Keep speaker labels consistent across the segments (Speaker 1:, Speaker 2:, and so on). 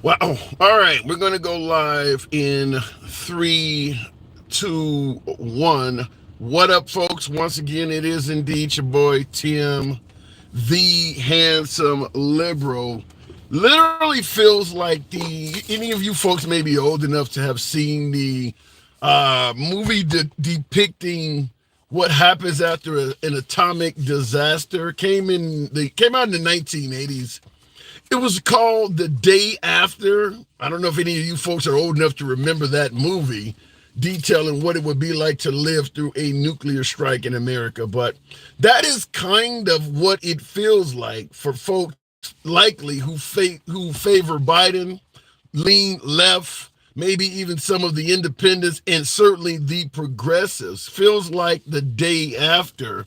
Speaker 1: Wow. All right. We're going to go live in three, two, one. What up, folks? Once again, it is indeed your boy, Tim, the handsome liberal. Literally feels like any of you folks may be old enough to have seen the movie depicting what happens after an atomic disaster. Came out in the 1980s. It was called The Day After. I don't know if any of you folks are old enough to remember that movie detailing what it would be like to live through a nuclear strike in America. But that is kind of what it feels like for folks likely who favor Biden, lean left, maybe even some of the independents, and certainly the progressives. Feels like the day after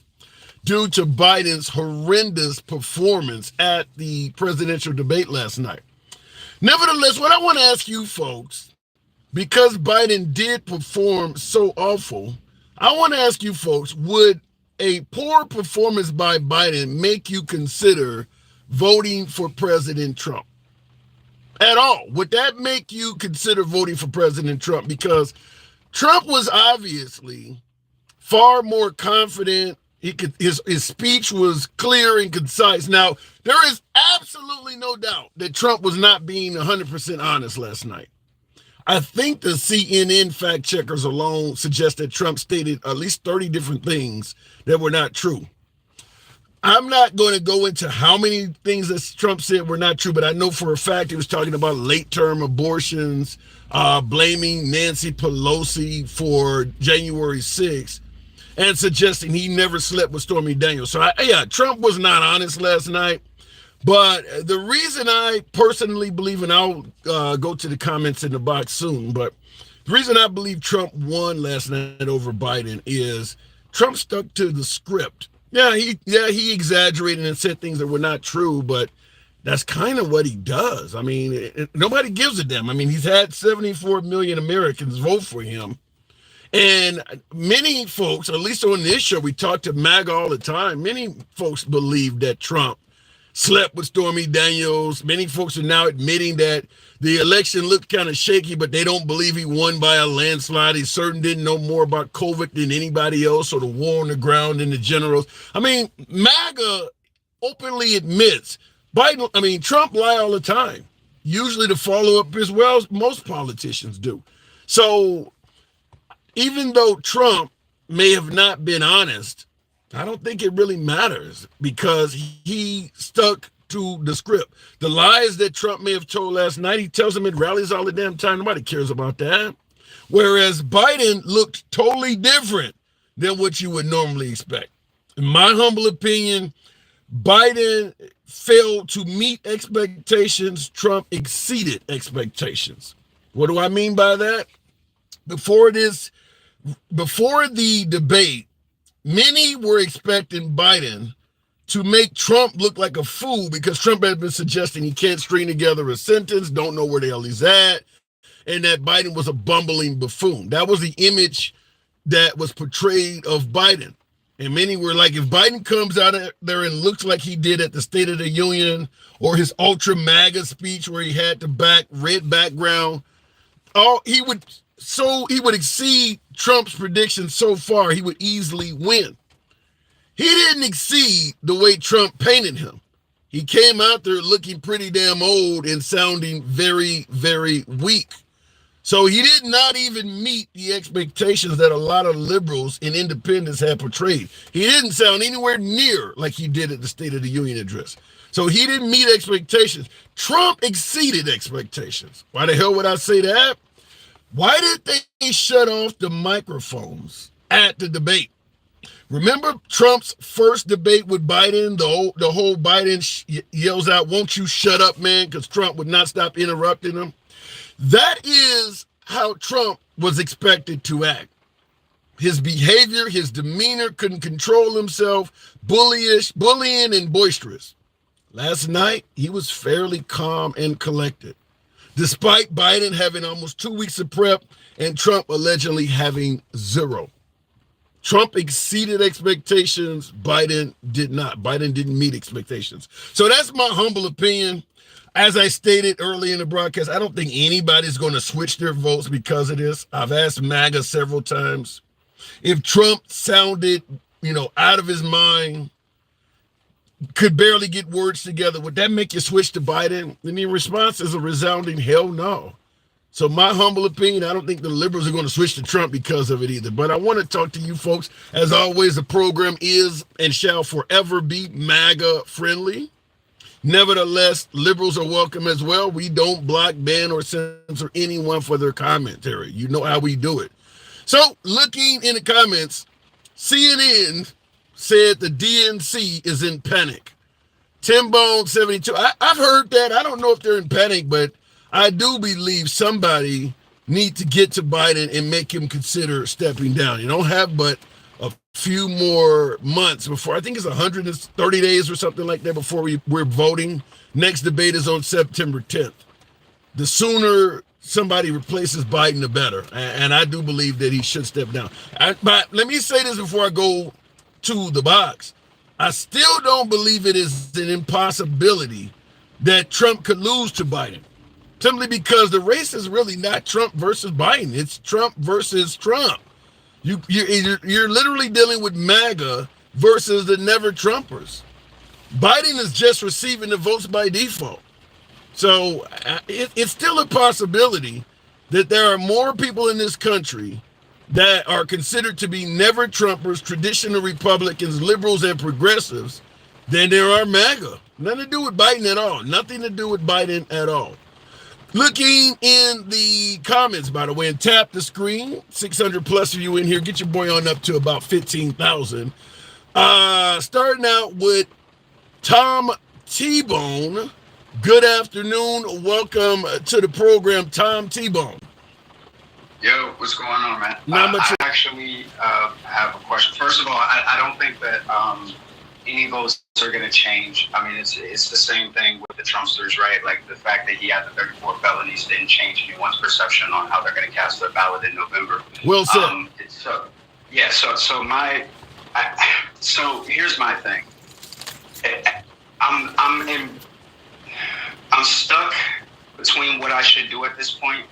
Speaker 1: due to Biden's horrendous performance at the presidential debate last night. Nevertheless, what I want to ask you folks, because Biden did perform so awful, I want to ask you folks, would a poor performance by Biden make you consider voting for President Trump? At all? Would that make you consider voting for President Trump? Because Trump was obviously far more confident. His speech was clear and concise. Now, there is absolutely no doubt that Trump was not being 100% honest last night. I think the CNN fact checkers alone suggest that Trump stated at least 30 different things that were not true. I'm not going to go into how many things that Trump said were not true, but I know for a fact he was talking about late-term abortions, blaming Nancy Pelosi for January 6th, and suggesting he never slept with Stormy Daniels. So, Trump was not honest last night. But the reason I personally believe, and I'll go to the comments in the box soon, but the reason I believe Trump won last night over Biden is Trump stuck to the script. He exaggerated and said things that were not true, but that's kind of what he does. I mean, nobody gives a damn. I mean, he's had 74 million Americans vote for him. And many folks, at least on this show, we talk to MAGA all the time. Many folks believe that Trump slept with Stormy Daniels. Many folks are now admitting that the election looked kind of shaky, but they don't believe he won by a landslide. He certainly didn't know more about COVID than anybody else, or the war on the ground and the generals. I mean, MAGA openly admits Trump lie all the time, usually to follow up as well as most politicians do. So even though Trump may have not been honest, I don't think it really matters because he stuck to the script. The lies that Trump may have told last night, he tells them at rallies all the damn time. Nobody cares about that. Whereas Biden looked totally different than what you would normally expect. In my humble opinion, Biden failed to meet expectations. Trump exceeded expectations. What do I mean by that? Before the debate, many were expecting Biden to make Trump look like a fool because Trump had been suggesting he can't string together a sentence, don't know where the hell he's at, and that Biden was a bumbling buffoon. That was the image that was portrayed of Biden. And many were like, if Biden comes out there and looks like he did at the State of the Union or his ultra MAGA speech where he had the red background, he would exceed Trump's predictions so far, he would easily win. He didn't exceed the way Trump painted him. He came out there looking pretty damn old and sounding very, very weak. So he did not even meet the expectations that a lot of liberals and independents had portrayed. He didn't sound anywhere near like he did at the State of the Union address. So he didn't meet expectations. Trump exceeded expectations. Why the hell would I say that? Why did they shut off the microphones at the debate? Remember Trump's first debate with Biden? The whole Biden yells out, "Won't you shut up, man?" Because Trump would not stop interrupting him. That is how Trump was expected to act. His behavior, his demeanor, couldn't control himself, bullying and boisterous. Last night, he was fairly calm and collected, despite Biden having almost 2 weeks of prep and Trump allegedly having zero. Trump exceeded expectations. Biden did not. Biden didn't meet expectations. So that's my humble opinion. As I stated early in the broadcast, I don't think anybody's going to switch their votes because of this. I've asked MAGA several times. If Trump sounded, out of his mind, could barely get words together, would that make you switch to Biden? And the response is a resounding hell no. So my humble opinion, I don't think the liberals are going to switch to Trump because of it either. But I want to talk to you folks. As always, the program is and shall forever be MAGA friendly. Nevertheless, liberals are welcome as well. We don't block, ban, or censor anyone for their commentary. You know how we do it. So, looking in the comments, CNN said the DNC is in panic. Tim Bone 72. I've heard that. I don't know if they're in panic, but I do believe somebody need to get to Biden and make him consider stepping down. You don't have but a few more months before, I think it's 130 days or something like that before we're voting. Next debate is on September 10th. The sooner somebody replaces Biden, the better. And I do believe that he should step down. But let me say this before I go to the box. I still don't believe it is an impossibility that Trump could lose to Biden. Simply because the race is really not Trump versus Biden. It's Trump versus Trump. You're literally dealing with MAGA versus the never Trumpers. Biden is just receiving the votes by default. So it's still a possibility that there are more people in this country that are considered to be never Trumpers, traditional Republicans, liberals, and progressives than there are MAGA. Nothing to do with Biden at all. Nothing to do with Biden at all. Looking in the comments, by the way, and tap the screen. 600 plus of you in here. Get your boy on up to about 15,000. Starting out with Tom T-Bone. Good afternoon. Welcome to the program, Tom T-Bone.
Speaker 2: Yo, what's going on, man? I actually have a question. First of all, I don't think that any votes are going to change. I mean, it's the same thing with the Trumpsters, right? Like the fact that he had the 34 felonies didn't change anyone's perception on how they're going to cast their ballot in November.
Speaker 1: Well said.
Speaker 2: So here's my thing. I'm stuck between what I should do at this point.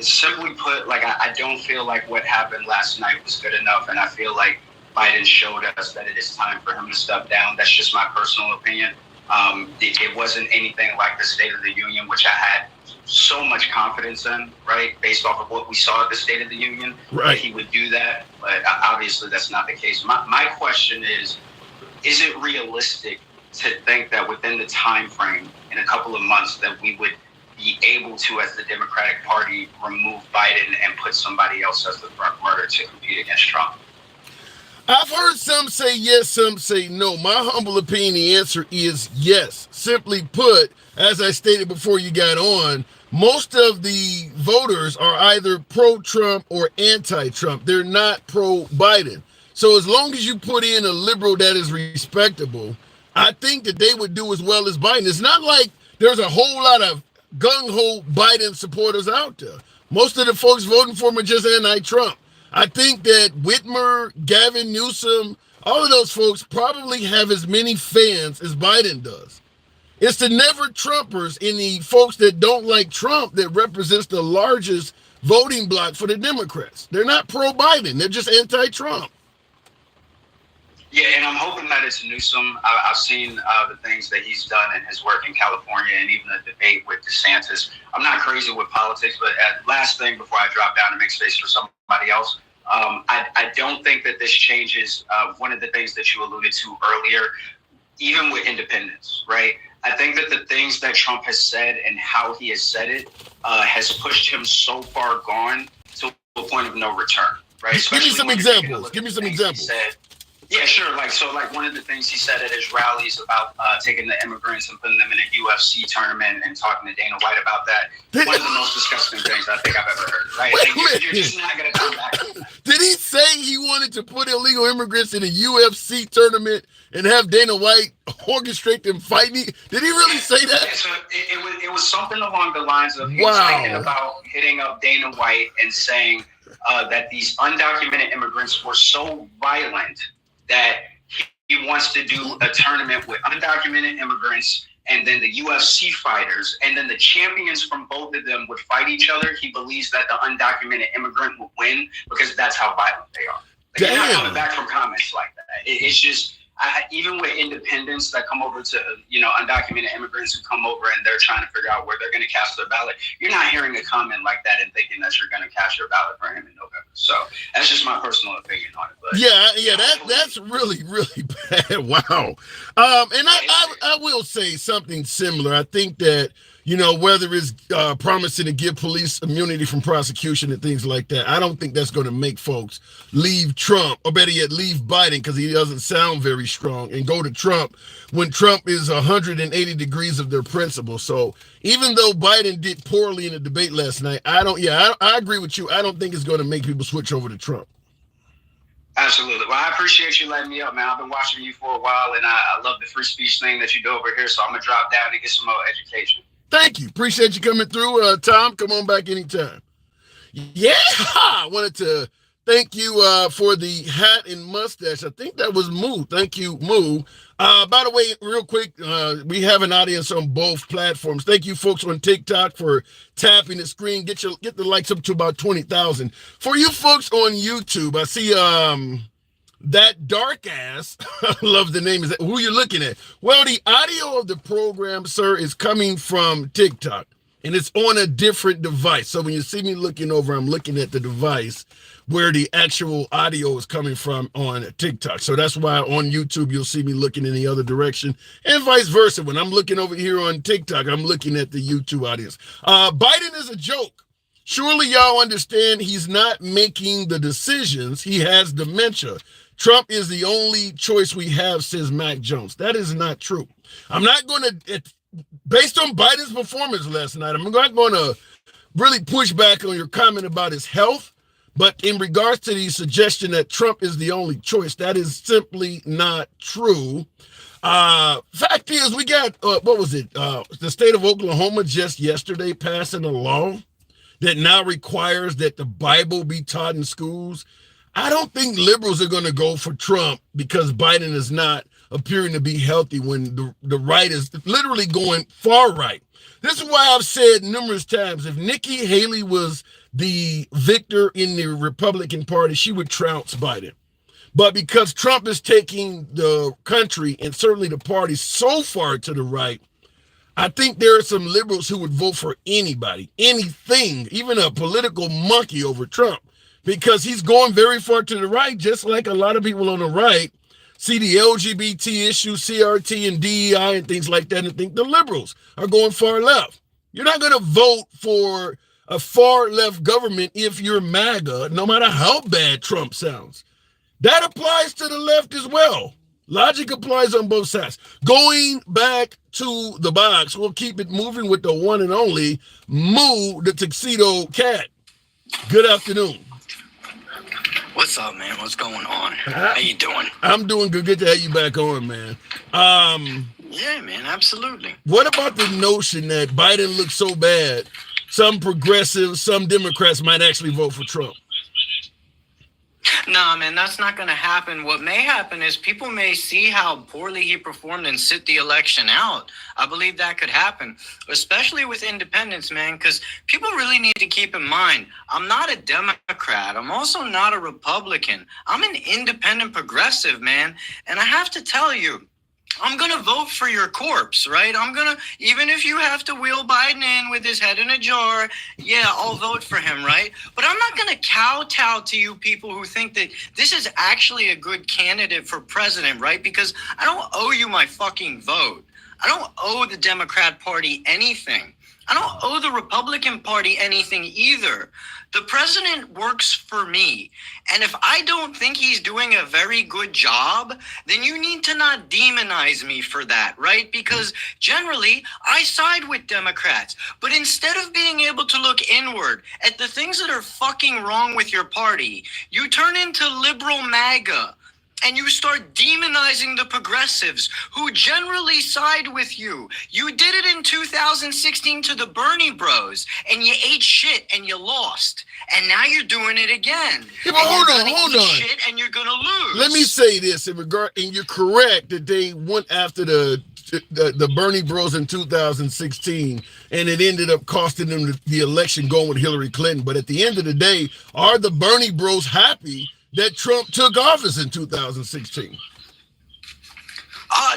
Speaker 2: Simply put, like I don't feel like what happened last night was good enough, and I feel like Biden showed us that it is time for him to step down. That's just my personal opinion. It wasn't anything like the State of the Union, which I had so much confidence in, right? Based off of what we saw at the State of the Union,
Speaker 1: right,
Speaker 2: that he would do that. But obviously that's not the case. My question is it realistic to think that within the time frame, in a couple of months, that we would be able to, as the Democratic Party, remove Biden and put somebody else as the front runner to compete against Trump?
Speaker 1: I've heard some say yes, some say no. My humble opinion, the answer is yes. Simply put, as I stated before you got on, most of the voters are either pro-Trump or anti-Trump. They're not pro-Biden. So as long as you put in a liberal that is respectable, I think that they would do as well as Biden. It's not like there's a whole lot of gung-ho Biden supporters out there. Most of the folks voting for him are just anti-Trump. I think that Whitmer, Gavin Newsom, all of those folks probably have as many fans as Biden does. It's the never Trumpers and the folks that don't like Trump that represents the largest voting bloc for the Democrats. They're not pro-Biden. They're just anti-Trump.
Speaker 2: Yeah, and I'm hoping that it's Newsom. I've seen the things that he's done in his work in California and even the debate with DeSantis. I'm not crazy with politics, but last thing before I drop down to make space for somebody else, I don't think that this changes one of the things that you alluded to earlier, even with independence, right? I think that the things that Trump has said and how he has said it has pushed him so far gone to a point of no return, right?
Speaker 1: Give me some examples.
Speaker 2: Yeah, sure. Like one of the things he said at his rallies about taking the immigrants and putting them in a UFC tournament and talking to Dana White about that. One of the most disgusting things I think I've ever heard. Right? You're just not going to come back.
Speaker 1: Did he say he wanted to put illegal immigrants in a UFC tournament and have Dana White orchestrate them fighting? Did he really say that?
Speaker 2: Yeah, so it was something along the lines of he was thinking about hitting up Dana White and saying that these undocumented immigrants were so violent that he wants to do a tournament with undocumented immigrants and then the UFC fighters, and then the champions from both of them would fight each other, he believes that the undocumented immigrant would win because that's how violent they are. Like, you're not coming back from comments like that. It's just, even with independents that come over to, undocumented immigrants who come over and they're trying to figure out where they're going to cast their ballot, you're not hearing a comment like that and thinking that you're going to cast your ballot for him in November. So that's just my personal opinion on it. But
Speaker 1: that's really, really bad. Wow. And I will say something similar. I think that, whether it's promising to give police immunity from prosecution and things like that, I don't think that's going to make folks leave Trump, or better yet, leave Biden, because he doesn't sound very strong, and go to Trump when Trump is 180 degrees of their principles. So even though Biden did poorly in the debate last night, I agree with you. I don't think it's going to make people switch over to Trump.
Speaker 2: Absolutely. Well, I appreciate you letting me up, man. I've been watching you for a while, and I love the free speech thing that you do over here, so I'm going to drop down and get some more education.
Speaker 1: Thank you. Appreciate you coming through. Tom, come on back anytime. Yeah, I wanted to thank you for the hat and mustache. I think that was Moo. Thank you, Moo. By the way, real quick, we have an audience on both platforms. Thank you, folks on TikTok, for tapping the screen. Get the likes up to about 20,000. For you folks on YouTube, I see that dark ass. I love the name. Is that who you're looking at? Well, the audio of the program, sir, is coming from TikTok, and it's on a different device. So when you see me looking over, I'm looking at the device where the actual audio is coming from on TikTok. So that's why on YouTube, you'll see me looking in the other direction, and vice versa. When I'm looking over here on TikTok, I'm looking at the YouTube audience. Biden is a joke. Surely y'all understand he's not making the decisions. He has dementia. Trump is the only choice we have, says Mac Jones. That is not true. I'm not going to, based on Biden's performance last night, I'm not going to really push back on your comment about his health. But in regards to the suggestion that Trump is the only choice, that is simply not true. Fact is, we got, the state of Oklahoma just yesterday passing a law that now requires that the Bible be taught in schools. I don't think liberals are going to go for Trump because Biden is not appearing to be healthy when the right is literally going far right. This is why I've said numerous times, if Nikki Haley was the victor in the Republican Party, she would trounce Biden. But because Trump is taking the country and certainly the party so far to the right, I think there are some liberals who would vote for anybody, anything, even a political monkey over Trump, because he's going very far to the right, just like a lot of people on the right see the LGBT issue, CRT and DEI and things like that, and think the liberals are going far left. You're not going to vote for a far left government if you're MAGA, no matter how bad Trump sounds. That applies to the left as well. Logic applies on both sides. Going back to the box, we'll keep it moving with the one and only Moo, the tuxedo cat. Good afternoon.
Speaker 3: What's up, man? What's going on? How you doing?
Speaker 1: I'm doing good. Good to have you back on, man.
Speaker 3: Yeah, man, absolutely.
Speaker 1: What about the notion that Biden looks so bad, some progressives, some Democrats might actually vote for Trump?
Speaker 3: Nah, man, that's not going to happen. What may happen is people may see how poorly he performed and sit the election out. I believe that could happen, especially with independents, man, because people really need to keep in mind, I'm not a Democrat. I'm also not a Republican. I'm an independent progressive, man. And I have to tell you, I'm going to vote for your corpse, right? Even if you have to wheel Biden in with his head in a jar, yeah, I'll vote for him, right? But I'm not going to kowtow to you people who think that this is actually a good candidate for president, right? Because I don't owe you my fucking vote. I don't owe the Democrat Party anything. I don't owe the Republican Party anything either. The president works for me. And if I don't think he's doing a very good job, then you need to not demonize me for that, right? Because generally, I side with Democrats. But instead of being able to look inward at the things that are fucking wrong with your party, you turn into liberal MAGA. And you start demonizing the progressives who generally side with you. You did it in 2016 to the Bernie bros, and you ate shit and you lost. And now you're doing it again.
Speaker 1: Yeah, but hold on.
Speaker 3: Shit and you're gonna lose.
Speaker 1: Let me say this and you're correct that they went after the the Bernie Bros in 2016, and it ended up costing them the election going with Hillary Clinton. But at the end of the day, are the Bernie Bros happy that Trump took office in 2016?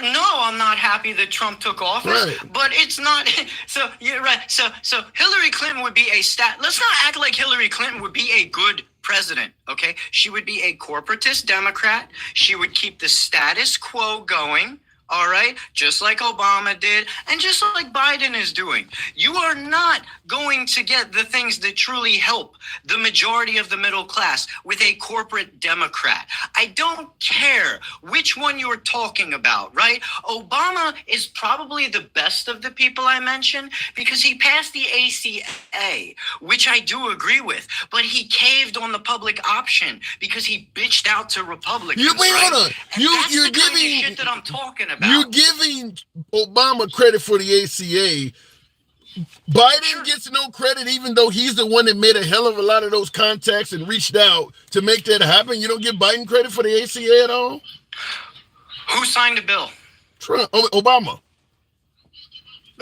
Speaker 3: No, I'm not happy that Trump took office,
Speaker 1: right.
Speaker 3: But it's not. So you're right. So Hillary Clinton would be a Let's not act like Hillary Clinton would be a good president. Okay, she would be a corporatist Democrat. She would keep the status quo going. All right, just like Obama did, and just like Biden is doing. You are not going to get the things that truly help the majority of the middle class with a corporate Democrat. I don't care which one you're talking about, right? Obama is probably the best of the people I mentioned because he passed the ACA, which I do agree with, but he caved on the public option because he bitched out to Republicans.
Speaker 1: Hold on. You're giving
Speaker 3: shit that I'm talking about.
Speaker 1: You're giving Obama credit for the ACA. Biden gets no credit, even though he's the one that made a hell of a lot of those contacts and reached out to make that happen. You don't give Biden credit for the ACA at all?
Speaker 3: Who signed the bill?
Speaker 1: Trump. Obama.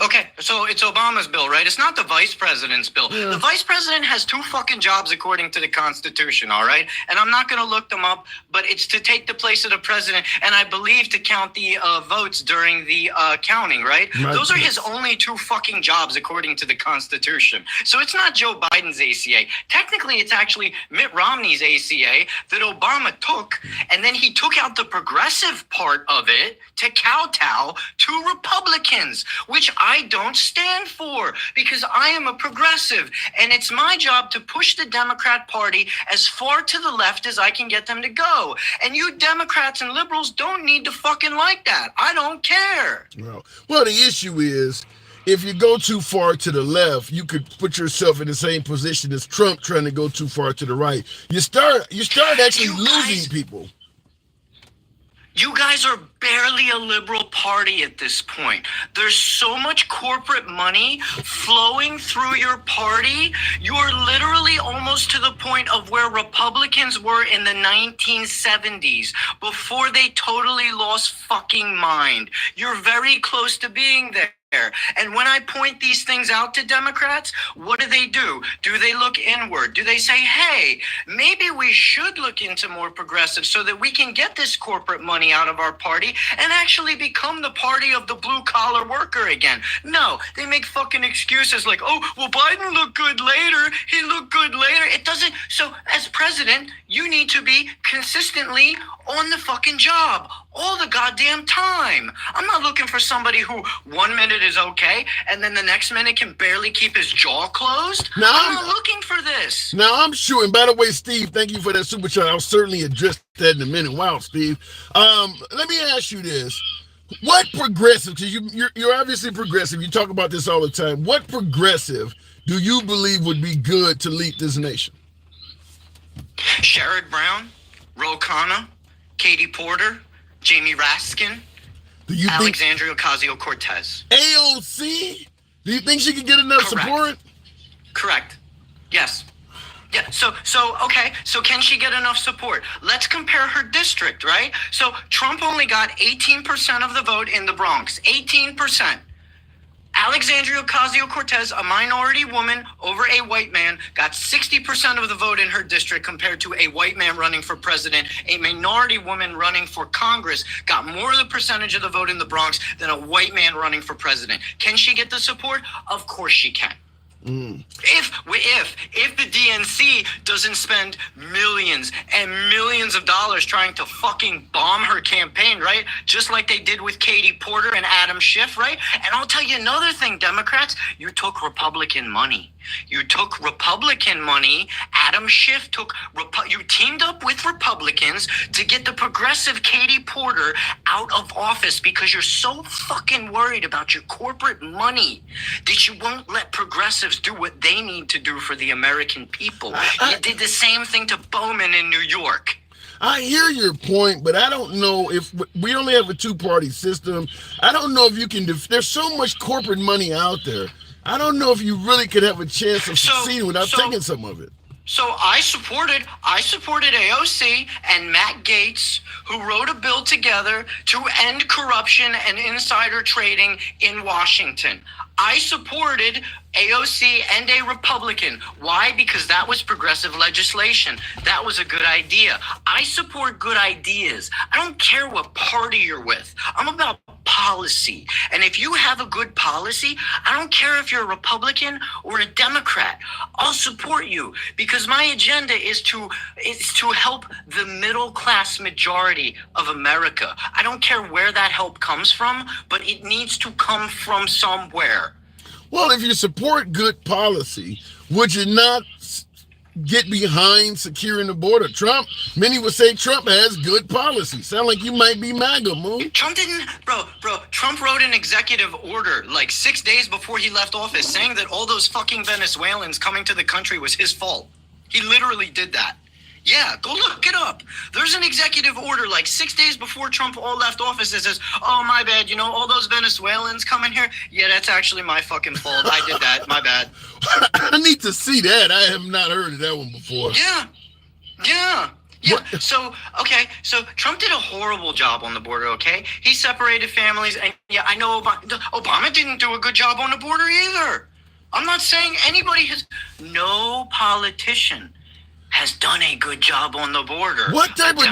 Speaker 3: Okay, so it's Obama's bill, right? It's not the vice president's bill. Yeah. The vice president has 2 fucking jobs according to the Constitution, all right? And I'm not going to look them up, but it's to take the place of the president, and I believe to count the votes during the counting, right? Those are his only 2 fucking jobs according to the Constitution. So it's not Joe Biden's ACA. Technically, it's actually Mitt Romney's ACA that Obama took, and then he took out the progressive part of it to kowtow to Republicans, which I don't stand for because I am a progressive and it's my job to push the Democrat Party as far to the left as I can get them to go. And you Democrats and liberals don't need to fucking like that. I don't care.
Speaker 1: Well, the issue is if you go too far to the left, you could put yourself in the same position as Trump trying to go too far to the right. You start actually losing people.
Speaker 3: You guys are barely a liberal party at this point. There's so much corporate money flowing through your party. You're literally almost to the point of where Republicans were in the 1970s before they totally lost fucking mind. You're very close to being there. And when I point these things out to Democrats, what do? Do they look inward? Do they say, hey, maybe we should look into more progressive so that we can get this corporate money out of our party and actually become the party of the blue-collar worker again? No, they make fucking excuses like, oh, well, Biden looked good later. He looked good later. It doesn't. So as president, you need to be consistently on the fucking job all the goddamn time. I'm not looking for somebody who 1 minute is okay and then the next minute can barely keep his jaw closed. I'm not looking for this.
Speaker 1: Now I'm sure. And by the way, Steve, thank you for that super chat. I'll certainly address that in a minute. Wow, Steve. Let me ask you this. What progressive, because you're obviously progressive, you talk about this all the time. What progressive do you believe would be good to lead this nation?
Speaker 3: Sherrod Brown, Ro Khanna, Katie Porter, Jamie Raskin, Alexandria Ocasio-Cortez.
Speaker 1: AOC? Do you think she could get enough support? Correct.
Speaker 3: Yes. Yeah. So okay. So can she get enough support? Let's compare her district, right? So Trump only got 18% of the vote in the Bronx. 18%. Alexandria Ocasio-Cortez, a minority woman over a white man, got 60% of the vote in her district compared to a white man running for president. A minority woman running for Congress got more of the percentage of the vote in the Bronx than a white man running for president. Can she get the support? Of course she can. If the DNC doesn't spend millions and millions of dollars trying to fucking bomb her campaign, right? Just like they did with Katie Porter and Adam Schiff, right? And I'll tell you another thing, Democrats, you took Republican money. Adam Schiff you teamed up with Republicans to get the progressive Katie Porter out of office because you're so fucking worried about your corporate money that you won't let progressives do what they need to do for the American people. You did the same thing to Bowman in New York.
Speaker 1: I hear your point, but I don't know if we only have a 2-party system. I don't know if you can. There's so much corporate money out there. I don't know if you really could have a chance of succeeding without taking some of it.
Speaker 3: So I supported AOC and Matt Gaetz, who wrote a bill together to end corruption and insider trading in Washington. I supported AOC and a Republican. Why? Because that was progressive legislation. That was a good idea. I support good ideas. I don't care what party you're with. I'm about policy. And if you have a good policy, I don't care if you're a Republican or a Democrat. I'll support you because my agenda is to help the middle class majority of America. I don't care where that help comes from, but it needs to come from somewhere.
Speaker 1: Well, if you support good policy, would you not get behind securing the border? Trump, many would say Trump has good policy. Sound like you might be MAGA, Moon.
Speaker 3: Trump didn't, Trump wrote an executive order like 6 days before he left office saying that all those fucking Venezuelans coming to the country was his fault. He literally did that. Yeah, go look it up. There's an executive order like 6 days before Trump all left office that says, oh, my bad, all those Venezuelans coming here? Yeah, that's actually my fucking fault. I did that. My bad.
Speaker 1: I need to see that. I have not heard of that one before.
Speaker 3: Yeah. So Trump did a horrible job on the border, okay? He separated families, and yeah, I know Obama didn't do a good job on the border either. I'm not saying no politician has done a good job on the border.
Speaker 1: What type of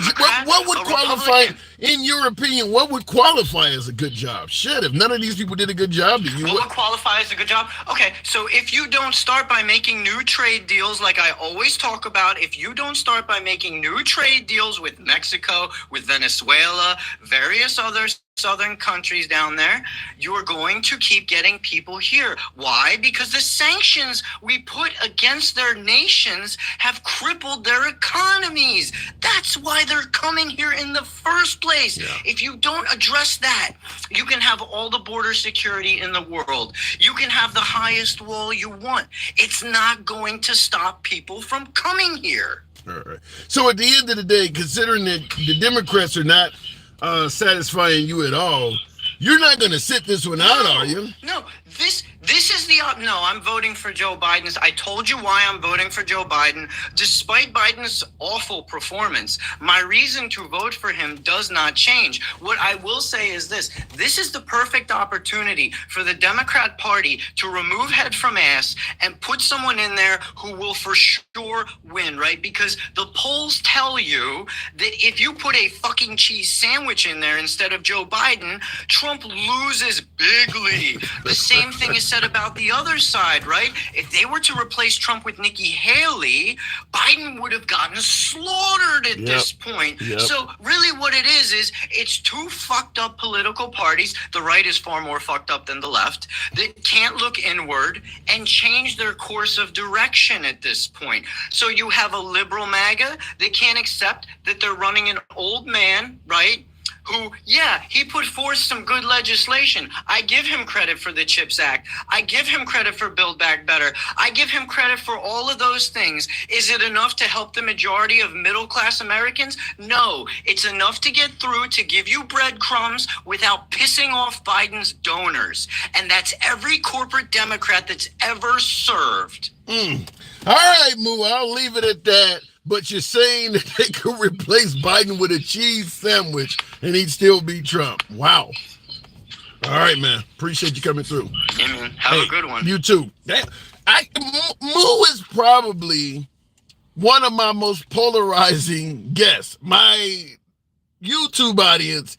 Speaker 1: what would qualify, in your opinion, what would qualify as a good job? Shit, if none of these people did a good job,
Speaker 3: what would qualify as a good job? Okay, so if you don't start by making new trade deals, like I always talk about, if you don't start by making new trade deals with Mexico, with Venezuela, various other southern countries down there, you're going to keep getting people here. Why? Because the sanctions we put against their nations have crippled their economies. That's why they're coming here in the first place. Yeah. If you don't address that, you can have all the border security in the world. You can have the highest wall you want. It's not going to stop people from coming here.
Speaker 1: All right. So at the end of the day, considering that the Democrats are not satisfying you at all, you're not going to sit this one out, are you?
Speaker 3: No, this is no, I'm voting for Joe Biden. I told you why I'm voting for Joe Biden. Despite Biden's awful performance, my reason to vote for him does not change. What I will say is this is the perfect opportunity for the Democrat Party to remove head from ass and put someone in there who will for sure win, right? Because the polls tell you that if you put a fucking cheese sandwich in there instead of Joe Biden, Trump loses bigly. The same thing is said about the other side, right? If they were to replace Trump with Nikki Haley, Biden would have gotten slaughtered at this point. Yep. So really what it is it's two fucked up political parties. The right is far more fucked up than the left that can't look inward and change their course of direction at this point. So you have a liberal MAGA that can't accept that they're running an old man, right? Who, he put forth some good legislation. I give him credit for the CHIPS Act. I give him credit for Build Back Better. I give him credit for all of those things. Is it enough to help the majority of middle-class Americans? No. It's enough to get through to give you breadcrumbs without pissing off Biden's donors. And that's every corporate Democrat that's ever served.
Speaker 1: All right, Moo, I'll leave it at that. But you're saying that they could replace Biden with a cheese sandwich and he'd still be Trump. Wow. All right, man. Appreciate you coming through.
Speaker 3: Yeah, man. Have a good one.
Speaker 1: You too. Moo is probably one of my most polarizing guests. My YouTube audience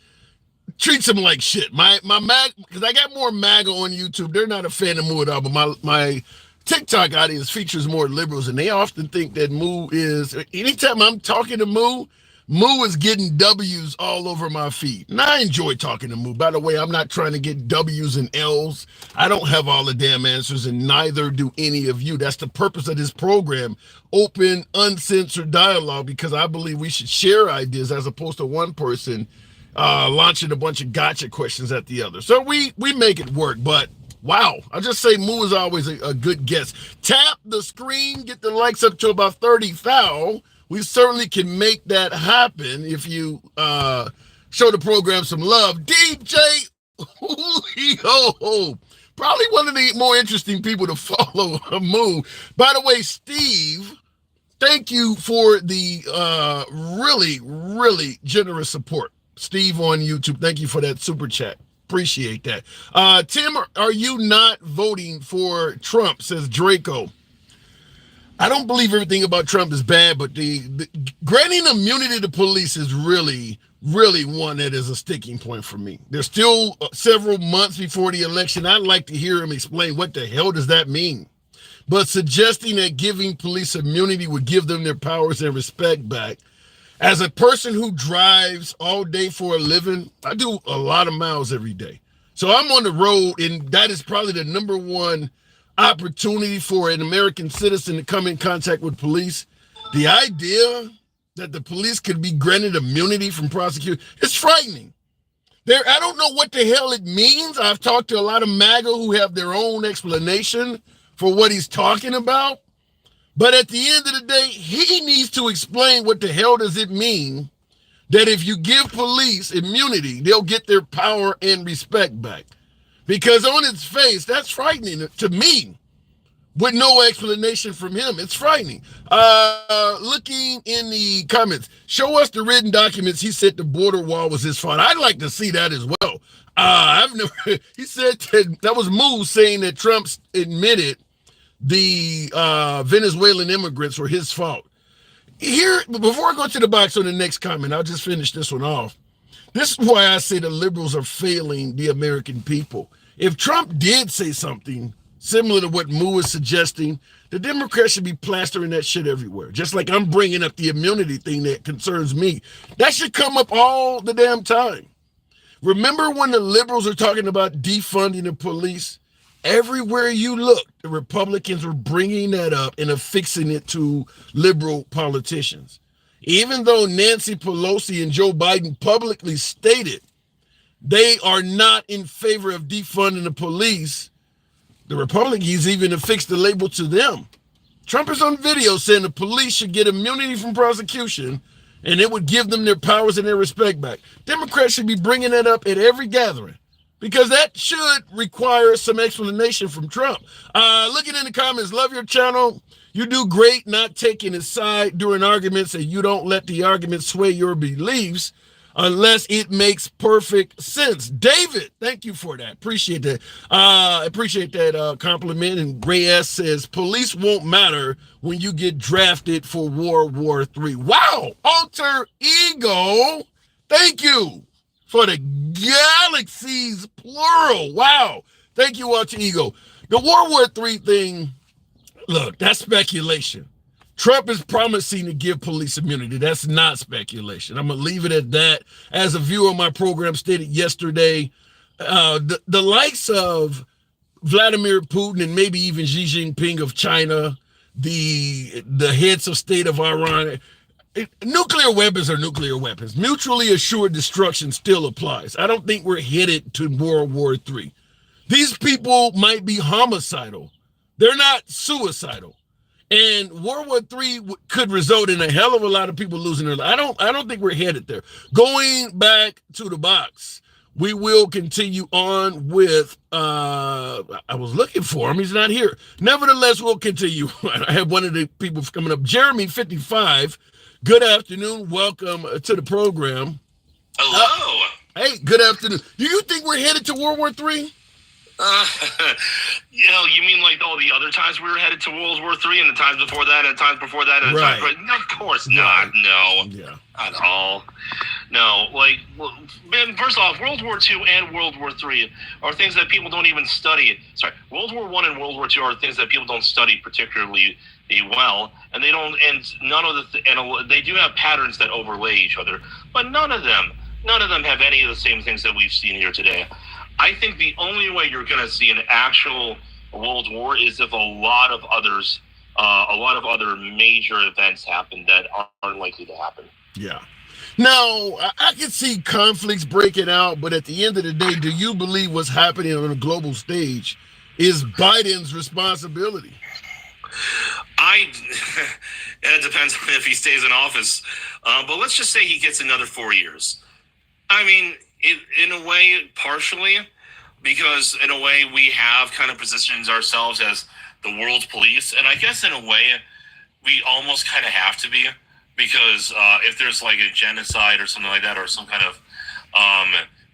Speaker 1: treats him like shit. My MAGA, because I got more MAGA on YouTube. They're not a fan of Moo at all, but my TikTok audience features more liberals, and they often think that Moo is, anytime I'm talking to Moo is getting W's all over my feed. And I enjoy talking to Moo. By the way, I'm not trying to get W's and L's. I don't have all the damn answers, and neither do any of you. That's the purpose of this program, open, uncensored dialogue, because I believe we should share ideas as opposed to one person launching a bunch of gotcha questions at the other. So we make it work, but wow, I just say Moo is always a good guest. Tap the screen, get the likes up to about 30,000. We certainly can make that happen if you show the program some love. DJ, probably one of the more interesting people to follow Moo. By the way, Steve thank you for the really, really generous support. Steve on YouTube, thank you for that super chat. Appreciate that. Tim, are you not voting for Trump, says Draco. I don't believe everything about Trump is bad, but the granting immunity to police is really, really one that is a sticking point for me. There's still several months before the election. I'd like to hear him explain what the hell does that mean. But suggesting that giving police immunity would give them their powers and respect back. As a person who drives all day for a living, I do a lot of miles every day. So I'm on the road, and that is probably the number one opportunity for an American citizen to come in contact with police. The idea that the police could be granted immunity from prosecution is frightening. I don't know what the hell it means. I've talked to a lot of MAGA who have their own explanation for what he's talking about. But at the end of the day, he needs to explain what the hell does it mean that if you give police immunity, they'll get their power and respect back. Because on its face, that's frightening to me. With no explanation from him, it's frightening. Looking in the comments, show us the written documents. He said the border wall was his fault. I'd like to see that as well. He said that was Moose saying that Trump admitted the Venezuelan immigrants were his fault. Here, before I go to the box on the next comment, I'll just finish this one off. This is why I say the liberals are failing the American people. If Trump did say something similar to what Moo is suggesting, the Democrats should be plastering that shit everywhere. Just like I'm bringing up the immunity thing that concerns me. That should come up all the damn time. Remember when the liberals are talking about defunding the police? Everywhere you look, the Republicans are bringing that up and affixing it to liberal politicians. Even though Nancy Pelosi and Joe Biden publicly stated they are not in favor of defunding the police, the Republicans even affixed the label to them. Trump is on video saying the police should get immunity from prosecution and it would give them their powers and their respect back. Democrats should be bringing that up at every gathering, because that should require some explanation from Trump. Looking in the comments, love your channel. You do great not taking a side during arguments, and you don't let the argument sway your beliefs unless it makes perfect sense. David, thank you for that. Appreciate that. Appreciate that compliment. And Ray S says, police won't matter when you get drafted for World War III. Wow, alter ego. Thank you for the galaxies, plural. Wow. Thank you, alter ego. The World War III thing, look, that's speculation. Trump is promising to give police immunity. That's not speculation. I'm going to leave it at that. As a viewer of my program stated yesterday, the likes of Vladimir Putin and maybe even Xi Jinping of China, the heads of state of Iran, nuclear weapons are nuclear weapons. Mutually assured destruction still applies. I don't think we're headed to World War III. These people might be homicidal. They're not suicidal. And World War III could result in a hell of a lot of people losing their lives. I don't think we're headed there. Going back to the box, we will continue on with, I was looking for him. He's not here. Nevertheless, we'll continue. I have one of the people coming up. Jeremy, 55. Good afternoon. Welcome to the program.
Speaker 4: Hello.
Speaker 1: Hey, good afternoon. Do you think we're headed to World War III?
Speaker 4: You mean like all the other times we were headed to World War III and the times before that and the times before that? And
Speaker 1: right.
Speaker 4: No, of course not. No.
Speaker 1: Yeah.
Speaker 4: Not at all. No. Man, first off, World War II and World War III are things that people don't even study. Sorry, World War I and World War II are things that people don't study particularly well, and they don't. And none of they do have patterns that overlay each other, but none of them have any of the same things that we've seen here today. I think the only way you're going to see an actual World War is if a lot of other major events happen that aren't likely to happen.
Speaker 1: Yeah. Now, I can see conflicts breaking out, but at the end of the day, do you believe what's happening on a global stage is Biden's responsibility?
Speaker 4: It depends on if he stays in office. But let's just say he gets another 4 years. I mean, in a way, partially, because in a way we have kind of positioned ourselves as the world's police, and I guess in a way we almost kind of have to be, because if there's like a genocide or something like that, or some kind of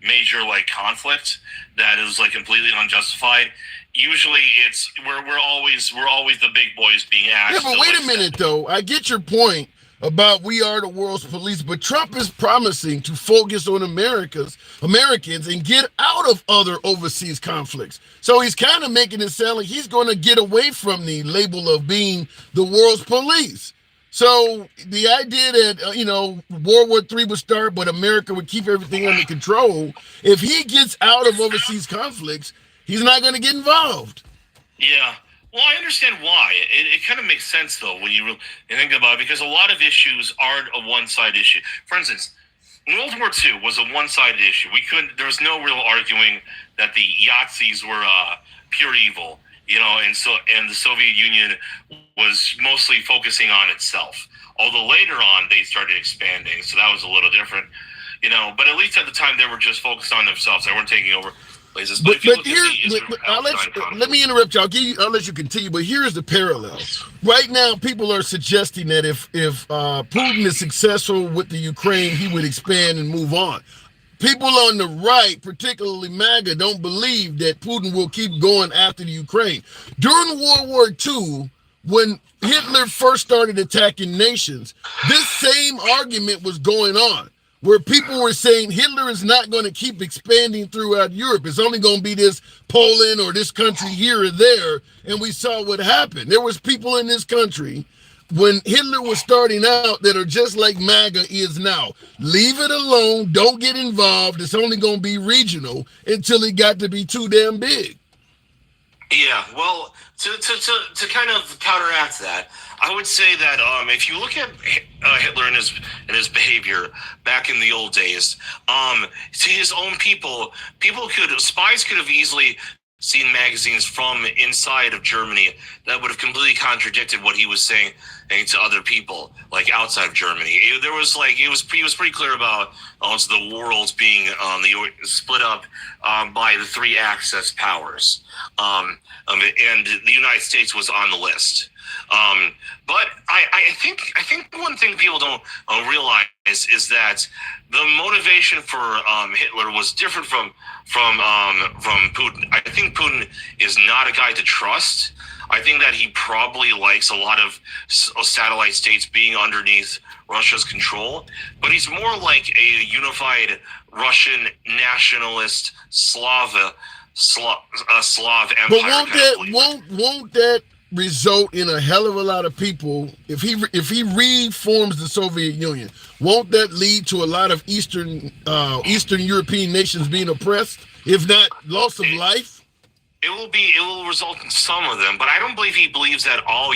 Speaker 4: major like conflict that is like completely unjustified, usually we're always the big boys being asked.
Speaker 1: Yeah, but wait a minute though. I get your point about we are the world's police, but Trump is promising to focus on Americans and get out of other overseas conflicts. So he's kind of making it sound like he's going to get away from the label of being the world's police. So the idea that, World War III would start, but America would keep everything under control, if he gets out of overseas conflicts, he's not going to get involved.
Speaker 4: Yeah. Well, I understand why. It kind of makes sense, though, when you think about it, because a lot of issues aren't a one-side issue. For instance, World War II was a one-sided issue. There was no real arguing that the Yazis were pure evil, and the Soviet Union was mostly focusing on itself. Although later on, they started expanding, so that was a little different, But at least at the time, they were just focused on themselves. They weren't taking over places. But
Speaker 1: let me interrupt you. I'll let you continue. But here's the parallel. Right now, people are suggesting that if Putin is successful with the Ukraine, he would expand and move on. People on the right, particularly MAGA, don't believe that Putin will keep going after the Ukraine. During World War II, when Hitler first started attacking nations, this same argument was going on, where people were saying Hitler is not going to keep expanding throughout Europe. It's only going to be this Poland or this country here or there. And we saw what happened. There was people in this country when Hitler was starting out that are just like MAGA is now. Leave it alone. Don't get involved. It's only going to be regional until it got to be too damn big.
Speaker 4: Yeah, well, to kind of counteract that, I would say that if you look at Hitler and his behavior back in the old days, to his own spies could have easily seen magazines from inside of Germany that would have completely contradicted what he was saying to other people, like outside of Germany. He was pretty clear about the world being split up by the three Axis powers, and the United States was on the list. But I think one thing people don't realize is that the motivation for Hitler was different from Putin. I think Putin is not a guy to trust. I think that he probably likes a lot of satellite states being underneath Russia's control, but he's more like a unified Russian nationalist Slav empire.
Speaker 1: But won't that result in a hell of a lot of people if he reforms the Soviet Union? Won't that lead to a lot of Eastern European nations being oppressed, if not loss of life?
Speaker 4: It will result in some of them, but I don't believe he believes that all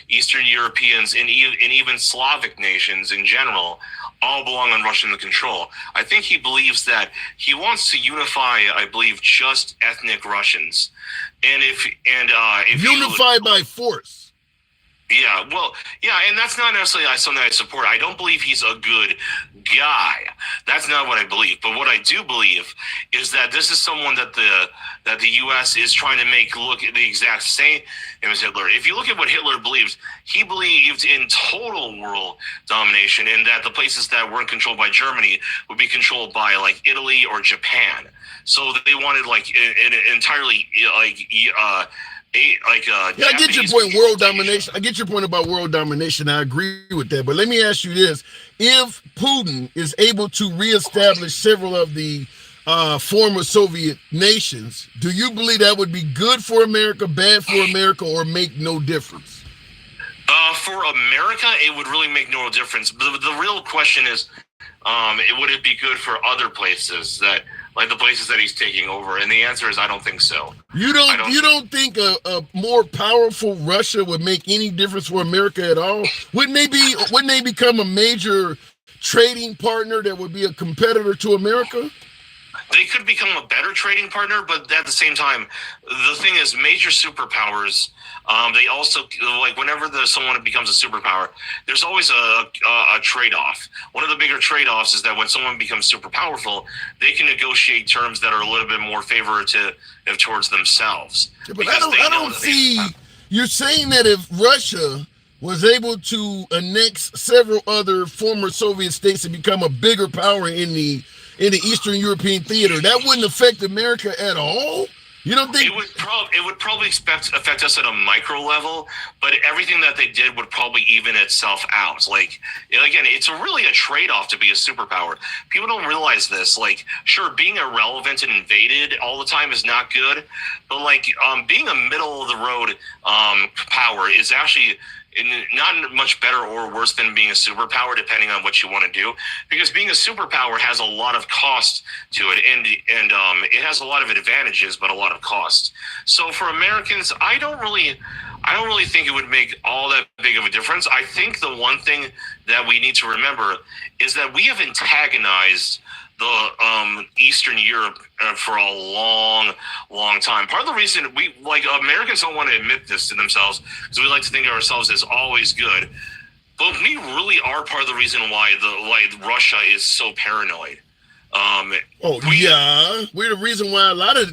Speaker 4: Eastern Europeans and even Slavic nations in general all belong on Russian control. I think he believes that he wants to unify, I believe, just ethnic Russians, and if
Speaker 1: unify by force.
Speaker 4: Yeah, well, yeah, and that's not necessarily something I support. I don't believe he's a good guy. That's not what I believe. But what I do believe is that this is someone that the U.S. is trying to make look at the exact same as Hitler. If you look at what Hitler believes, he believed in total world domination, and that the places that weren't controlled by Germany would be controlled by like Italy or Japan. So they wanted like an entirely
Speaker 1: I get your point. World domination. I get your point about world domination. I agree with that. But let me ask you this: if Putin is able to reestablish several of the former Soviet nations, do you believe that would be good for America, bad for America, or make no difference?
Speaker 4: For America, it would really make no difference. But the real question is, would it be good for other places like the places that he's taking over? And the answer is, I don't think so.
Speaker 1: You don't think a more powerful Russia would make any difference for America at all? Wouldn't they become a major trading partner that would be a competitor to America?
Speaker 4: They could become a better trading partner, but at the same time, the thing is, major superpowers, they also, like, whenever someone becomes a superpower, there's always a trade-off. One of the bigger trade-offs is that when someone becomes super powerful, they can negotiate terms that are a little bit more favorative towards themselves.
Speaker 1: Yeah, but I don't see. You're saying that if Russia was able to annex several other former Soviet states and become a bigger power in the Eastern European theater, that wouldn't affect America at all? You don't think
Speaker 4: it would probably affect us at a micro level, but everything that they did would probably even itself out. Like, again, it's really a trade-off to be a superpower. People don't realize this. Like, sure, being irrelevant and invaded all the time is not good, but like being a middle of the road power is actually not much better or worse than being a superpower, depending on what you want to do, because being a superpower has a lot of cost to it, and it has a lot of advantages but a lot of cost. So for Americans, I don't really think it would make all that big of a difference. I think the one thing that we need to remember is that we have antagonized the Eastern Europe for a long, long time. Part of the reason Americans don't want to admit this to themselves, because we like to think of ourselves as always good, but we really are part of the reason why Russia is so paranoid.
Speaker 1: We're the reason why a lot of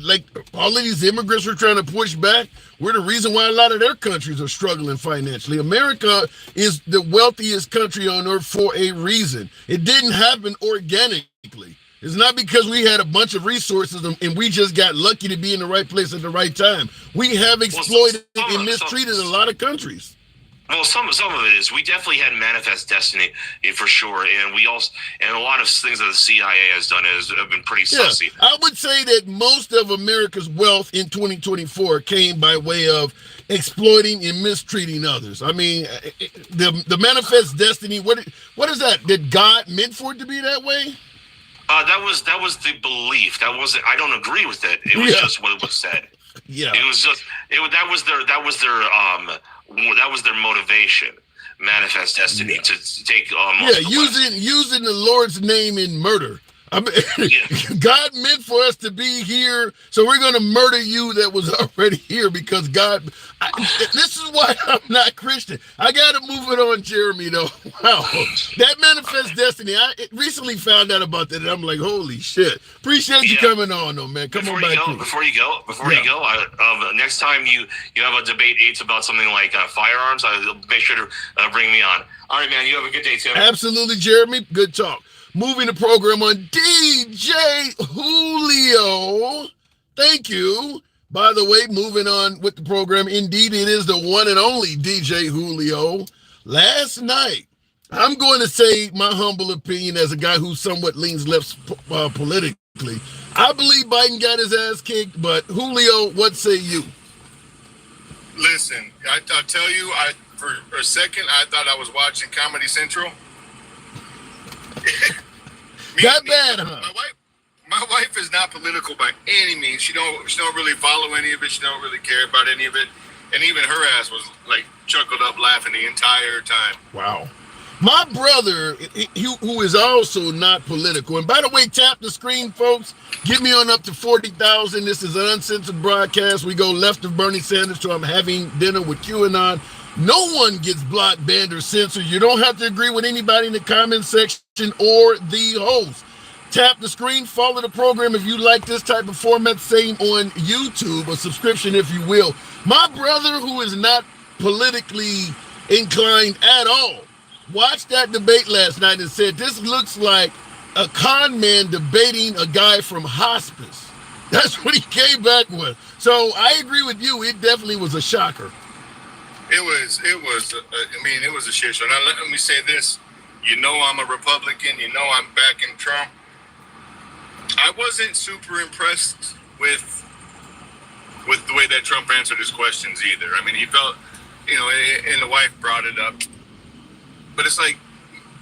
Speaker 1: all of these immigrants are trying to push back. We're the reason why a lot of their countries are struggling financially. America is the wealthiest country on earth for a reason. It didn't happen organically. It's not because we had a bunch of resources and we just got lucky to be in the right place at the right time. We have exploited and mistreated a lot of countries.
Speaker 4: Well, some of it is we definitely had manifest destiny for sure, and a lot of things that the CIA has done have been pretty sussy.
Speaker 1: I would say that most of America's wealth in 2024 came by way of exploiting and mistreating others. I mean, the manifest destiny. What is that? Did God meant for it to be that way?
Speaker 4: That was the belief. That wasn't. I don't agree with it. It was just what was said.
Speaker 1: Yeah.
Speaker 4: It was just. That was their motivation. Manifest destiny to take.
Speaker 1: Using the Lord's name in murder. I mean, God meant for us to be here, so we're going to murder you that was already here because God. This is why I'm not Christian. I got to move it on, Jeremy, though. Wow. That manifest destiny, I recently found out about that, and I'm like, holy shit. Appreciate you coming on, though, man. Before you go, next time you have a debate, it's about something like firearms, make sure to bring me on. All right, man, you have a good day, Tim. Absolutely, Jeremy. Good talk. Moving the program on DJ Julio. Thank you. By the way, moving on with the program. Indeed, it is the one and only DJ Julio. Last night, I'm going to say my humble opinion as a guy who somewhat leans left politically. I believe Biden got his ass kicked, but Julio, what say you?
Speaker 5: Listen, I'll tell you, for a second, I thought I was watching Comedy Central.
Speaker 1: That bad, huh?
Speaker 5: My wife is not political by any means. She don't really follow any of it. She don't really care about any of it. And even her ass was like chuckled up laughing the entire time.
Speaker 1: Wow. My brother, who is also not political, and by the way, tap the screen, folks. Get me on up to 40,000. This is an uncensored broadcast. We go left of Bernie Sanders to I'm having dinner with QAnon. No one gets blocked, banned, or censored. You don't have to agree with anybody in the comment section or the host. Tap the screen, follow the program if you like this type of format. Same on YouTube, a subscription if you will. My brother, who is not politically inclined at all, watched that debate last night and said, this looks like a con man debating a guy from hospice. That's what he came back with. So I agree with you. It definitely was a shocker.
Speaker 5: It was a shit show. Now, let me say this. You know I'm a Republican. You know I'm backing Trump. I wasn't super impressed with the way that Trump answered his questions either. I mean, he felt, and the wife brought it up. But it's like,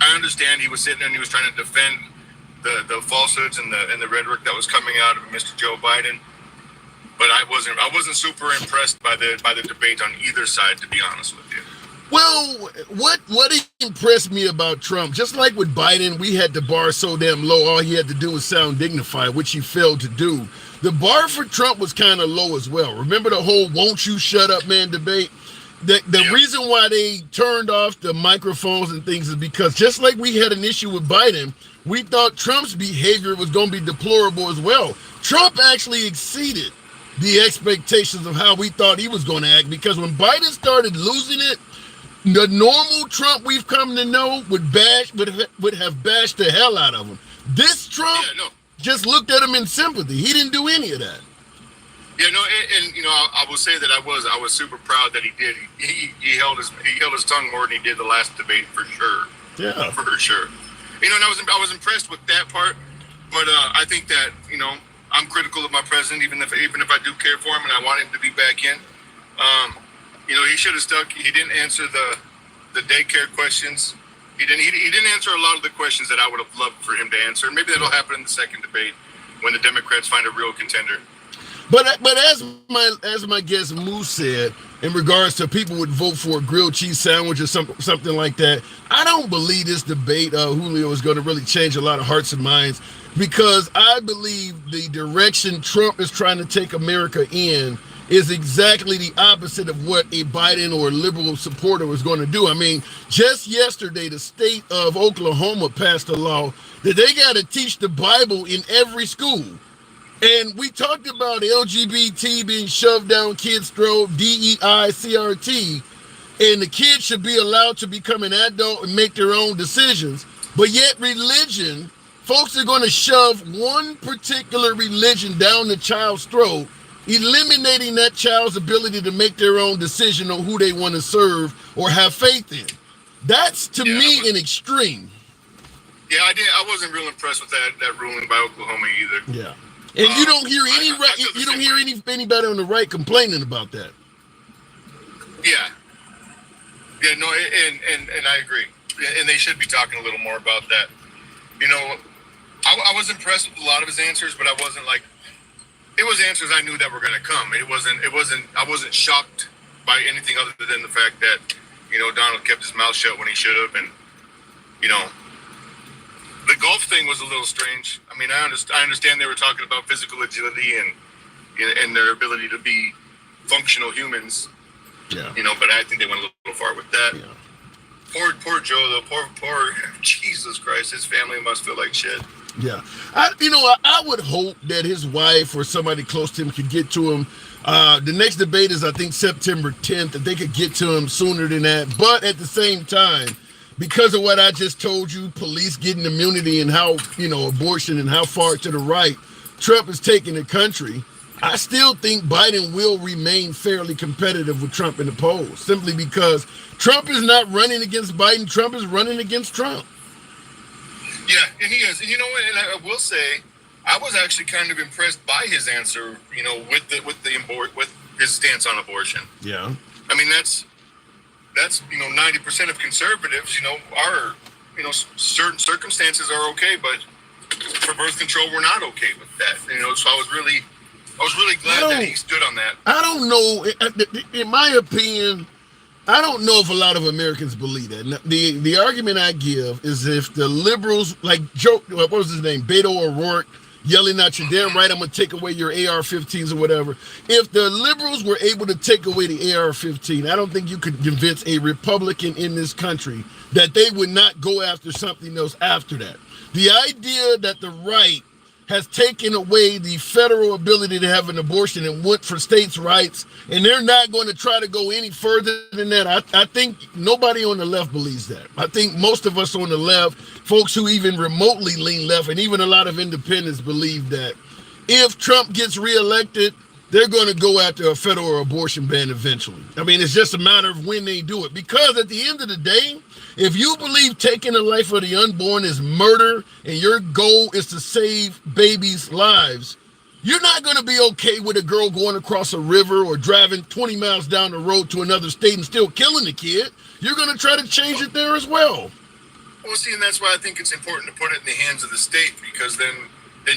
Speaker 5: I understand he was sitting there and he was trying to defend the falsehoods and the rhetoric that was coming out of Mr. Joe Biden. But I wasn't super impressed by the debate on either side, to be honest with you.
Speaker 1: Well, what impressed me about Trump, just like with Biden, we had the bar so damn low, all he had to do was sound dignified, which he failed to do. The bar for Trump was kind of low as well. Remember the whole "won't you shut up, man" debate? The reason why they turned off the microphones and things is because just like we had an issue with Biden, we thought Trump's behavior was going to be deplorable as well. Trump actually exceeded the expectations of how we thought he was going to act, because when Biden started losing it, the normal Trump we've come to know would have bashed the hell out of him. This Trump just looked at him in sympathy. He didn't do any of that.
Speaker 5: Yeah, no, and you know, I will say that I was super proud that he did. He held his tongue more than he did the last debate for sure.
Speaker 1: Yeah,
Speaker 5: for sure. You know, and I was impressed with that part. But I think that, you know, I'm critical of my president, even if I do care for him and I want him to be back in. You know, he should have stuck. He didn't answer the daycare questions. He didn't answer a lot of the questions that I would have loved for him to answer. Maybe that'll happen in the second debate when the Democrats find a real contender.
Speaker 1: But as my guest Moose said, in regards to people would vote for a grilled cheese sandwich or something like that, I don't believe this debate, Julio, is going to really change a lot of hearts and minds, because I believe the direction Trump is trying to take America in is exactly the opposite of what a Biden or a liberal supporter was going to do. I mean, just yesterday, the state of Oklahoma passed a law that they got to teach the Bible in every school. And we talked about LGBT being shoved down kids' throat, DEI, CRT, and the kids should be allowed to become an adult and make their own decisions. But yet religion, folks are going to shove one particular religion down the child's throat, eliminating that child's ability to make their own decision on who they want to serve or have faith in. That's, to me, an extreme.
Speaker 5: Yeah, I wasn't real impressed with that ruling by Oklahoma either.
Speaker 1: Yeah. And you don't hear anybody on the right complaining about that.
Speaker 5: Yeah. Yeah, no, and I agree. And they should be talking a little more about that. You know, I was impressed with a lot of his answers, but I wasn't like, it was answers I knew that were going to come. I wasn't shocked by anything other than the fact that, you know, Donald kept his mouth shut when he should have. And, you know, the golf thing was a little strange. I mean, I understand they were talking about physical agility and their ability to be functional humans.
Speaker 1: Yeah.
Speaker 5: You know, but I think they went a little far with that.
Speaker 1: Yeah.
Speaker 5: Poor Joe, though. Poor Jesus Christ. His family must feel like shit.
Speaker 1: Yeah. I would hope that his wife or somebody close to him could get to him. The next debate is, I think, September 10th, that they could get to him sooner than that. But at the same time, because of what I just told you, police getting immunity and how, you know, abortion and how far to the right Trump is taking the country, I still think Biden will remain fairly competitive with Trump in the polls, simply because Trump is not running against Biden. Trump is running against Trump.
Speaker 5: Yeah, and he is. And you know what? And I will say, I was actually kind of impressed by his answer, you know, with his stance on abortion.
Speaker 1: Yeah.
Speaker 5: I mean, that's, you know, 90% of conservatives, you know, are, you know, certain circumstances are okay, but for birth control, we're not okay with that. You know, so I was really glad that he stood on that.
Speaker 1: I don't know. In my opinion, I don't know if a lot of Americans believe that. The argument I give is, if the liberals, like Joe, what was his name, Beto O'Rourke, yelling at you, damn right, I'm going to take away your AR-15s or whatever. If the liberals were able to take away the AR-15, I don't think you could convince a Republican in this country that they would not go after something else after that. The idea that the right has taken away the federal ability to have an abortion and went for states' rights, and they're not going to try to go any further than that. I think nobody on the left believes that. I think most of us on the left, folks who even remotely lean left, and even a lot of independents, believe that if Trump gets reelected, they're going to go after a federal abortion ban eventually. I mean, it's just a matter of when they do it. Because at the end of the day, if you believe taking the life of the unborn is murder and your goal is to save babies' lives, you're not going to be okay with a girl going across a river or driving 20 miles down the road to another state and still killing the kid. You're going to try to change it there as well.
Speaker 5: Well, see, and that's why I think it's important to put it in the hands of the state, because then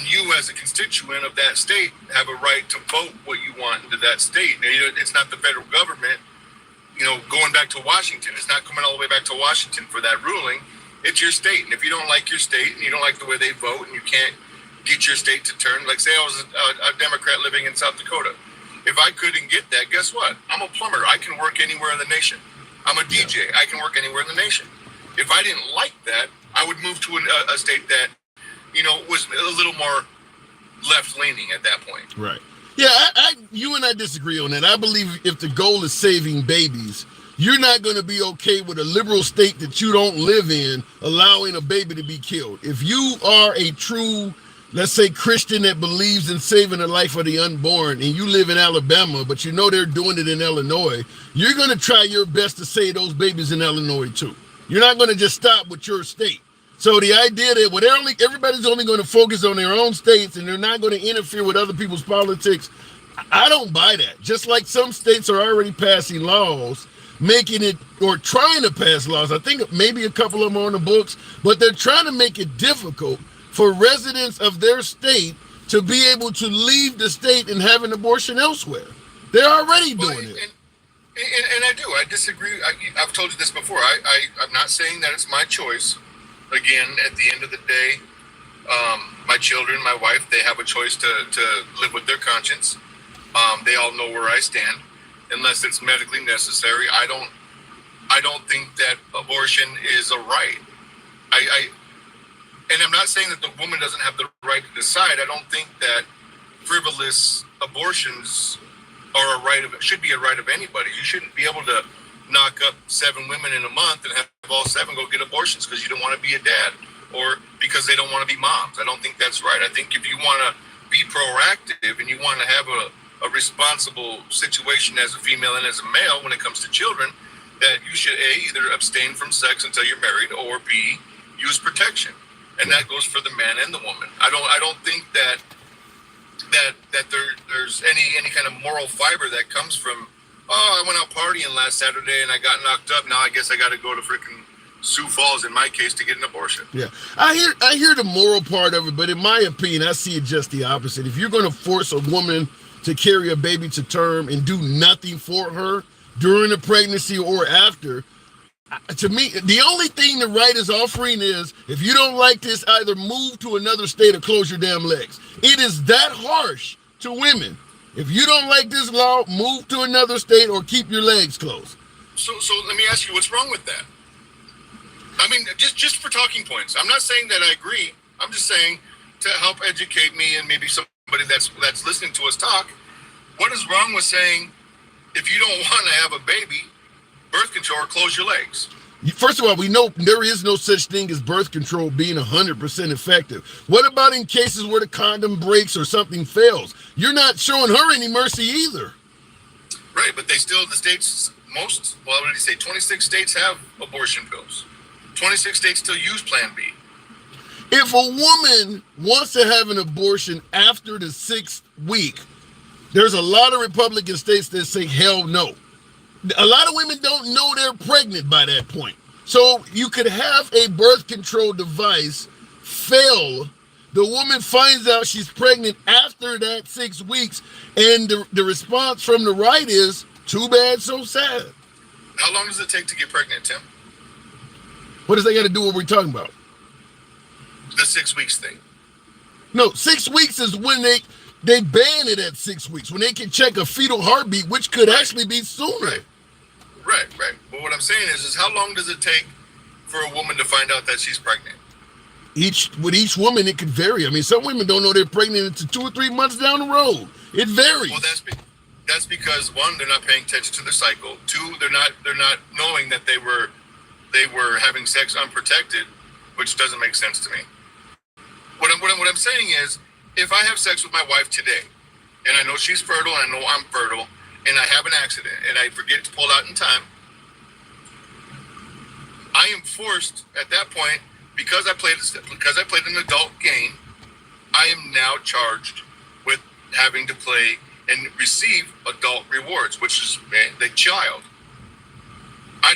Speaker 5: you as a constituent of that state have a right to vote what you want into that state. And, you know, it's not the federal government, you know, going back to Washington. It's not coming all the way back to Washington for that ruling. It's your state. And if you don't like your state and you don't like the way they vote and you can't get your state to turn, like say I was a Democrat living in South Dakota. If I couldn't get that, guess what? I'm a plumber. I can work anywhere in the nation. I'm a DJ. I can work anywhere in the nation. If I didn't like that, I would move to a state that, you know, was a little more left-leaning at that point.
Speaker 1: Right. Yeah, you and I disagree on that. I believe if the goal is saving babies, you're not going to be okay with a liberal state that you don't live in allowing a baby to be killed. If you are a true, let's say, Christian that believes in saving the life of the unborn, and you live in Alabama, but you know they're doing it in Illinois, you're going to try your best to save those babies in Illinois too. You're not going to just stop with your state. So the idea that everybody's only going to focus on their own states and they're not going to interfere with other people's politics, I don't buy that. Just like some states are already passing laws, making it, or trying to pass laws. I think maybe a couple of them are on the books, but they're trying to make it difficult for residents of their state to be able to leave the state and have an abortion elsewhere. They're already doing it.
Speaker 5: And I do. I disagree. I've told you this before. I'm not saying that it's my choice. Again, at the end of the day, my children, my wife, they have a choice to live with their conscience. They all know where I stand, unless it's medically necessary. I don't think that abortion is a right. And I'm not saying that the woman doesn't have the right to decide. I don't think that frivolous abortions are should be a right of anybody. You shouldn't be able to knock up 7 women in a month and have all 7 go get abortions because you don't want to be a dad or because they don't want to be moms. I don't think that's right. I think if you want to be proactive and you want to have a responsible situation as a female and as a male when it comes to children, that you should either abstain from sex until you're married or B, use protection. And that goes for the man and the woman. I don't think that there's any kind of moral fiber that comes from, I went out partying last Saturday and I got knocked up. Now I guess I got to go to freaking Sioux Falls, in my case, to get an abortion.
Speaker 1: Yeah, I hear the moral part of it, but in my opinion, I see it just the opposite. If you're going to force a woman to carry a baby to term and do nothing for her during the pregnancy or after, to me, the only thing the right is offering is, if you don't like this, either move to another state or close your damn legs. It is that harsh to women. If you don't like this law, move to another state or keep your legs closed.
Speaker 5: So let me ask you, what's wrong with that? I mean, just for talking points. I'm not saying that I agree. I'm just saying to help educate me and maybe somebody that's listening to us talk. What is wrong with saying, if you don't want to have a baby, birth control or close your legs?
Speaker 1: First of all, we know there is no such thing as birth control being 100% effective. What about in cases where the condom breaks or something fails? You're not showing her any mercy either.
Speaker 5: Right, but the states, what did he say? 26 states have abortion pills. 26 states still use Plan B.
Speaker 1: If a woman wants to have an abortion after the 6th week, there's a lot of Republican states that say hell no. A lot of women don't know they're pregnant by that point. So you could have a birth control device fail. The woman finds out she's pregnant after that 6 weeks, and the response from the right is, too bad, so sad.
Speaker 5: How long does it take to get pregnant, Tim?
Speaker 1: What does that got to do with what we're talking about?
Speaker 5: The 6 weeks thing.
Speaker 1: No, 6 weeks is when they ban it at 6 weeks, when they can check a fetal heartbeat, which could actually be sooner.
Speaker 5: Right. But what I'm saying is how long does it take for a woman to find out that she's pregnant?
Speaker 1: With each woman, it could vary. I mean, some women don't know they're pregnant until 2 or 3 months down the road. It varies.
Speaker 5: Well, that's because 1, they're not paying attention to their cycle. 2, they're not knowing that they were having sex unprotected, which doesn't make sense to me. What I'm saying is, if I have sex with my wife today, and I know she's fertile, and I know I'm fertile, and I have an accident, and I forget to pull out in time, I am forced at that point, because I played an adult game, I am now charged with having to play and receive adult rewards, which is the child. I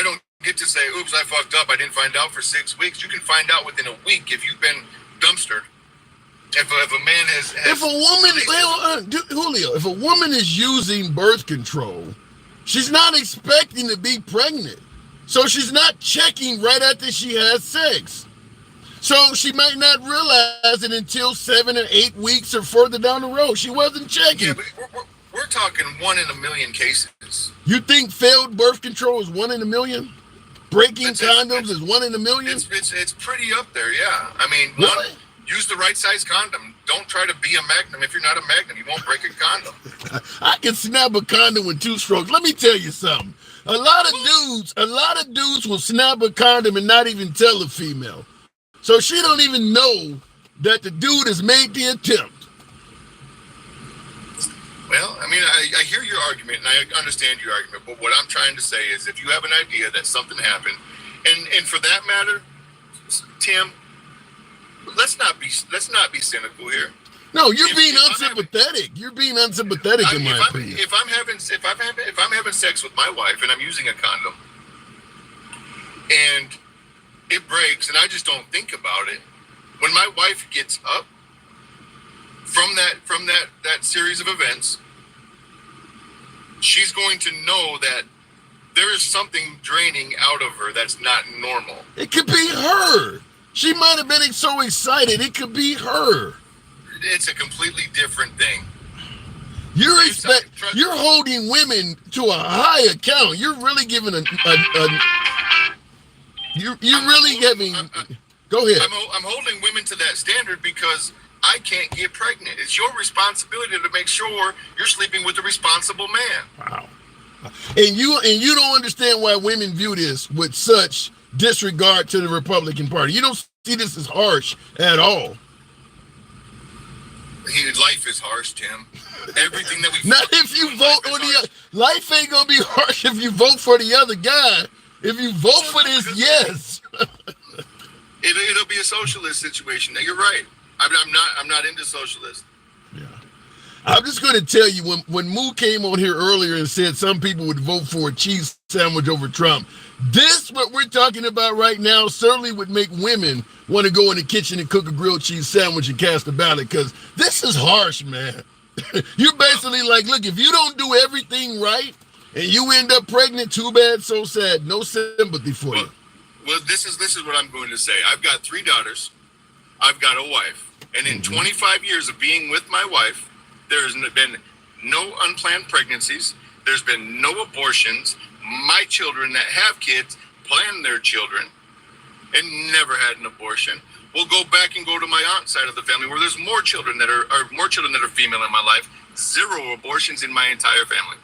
Speaker 5: don't get to say, oops, I fucked up, I didn't find out for 6 weeks. You can find out within a week if you've been dumpstered. If a man has
Speaker 1: if a woman is using birth control, she's not expecting to be pregnant. So she's not checking right after she has sex. So she might not realize it until 7 or 8 weeks or further down the road. She wasn't checking.
Speaker 5: Yeah, but we're talking 1 in a million cases.
Speaker 1: You think failed birth control is 1 in a million? Breaking condoms is 1 in a million?
Speaker 5: It's pretty up there, yeah. I mean,
Speaker 1: really?
Speaker 5: Use the right size condom. Don't try to be a magnum. If you're not a magnum, you won't break a condom.
Speaker 1: I can snap a condom with 2 strokes. Let me tell you something. A lot of dudes will snap a condom and not even tell the female. So she don't even know that the dude has made the attempt.
Speaker 5: Well, I mean, I hear your argument and I understand your argument, but what I'm trying to say is if you have an idea that something happened, and for that matter, Tim, let's not be cynical here.
Speaker 1: No, you're being unsympathetic. You're being unsympathetic in my opinion.
Speaker 5: If I'm having sex with my wife and I'm using a condom and it breaks and I just don't think about it, when my wife gets up from that series of events, she's going to know that there is something draining out of her that's not normal.
Speaker 1: It could be her. She might have been so excited. It could be her.
Speaker 5: It's a completely different thing.
Speaker 1: You're holding women to a high account. You're really giving Go ahead.
Speaker 5: I'm holding women to that standard because I can't get pregnant. It's your responsibility to make sure you're sleeping with a responsible man.
Speaker 1: Wow. And you don't understand why women view this with such disregard to the Republican Party. You don't see this as harsh at all.
Speaker 5: Life is harsh, Tim. Everything that we
Speaker 1: not if you vote on the other. Life ain't gonna be harsh if you vote for the other guy. If you vote for this, yes.
Speaker 5: It'll be a socialist situation. Now, you're right. I'm not into socialist.
Speaker 1: Yeah. I'm just going to tell you, when Moo came on here earlier and said some people would vote for a cheese sandwich over Trump, this, what we're talking about right now, certainly would make women want to go in the kitchen and cook a grilled cheese sandwich and cast a ballot, because this is harsh, man. You're basically like, look, if you don't do everything right and you end up pregnant, too bad, so sad. No sympathy for you.
Speaker 5: Well, this is what I'm going to say. I've got 3 daughters. I've got a wife. And in 25 years of being with my wife, there's been no unplanned pregnancies. There's been no abortions. My children that have kids plan their children and never had an abortion. We'll go back and go to my aunt's side of the family where there's more children that are female in my life. 0 abortions in my entire family.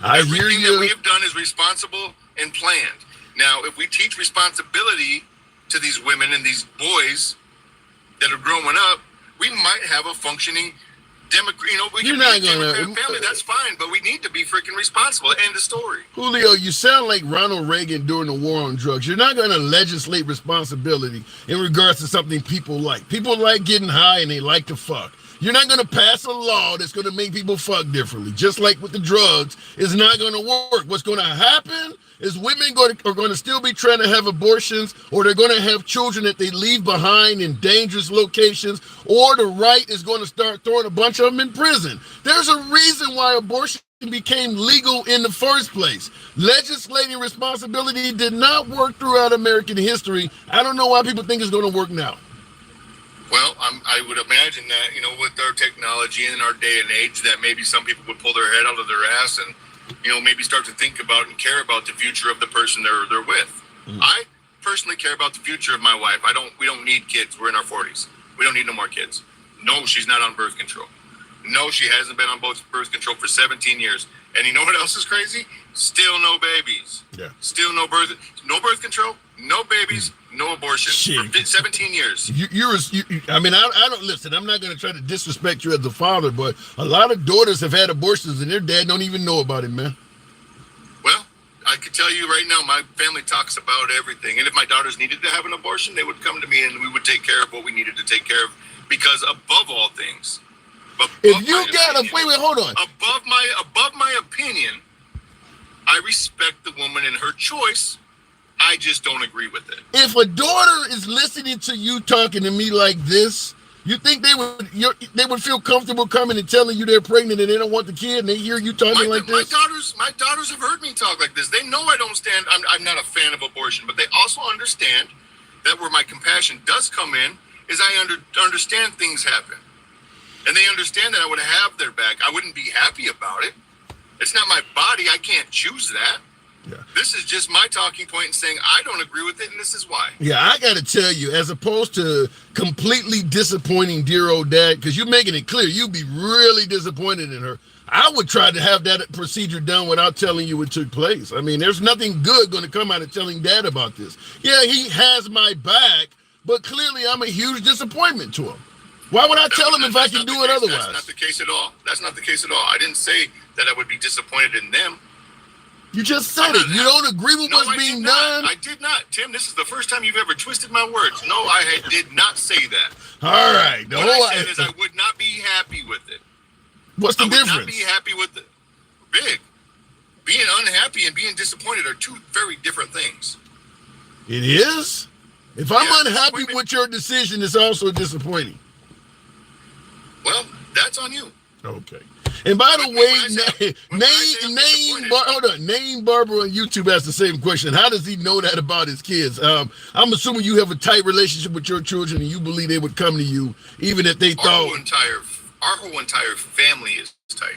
Speaker 5: Everything that we have done is responsible and planned. Now, if we teach responsibility to these women and these boys that are growing up, we might have a functioning Democrat. We can be a Democrat family. That's fine, but we need to be freaking responsible. End of story.
Speaker 1: Julio, you sound like Ronald Reagan during the war on drugs. You're not going to legislate responsibility in regards to something people like. People like getting high and they like to fuck. You're not going to pass a law that's going to make people fuck differently. Just like with the drugs, it's not going to work. What's going to happen is women are going to still be trying to have abortions, or they're going to have children that they leave behind in dangerous locations, or the right is going to start throwing a bunch of them in prison. There's a reason why abortion became legal in the first place. Legislating responsibility did not work throughout American history. I don't know why people think it's going to work now.
Speaker 5: Well, I would imagine that, with our technology and our day and age, that maybe some people would pull their head out of their ass and, maybe start to think about and care about the future of the person they're with. I personally care about the future of my wife. We don't need kids. We're in our 40s. We don't need no more kids. No, she's not on birth control. No, she hasn't been on birth control for 17 years. And you know what else is crazy? Still no babies.
Speaker 1: Yeah.
Speaker 5: Still no birth control, no babies, no abortion. For 17 years.
Speaker 1: I don't listen. I'm not going to try to disrespect you as a father, but a lot of daughters have had abortions and their dad don't even know about it, man.
Speaker 5: Well, I could tell you right now, my family talks about everything. And if my daughters needed to have an abortion, they would come to me and we would take care of what we needed to take care of. Because above all things, hold on. Above my opinion, I respect the woman and her choice. I just don't agree with it.
Speaker 1: If a daughter is listening to you talking to me like this, you think they would feel comfortable coming and telling you they're pregnant and they don't want the kid, and they hear you talking like this?
Speaker 5: My daughters have heard me talk like this. They know I don't stand. I'm not a fan of abortion, but they also understand that where my compassion does come in is I understand things happen, and they understand that I would have their back. I wouldn't be happy about it. It's not my body. I can't choose that.
Speaker 1: Yeah.
Speaker 5: This is just my talking point and saying I don't agree with it, and this is why.
Speaker 1: Yeah, I got to tell you, as opposed to completely disappointing dear old dad, because you're making it clear you'd be really disappointed in her. I would try to have that procedure done without telling you what took place. I mean, there's nothing good going to come out of telling dad about this. Yeah, he has my back, but clearly I'm a huge disappointment to him. Why would I tell him if I can do it otherwise?
Speaker 5: That's not the case at all. That's not the case at all. I didn't say that I would be disappointed in them.
Speaker 1: You just said it. You don't agree with what's being done?
Speaker 5: I did not. Tim, this is the first time you've ever twisted my words. No, I did not say that.
Speaker 1: All right.
Speaker 5: What I said is I would not be happy with it.
Speaker 1: What's the difference?
Speaker 5: I would not be happy with it. Big. Being unhappy and being disappointed are two very different things.
Speaker 1: It is? If I'm unhappy with your decision, it's also disappointing.
Speaker 5: Well, that's on you.
Speaker 1: Okay. And by the way, Name Barbara on YouTube asked the same question. How does he know that about his kids? I'm assuming you have a tight relationship with your children and you believe they would come to you even if they thought
Speaker 5: our whole entire family is tight.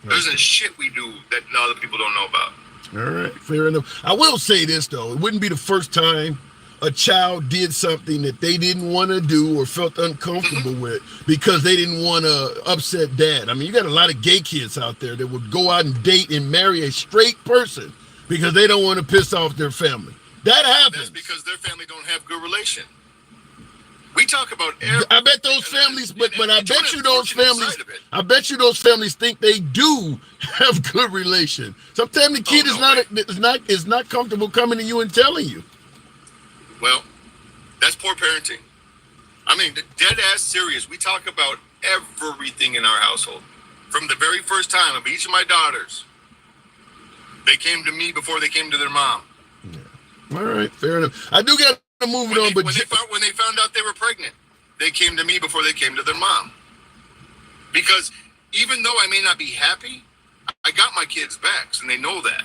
Speaker 5: There's a shit we do that other people don't know about.
Speaker 1: All right, fair enough. I will say this though, it wouldn't be the first time a child did something that they didn't want to do or felt uncomfortable with because they didn't want to upset dad. I mean, you got a lot of gay kids out there that would go out and date and marry a straight person because they don't want to piss off their family. That happens.
Speaker 5: That's because their family don't have good relation. We talk about
Speaker 1: I bet those families, but I bet you those families think they do have good relation. Sometimes the kid is not comfortable coming to you and telling you.
Speaker 5: Well, that's poor parenting. I mean, dead ass serious. We talk about everything in our household. From the very first time of each of my daughters, they came to me before they came to their mom.
Speaker 1: Yeah. All right, fair enough. I do got to move it on, but
Speaker 5: when they found out they were pregnant, they came to me before they came to their mom. Because even though I may not be happy, I got my kids' backs, and they know that.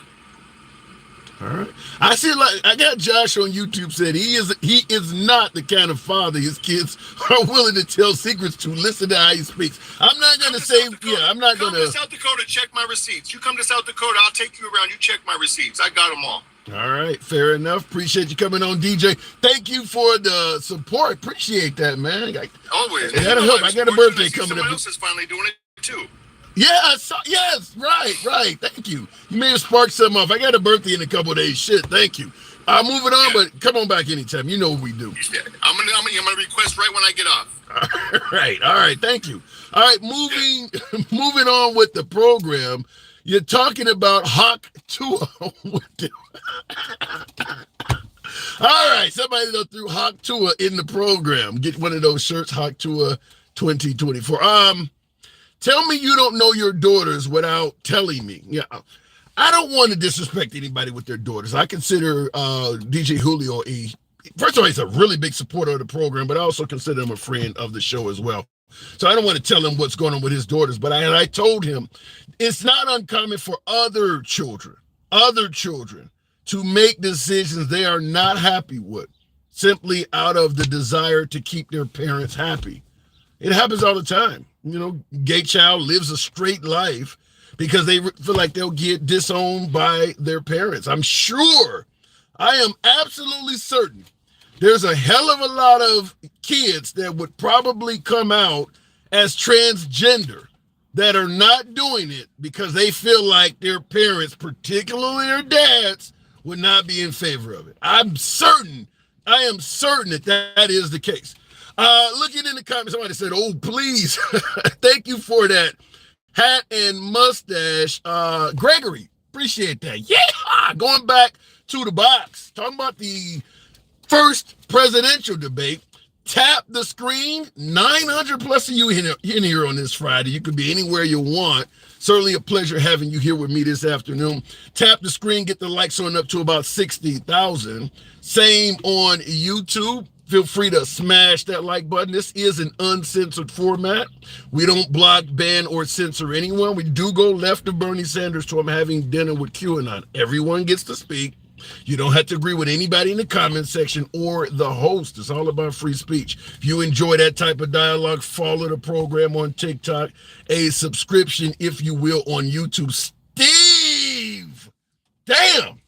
Speaker 1: All right. I got Josh on YouTube said he is not the kind of father his kids are willing to tell secrets to. Listen to how he speaks. I'm not going to say, I'm not going to.
Speaker 5: Come to South Dakota, check my receipts. You come to South Dakota, I'll take you around. You check my receipts. I got them all.
Speaker 1: All right. Fair enough. Appreciate you coming on, DJ. Thank you for the support. Appreciate that, man.
Speaker 5: Always.
Speaker 1: That'll help. I got a birthday coming up.
Speaker 5: Someone else is finally doing it, too.
Speaker 1: Yeah, yes, right. Thank you. You may have sparked something off. I got a birthday in a couple of days. Shit, thank you. Moving on, but come on back anytime. You know what we do.
Speaker 5: Yeah. I'm gonna request right when I get off.
Speaker 1: All right. Thank you. All right, moving on with the program. You're talking about Hawk Tua. All right, somebody threw Hawk Tua in the program. Get one of those shirts, Hawk Tua 2024. Tell me you don't know your daughters without telling me. Yeah, I don't want to disrespect anybody with their daughters. I consider DJ Julio first of all, he's a really big supporter of the program, but I also consider him a friend of the show as well. So I don't want to tell him what's going on with his daughters, but I told him it's not uncommon for other children to make decisions they are not happy with, simply out of the desire to keep their parents happy. It happens all the time. You know, gay child lives a straight life because they feel like they'll get disowned by their parents. I'm sure, I am absolutely certain, there's a hell of a lot of kids that would probably come out as transgender that are not doing it because they feel like their parents, particularly their dads, would not be in favor of it. I am certain that is the case. Looking in the comments, somebody said, oh, please, thank you for that hat and mustache. Gregory, appreciate that. Yeah, going back to the box, talking about the first presidential debate. Tap the screen. 900 plus of you in here on this Friday. You could be anywhere you want. Certainly a pleasure having you here with me this afternoon. Tap the screen, get the likes on up to about 60,000. Same on YouTube. Feel free to smash that like button. This is an uncensored format. We don't block, ban, or censor anyone. We do go left of Bernie Sanders to I'm having dinner with QAnon. Everyone gets to speak. You don't have to agree with anybody in the comment section or the host. It's all about free speech. If you enjoy that type of dialogue, follow the program on TikTok, a subscription, if you will, on YouTube. Steve! Damn!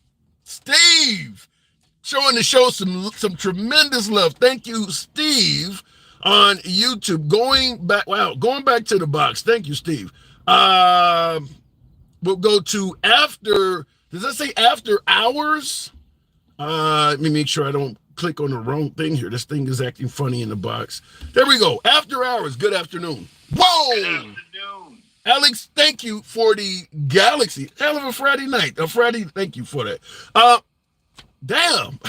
Speaker 1: showing the show some tremendous love. Thank you, Steve, on YouTube. Going back to the box. Thank you, Steve. We'll go to after. Does that say after hours? Let me make sure I don't click on the wrong thing here. This thing is acting funny in the box. There we go. After hours. Good afternoon. Whoa!
Speaker 6: Good afternoon.
Speaker 1: Alex, thank you for the Galaxy. Hell of a Friday night. Thank you for that. Damn.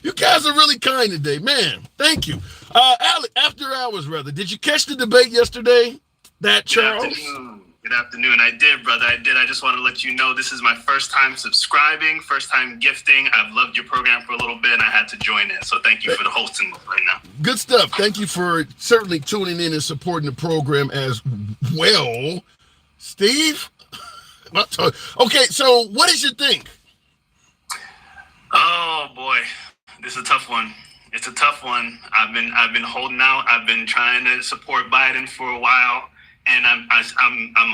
Speaker 1: You guys are really kind today, man. Thank you. Alex, after hours, rather. Did you catch the debate yesterday? Charles?
Speaker 6: Good afternoon. I did, brother. I did. I just want to let you know this is my first time subscribing, first time gifting. I've loved your program for a little bit, and I had to join in. So thank you for the hosting right now.
Speaker 1: Good stuff. Thank you for certainly tuning in and supporting the program as well. Steve? Okay, so what did you think?
Speaker 6: Oh, boy. This is a tough one. It's a tough one. I've been holding out. I've been trying to support Biden for a while. And I'm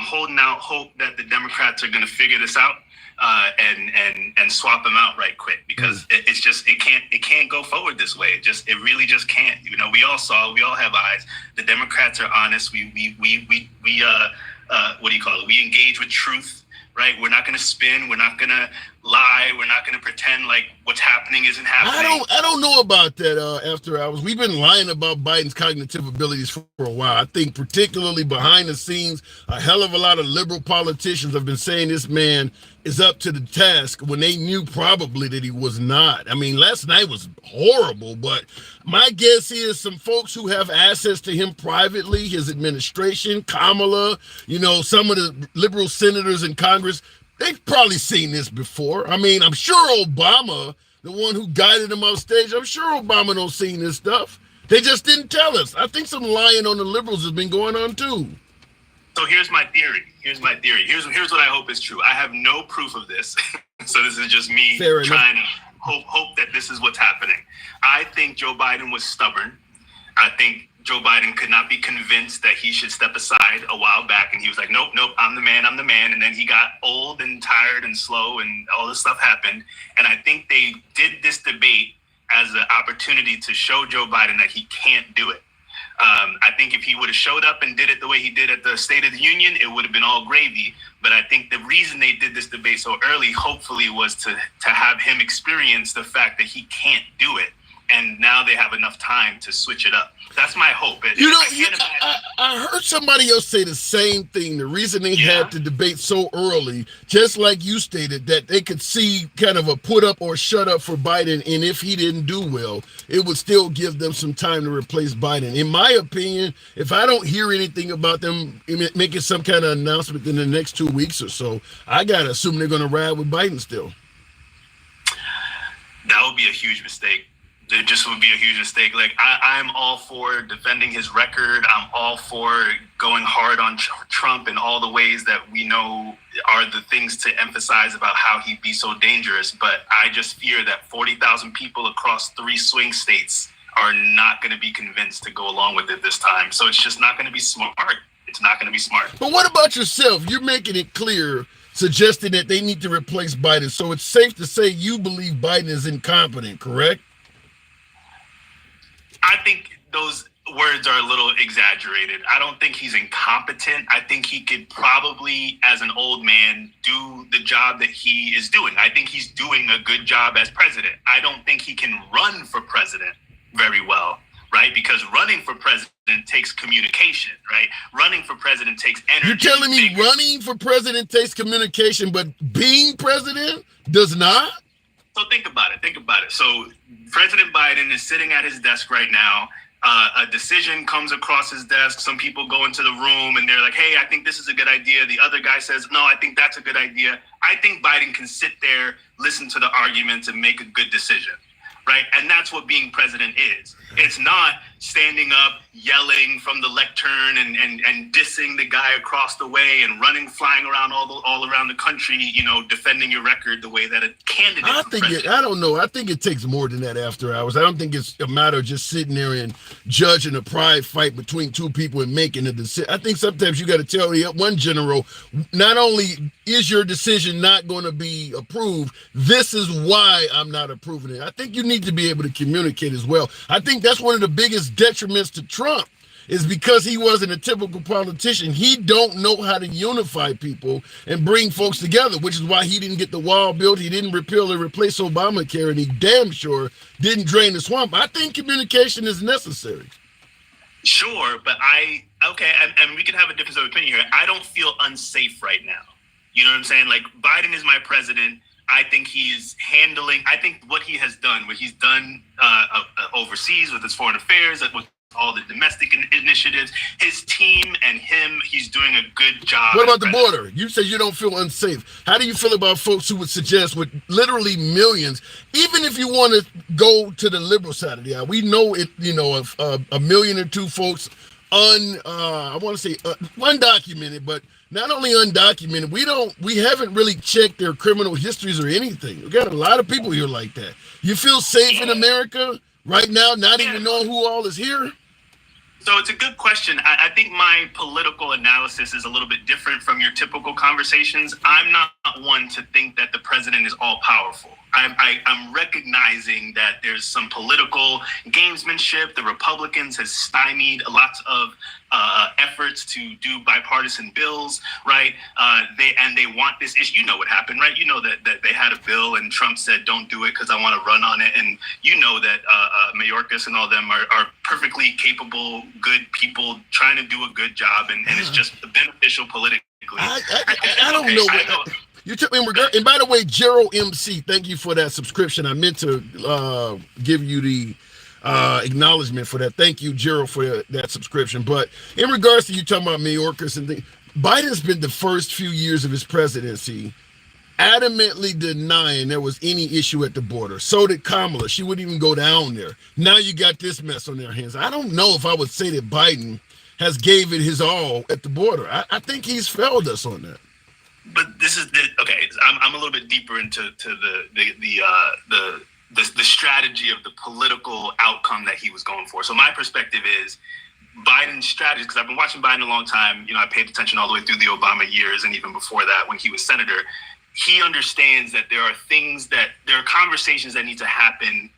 Speaker 6: holding out hope that the Democrats are going to figure this out and swap them out right quick, because it can't go forward this way. It really just can't. You know, we all have eyes. The Democrats are honest. We what do you call it? We engage with truth, right? We're not going to spin. We're not going to lie. We're not going to pretend like what's happening isn't happening.
Speaker 1: I don't know about that. After hours, we've been lying about Biden's cognitive abilities for a while. I think particularly behind the scenes, a hell of a lot of liberal politicians have been saying this man is up to the task when they knew probably that he was not. I mean, last night was horrible, but my guess is some folks who have access to him privately, his administration, Kamala, some of the liberal senators in Congress, they've probably seen this before. I mean, I'm sure Obama, the one who guided him off stage, I'm sure Obama don't seen this stuff. They just didn't tell us. I think some lying on the liberals has been going on too.
Speaker 6: So here's my theory. Here's what I hope is true. I have no proof of this. So this is just me trying to hope that this is what's happening. I think Joe Biden was stubborn. I think Joe Biden could not be convinced that he should step aside a while back. And he was like, nope, I'm the man. And then he got old and tired and slow and all this stuff happened. And I think they did this debate as an opportunity to show Joe Biden that he can't do it. I think if he would have showed up and did it the way he did at the State of the Union, it would have been all gravy. But I think the reason they did this debate so early, hopefully, was to have him experience the fact that he can't do it. And now they have enough time to switch it up. That's my hope.
Speaker 1: I heard somebody else say the same thing. The reason they had the debate so early, just like you stated, that they could see kind of a put up or shut up for Biden. And if he didn't do well, it would still give them some time to replace Biden. In my opinion, if I don't hear anything about them making some kind of announcement in the next 2 weeks or so, I got to assume they're going to ride with Biden still.
Speaker 6: That would be a huge mistake. It just would be a huge mistake. Like, I'm all for defending his record. I'm all for going hard on Trump in all the ways that we know are the things to emphasize about how he'd be so dangerous. But I just fear that 40,000 people across 3 swing states are not going to be convinced to go along with it this time. So it's just not going to be smart. It's not going to be smart.
Speaker 1: But what about yourself? You're making it clear, suggesting that they need to replace Biden. So it's safe to say you believe Biden is incompetent, correct?
Speaker 6: I think those words are a little exaggerated. I don't think he's incompetent. I think he could probably, as an old man, do the job that he is doing. I think he's doing a good job as president. I don't think he can run for president very well, right? Because running for president takes communication, right? Running for president takes energy.
Speaker 1: You're telling me running for president takes communication, but being president does not?
Speaker 6: So think about it. So President Biden is sitting at his desk right now. A decision comes across his desk. Some people go into the room and they're like, hey, I think this is a good idea. The other guy says, no, I think that's a good idea. I think Biden can sit there, listen to the arguments and make a good decision, right? And that's what being president is. It's not standing up, yelling from the lectern and dissing the guy across the way and flying around all around the country, you know, defending your record the way that a candidate.
Speaker 1: I don't know. I think it takes more than that after hours. I don't think it's a matter of just sitting there and judging a pride fight between two people and making a decision. I think sometimes you got to tell the one general, not only is your decision not going to be approved, this is why I'm not approving it. I think you need to be able to communicate as well. I think that's one of the biggest detriments to Trump, is because he wasn't a typical politician. He don't know how to unify people and bring folks together, which is why he didn't get the wall built. He didn't repeal or replace Obamacare, and he damn sure didn't drain the swamp. I think communication is necessary.
Speaker 6: Sure, but and we can have a difference of opinion here. I don't feel unsafe right now. You know what I'm saying? Like, Biden is my president. I think I think what he's done overseas with his foreign affairs, with all the domestic initiatives, his team and him, he's doing a good job.
Speaker 1: What about the border? You say you don't feel unsafe. How do you feel about folks who would suggest, with literally millions, even if you want to go to the liberal side of the aisle, we know it, you know, a million or two folks undocumented, but not only undocumented, we haven't really checked their criminal histories or anything. We got a lot of people here like that. You feel safe in America right now, not even knowing who all is here?
Speaker 6: So it's a good question. I think my political analysis is a little bit different from your typical conversations. I'm not one to think that the president is all powerful. I'm recognizing that there's some political gamesmanship. The Republicans has stymied lots of efforts to do bipartisan bills, right? They want this issue. You know what happened, right? You know that they had a bill and Trump said, don't do it because I want to run on it. And you know that Mayorkas and all them are perfectly capable, good people trying to do a good job, and it's just beneficial politically.
Speaker 1: I don't know. You took me in regard, and by the way, Gerald MC, thank you for that subscription. I meant to give you the acknowledgement for that. Thank you, Gerald, for that subscription. But in regards to you talking about Mayorkas and things, Biden's been the first few years of his presidency adamantly denying there was any issue at the border. So did Kamala. She wouldn't even go down there. Now you got this mess on their hands. I don't know if I would say that Biden has gave it his all at the border. I think he's failed us on that.
Speaker 6: But this is I'm a little bit deeper into the strategy of the political outcome that he was going for. So my perspective is Biden's strategy, because I've been watching Biden a long time. You know, I paid attention all the way through the Obama years and even before that when he was senator. He understands that there are conversations that need to happen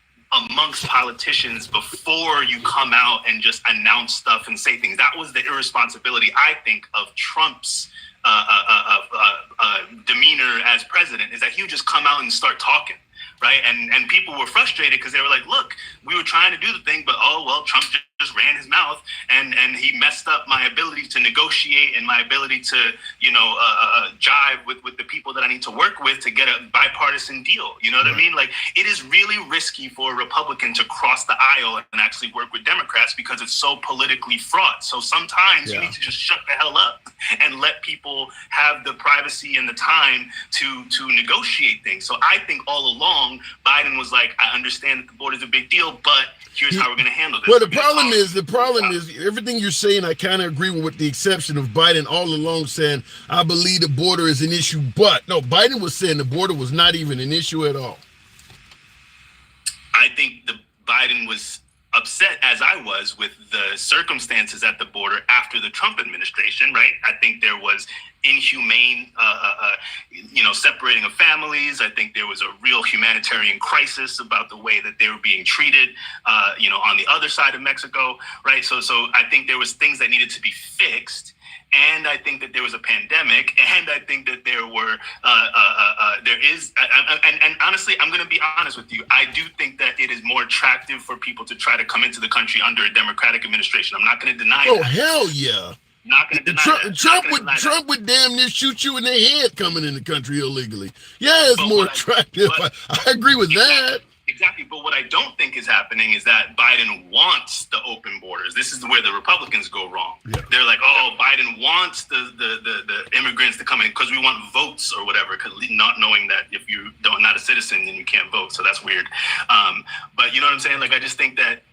Speaker 6: amongst politicians before you come out and just announce stuff and say things. That was the irresponsibility, I think, of Trump's demeanor as president, is that he would just come out and start talking, right? And people were frustrated because they were like, look, we were trying to do the thing, but Trump just ran his mouth and he messed up my ability to negotiate and my ability to, jive with the people that I need to work with to get a bipartisan deal. You know what I mean? Like, it is really risky for a Republican to cross the aisle and actually work with Democrats because it's so politically fraught. So sometimes you need to just shut the hell up and let people have the privacy and the time to negotiate things. So I think all along, Biden was like, I understand that the border is a big deal, but here's how we're going to handle this.
Speaker 1: Well, the problem is everything you're saying, I kind of agree with the exception of Biden all along saying, I believe the border is an issue. But no, Biden was saying the border was not even an issue at all.
Speaker 6: I think Biden was upset, as I was, with the circumstances at the border after the Trump administration, right? I think there was inhumane, separating of families. I think there was a real humanitarian crisis about the way that they were being treated, on the other side of Mexico, right? So I think there was things that needed to be fixed. And I think that there was a pandemic, and I think that there is, and honestly, I'm going to be honest with you. I do think that it is more attractive for people to try to come into the country under a Democratic administration. I'm not going to deny that.
Speaker 1: Oh, hell yeah.
Speaker 6: Not going to deny that.
Speaker 1: Trump would damn near shoot you in the head coming in the country illegally. Yeah, it's more attractive. I agree with that.
Speaker 6: Exactly, but what I don't think is happening is that Biden wants the open borders. This is where the Republicans go wrong. Yeah. They're like, Biden wants the immigrants to come in because we want votes or whatever, not knowing that if you're not a citizen, then you can't vote. So that's weird. But you know what I'm saying? Like, I just think that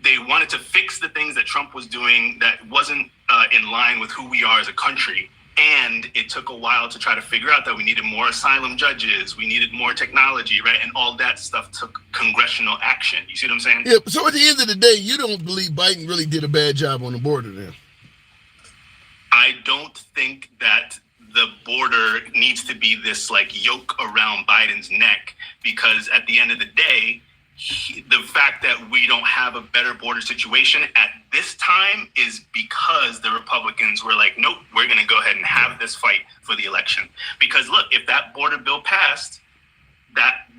Speaker 6: they wanted to fix the things that Trump was doing that wasn't in line with who we are as a country. And it took a while to try to figure out that we needed more asylum judges, we needed more technology, right? And all that stuff took congressional action. You see what I'm saying?
Speaker 1: Yeah. So at the end of the day, you don't believe Biden really did a bad job on the border then?
Speaker 6: I don't think that the border needs to be this like yoke around Biden's neck, because at the end of the day, the fact that we don't have a better border situation at this time is because the Republicans were like, nope, we're going to go ahead and have this fight for the election. Because look, if that border bill passed,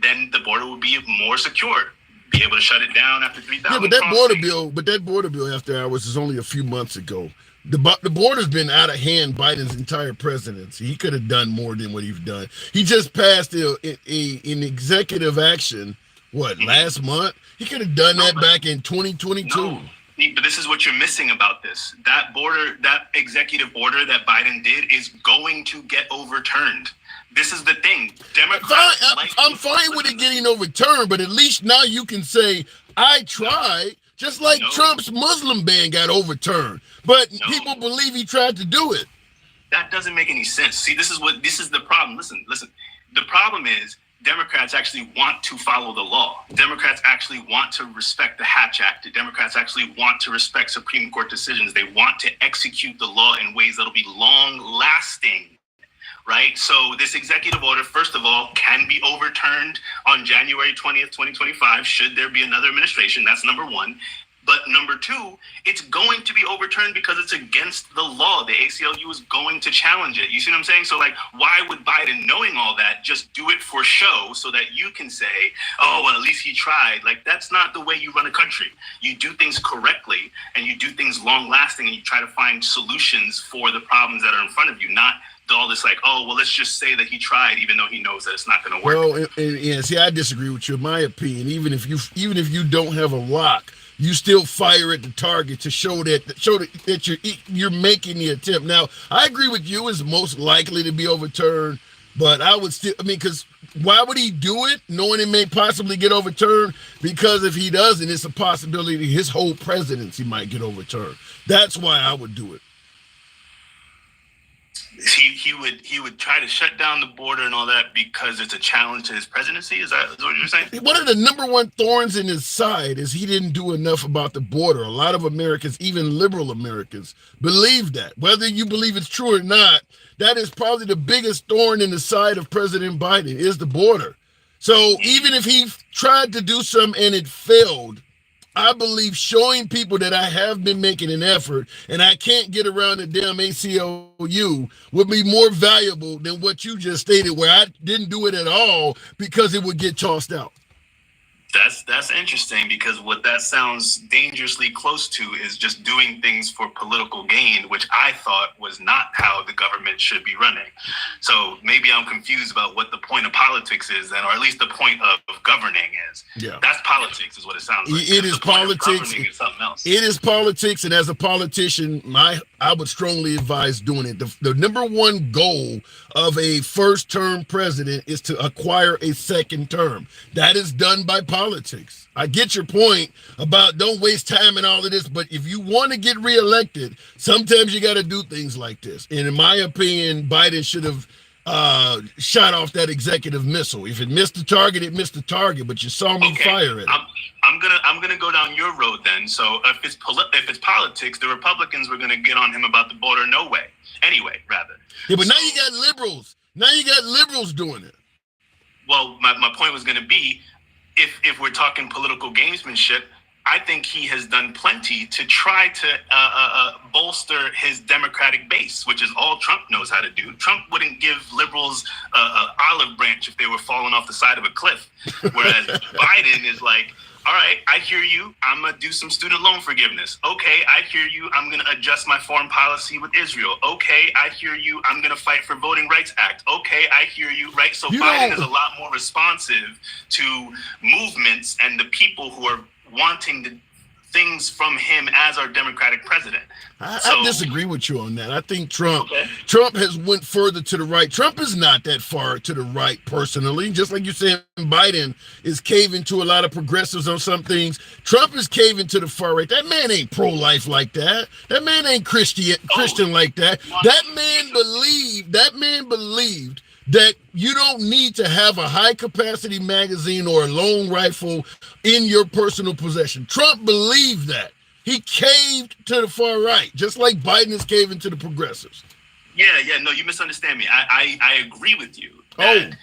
Speaker 6: then the border would be more secure, be able to shut it down after 3,000.
Speaker 1: Yeah, but that border bill after hours is only a few months ago. The border's been out of hand Biden's entire presidency. He could have done more than what he's done. He just passed an executive action. What, last month? He could have done that back in 2022.
Speaker 6: No, but this is what you're missing about this. That executive order that Biden did is going to get overturned. This is the thing. Democrats
Speaker 1: I'm fine with it getting overturned, but at least now you can say, I tried, just like Trump's Muslim ban got overturned. But people believe he tried to do it.
Speaker 6: That doesn't make any sense. See, this is the problem. Listen. The problem is, Democrats actually want to follow the law. Democrats actually want to respect the Hatch Act. Democrats actually want to respect Supreme Court decisions. They want to execute the law in ways that'll be long-lasting, right? So this executive order, first of all, can be overturned on January 20th, 2025, should there be another administration. That's number one. But number two, it's going to be overturned because it's against the law. The ACLU is going to challenge it. You see what I'm saying? So like, why would Biden, knowing all that, just do it for show so that you can say, oh, well, at least he tried? Like, that's not the way you run a country. You do things correctly and you do things long lasting and you try to find solutions for the problems that are in front of you, not all this like, oh, well, let's just say that he tried, even though he knows that it's not going to work.
Speaker 1: Well, yeah, see, I disagree with you. In my opinion, even if you don't have a lock, you still fire at the target to show that you're making the attempt. Now, I agree with you, is most likely to be overturned, but I would still, because why would he do it knowing it may possibly get overturned? Because if he doesn't, it's a possibility his whole presidency might get overturned. That's why I would do it.
Speaker 6: He would try to shut down the border and all that because it's a challenge to his presidency. Is that what you're saying?
Speaker 1: One of the number one thorns in his side is he didn't do enough about the border. A lot of Americans, even liberal Americans, believe that. Whether you believe it's true or not, that is probably the biggest thorn in the side of President Biden is the border. So even if he tried to do something and it failed, I believe showing people that I have been making an effort and I can't get around the damn ACLU would be more valuable than what you just stated, where I didn't do it at all because it would get tossed out.
Speaker 6: That's interesting, because what that sounds dangerously close to is just doing things for political gain, which I thought was not how the government should be running. So maybe I'm confused about what the point of politics is, then, or at least the point of governing is. Yeah, that's politics, is what it sounds like.
Speaker 1: It is politics.
Speaker 6: Is something else.
Speaker 1: It is politics, and as a politician, I would strongly advise doing it. The number one goal of a first-term president is to acquire a second term. That is done by politics. I get your point about don't waste time and all of this, but if you want to get reelected, sometimes you got to do things like this. And in my opinion, Biden should have shot off that executive missile. If it missed the target, it missed the target, but you saw me fire it.
Speaker 6: I'm gonna go down your road then. So if it's politics, the Republicans were gonna get on him about the border anyway, rather.
Speaker 1: Yeah, but now you got liberals. Now you got liberals doing it.
Speaker 6: Well, my point was gonna be, if we're talking political gamesmanship, I think he has done plenty to try to bolster his Democratic base, which is all Trump knows how to do. Trump wouldn't give liberals an olive branch if they were falling off the side of a cliff. Whereas Biden is like, all right, I hear you. I'm going to do some student loan forgiveness. Okay, I hear you. I'm going to adjust my foreign policy with Israel. Okay, I hear you. I'm going to fight for Voting Rights Act. Okay, I hear you. Right? So Biden is a lot more responsive to movements and the people who are wanting to things from him as our Democratic president.
Speaker 1: I disagree with you on that. I think Trump has went further to the right. Trump is not that far to the right personally. Just like you said, Biden is caving to a lot of progressives on some things. Trump is caving to the far right. That man ain't pro-life like that. That man ain't Christian like that. That man believed that you don't need to have a high-capacity magazine or a long rifle in your personal possession. Trump believed that. He caved to the far right, just like Biden is caving to the progressives.
Speaker 6: No, you misunderstand me. I agree with you that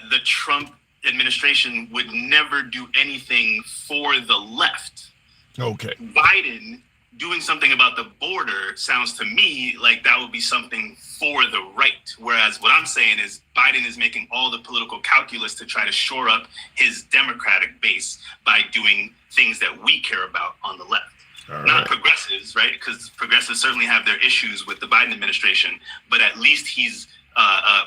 Speaker 6: the Trump administration would never do anything for the left.
Speaker 1: Okay.
Speaker 6: Biden doing something about the border sounds to me like that would be something for the right. Whereas what I'm saying is Biden is making all the political calculus to try to shore up his Democratic base by doing things that we care about on the left. Not progressives, right? Because progressives certainly have their issues with the Biden administration, but at least he's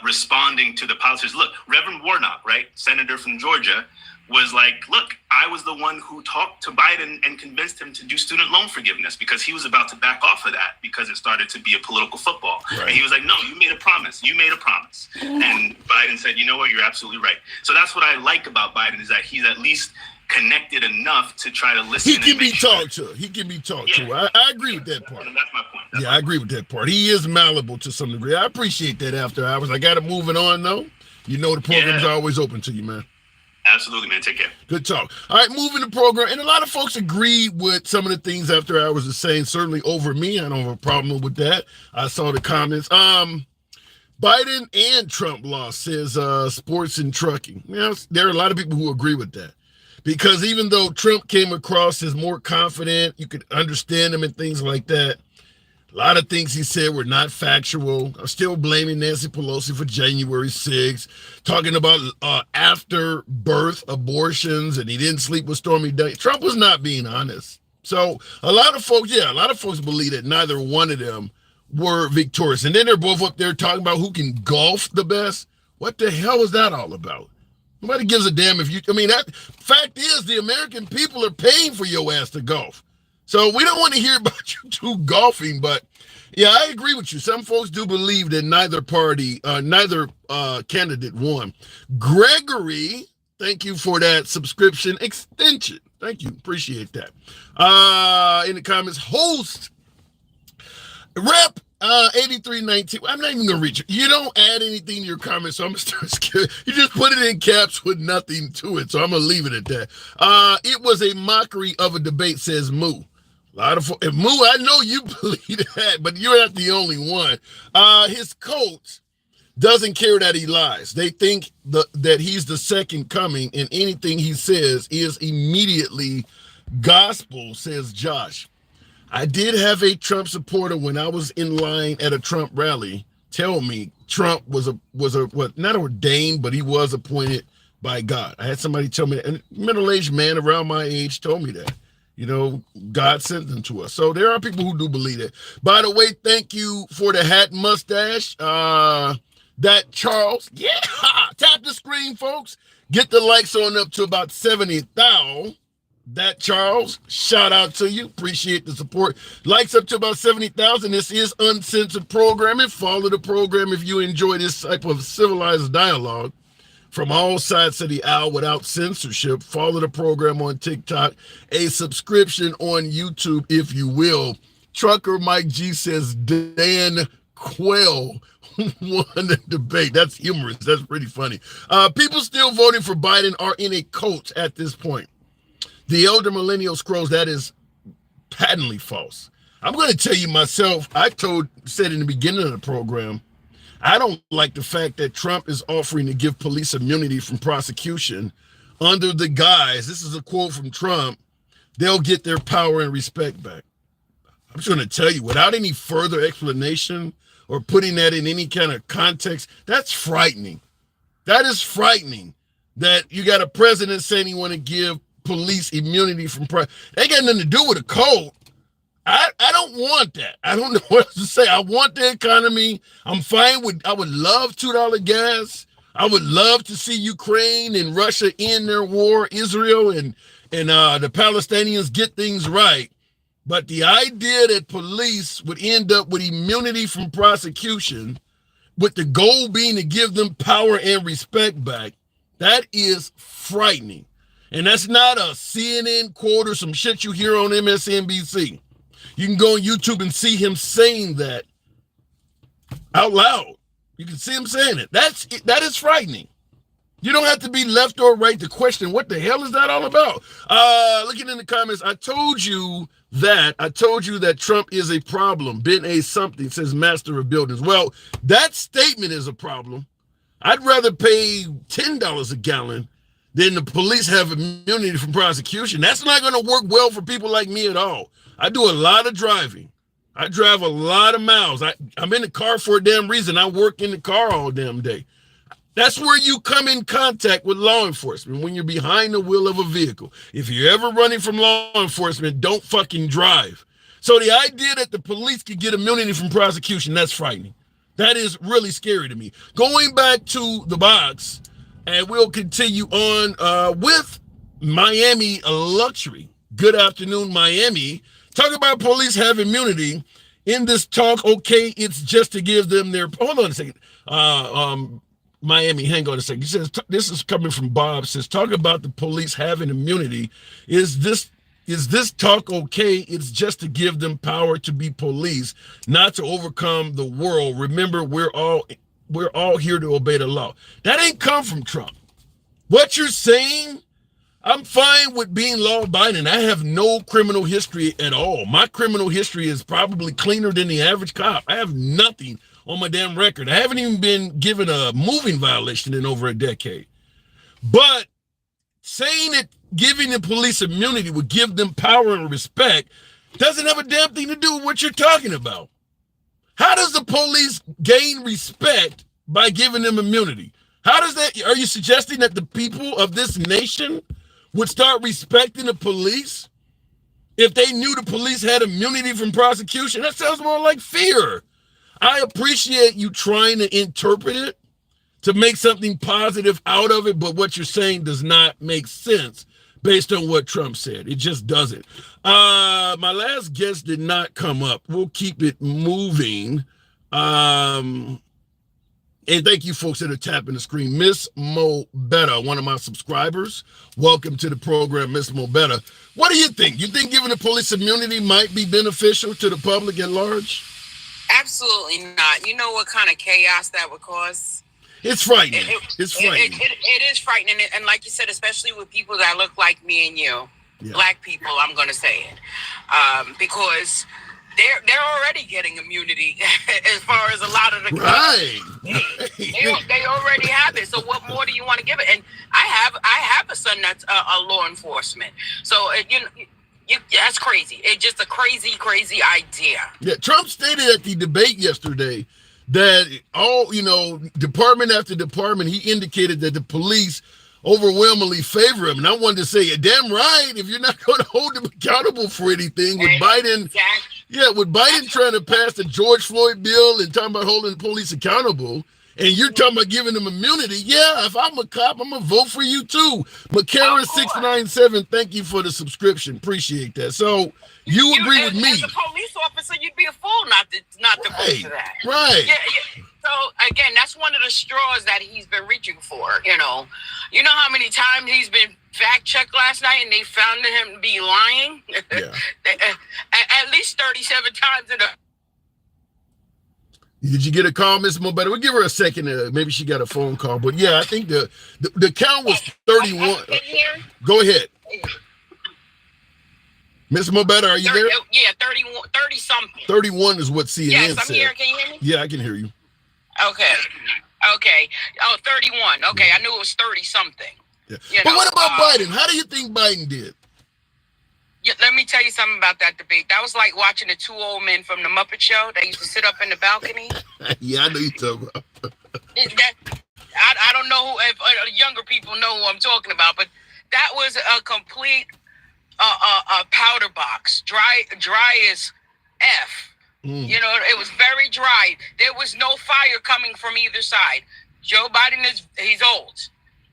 Speaker 6: responding to the politics. Look, Reverend Warnock, right? Senator from Georgia, was like, look, I was the one who talked to Biden and convinced him to do student loan forgiveness because he was about to back off of that because it started to be a political football. Right. And he was like, no, you made a promise. And Biden said, you know what? You're absolutely right. So that's what I like about Biden is that he's at least connected enough to try to listen.
Speaker 1: He can be talked to. I agree with that part.
Speaker 6: That's my point.
Speaker 1: I agree with that part. He is malleable to some degree. I appreciate that after hours. I got to move it on, though. You know the program's always open to you, man.
Speaker 6: Absolutely, man. Take care.
Speaker 1: Good talk. All right, moving the program. And a lot of folks agree with some of the things After Hours is saying, certainly over me. I don't have a problem with that. I saw the comments. Biden and Trump lost, says sports and trucking. There are a lot of people who agree with that. Because even though Trump came across as more confident, you could understand him and things like that. A lot of things he said were not factual. I'm still blaming Nancy Pelosi for January 6th, talking about after birth abortions, and he didn't sleep with Stormy Daniels. Trump was not being honest. So a lot of folks believe that neither one of them were victorious. And then they're both up there talking about who can golf the best. What the hell is that all about? Nobody gives a damn if you, that fact is the American people are paying for your ass to golf. So we don't want to hear about you two golfing, but yeah, I agree with you. Some folks do believe that neither candidate won. Gregory, thank you for that subscription extension. Thank you. Appreciate that. In the comments, host, Rep 8319. I'm not even gonna reach it. You don't add anything to your comments, so I'm gonna start scared. You just put it in caps with nothing to it, so I'm gonna leave it at that. It was a mockery of a debate, says Moo. A lot of Moo, I know you believe that, but you're not the only one. His coach doesn't care that he lies. They think that he's the second coming, and anything he says is immediately gospel, says Josh. I did have a Trump supporter when I was in line at a Trump rally tell me Trump was not ordained, but he was appointed by God. I had somebody tell me that, and a middle-aged man around my age told me that. God sent them to us. So there are people who do believe it. By the way, thank you for the hat and mustache. That Charles, tap the screen, folks. Get the likes on up to about 70,000. That Charles, shout out to you. Appreciate the support. Likes up to about 70,000. This is uncensored programming. Follow the program if you enjoy this type of civilized dialogue from all sides of the aisle without censorship. Follow the program on TikTok. A subscription on YouTube, if you will. Trucker Mike G says Dan Quayle won the debate. That's humorous. That's pretty funny. People still voting for Biden are in a cult at this point. The elder millennial scrolls, that is patently false. I'm going to tell you myself, said in the beginning of the program, I don't like the fact that Trump is offering to give police immunity from prosecution under the guise, this is a quote from Trump, they'll get their power and respect back. I'm just going to tell you, without any further explanation or putting that in any kind of context, that's frightening. That is frightening that you got a president saying he want to give police immunity from they got nothing to do with a code. I don't want that. I don't know what else to say. I want the economy. I'm fine with, I would love $2 gas. I would love to see Ukraine and Russia end their war, Israel, and and the Palestinians get things right. But the idea that police would end up with immunity from prosecution, with the goal being to give them power and respect back, that is frightening. And that's not a CNN quote or some shit you hear on MSNBC. You can go on YouTube and see him saying that out loud. You can see him saying it. That is frightening. You don't have to be left or right to question what the hell is that all about. Looking in the comments, I told you that Trump is a problem. Been a something, says Master of Buildings. Well, that statement is a problem. I'd rather pay $10 a gallon than the police have immunity from prosecution. That's not going to work well for people like me at all. I do a lot of driving. I drive a lot of miles. I'm in the car for a damn reason. I work in the car all damn day. That's where you come in contact with law enforcement, when you're behind the wheel of a vehicle. If you're ever running from law enforcement, don't fucking drive. So the idea that the police could get immunity from prosecution, that's frightening. That is really scary to me. Going back to the box, and we'll continue on with Miami luxury. Good afternoon, Miami. Talk about police have immunity. In this talk, okay, it's just to give them their... Hold on a second. Miami, hang on a second. He says, this is coming from Bob, says, talk about the police having immunity. Is this talk okay? It's just to give them power to be police, not to overcome the world. Remember, we're all here to obey the law. That ain't come from Trump. What you're saying, I'm fine with being law-abiding. I have no criminal history at all. My criminal history is probably cleaner than the average cop. I have nothing on my damn record. I haven't even been given a moving violation in over a decade. But saying that giving the police immunity would give them power and respect doesn't have a damn thing to do with what you're talking about. How does the police gain respect by giving them immunity? How does that? Are you suggesting that the people of this nation would start respecting the police if they knew the police had immunity from prosecution? That sounds more like fear. I appreciate you trying to interpret it to make something positive out of it, but what you're saying does not make sense based on what Trump said. It just doesn't. My last guest did not come up. We'll keep it moving. And thank you folks that are tapping the screen. Miss Mo Betta, one of my subscribers. Welcome to the program, Miss Mo Betta. What do you think? You think giving the police immunity might be beneficial to the public at large?
Speaker 7: Absolutely not. You know what kind of chaos that would cause?
Speaker 1: It's frightening. It's frightening.
Speaker 7: It is frightening. And like you said, especially with people that look like me and you, Black people, I'm going to say it. Because they're already getting immunity as far as a lot of the
Speaker 1: right.
Speaker 7: They already have it. So what more do you want to give it? And I have a son that's a law enforcement. So that's crazy. It's just a crazy idea. Yeah,
Speaker 1: Trump stated at the debate yesterday that department after department, he indicated that the police overwhelmingly favor him. And I wanted to say, damn right, if you're not going to hold them accountable for anything, with Biden, with Biden trying to pass the George Floyd bill and talking about holding the police accountable, and you're talking about giving them immunity, if I'm a cop, I'm going to vote for you too. McCarran697, thank you for the subscription. Appreciate that. So you agree with me.
Speaker 7: As a police officer, you'd be a fool not to vote for that.
Speaker 1: Right.
Speaker 7: Yeah. So again, that's one of the straws that he's been reaching for. You know how many times he's been fact checked last night and they found him to be lying? Yeah. At least 37 times in a...
Speaker 1: Did you get a call, Miss Mo Betta? We'll give her a second. Maybe she got a phone call. But yeah, I think the count was 31. Go ahead. Miss Mo Betta, are you there?
Speaker 7: Yeah, 31, 30 something.
Speaker 1: 31 is what CNN
Speaker 7: said. Yes, I'm
Speaker 1: said.
Speaker 7: here. Can you hear me?
Speaker 1: Yeah, I can hear you.
Speaker 7: Okay. Oh, 31. Okay, I knew it was 30 something.
Speaker 1: Yeah. But what about Biden? How do you think Biden did?
Speaker 7: Let me tell you something about that debate. That was like watching the two old men from the Muppet Show. They used to sit up in the balcony.
Speaker 1: Yeah, I know you're talking about.
Speaker 7: I don't know if younger people know who I'm talking about, but that was a complete powder box, dry as F. It was very dry. There was no fire coming from either side. Joe Biden he's old.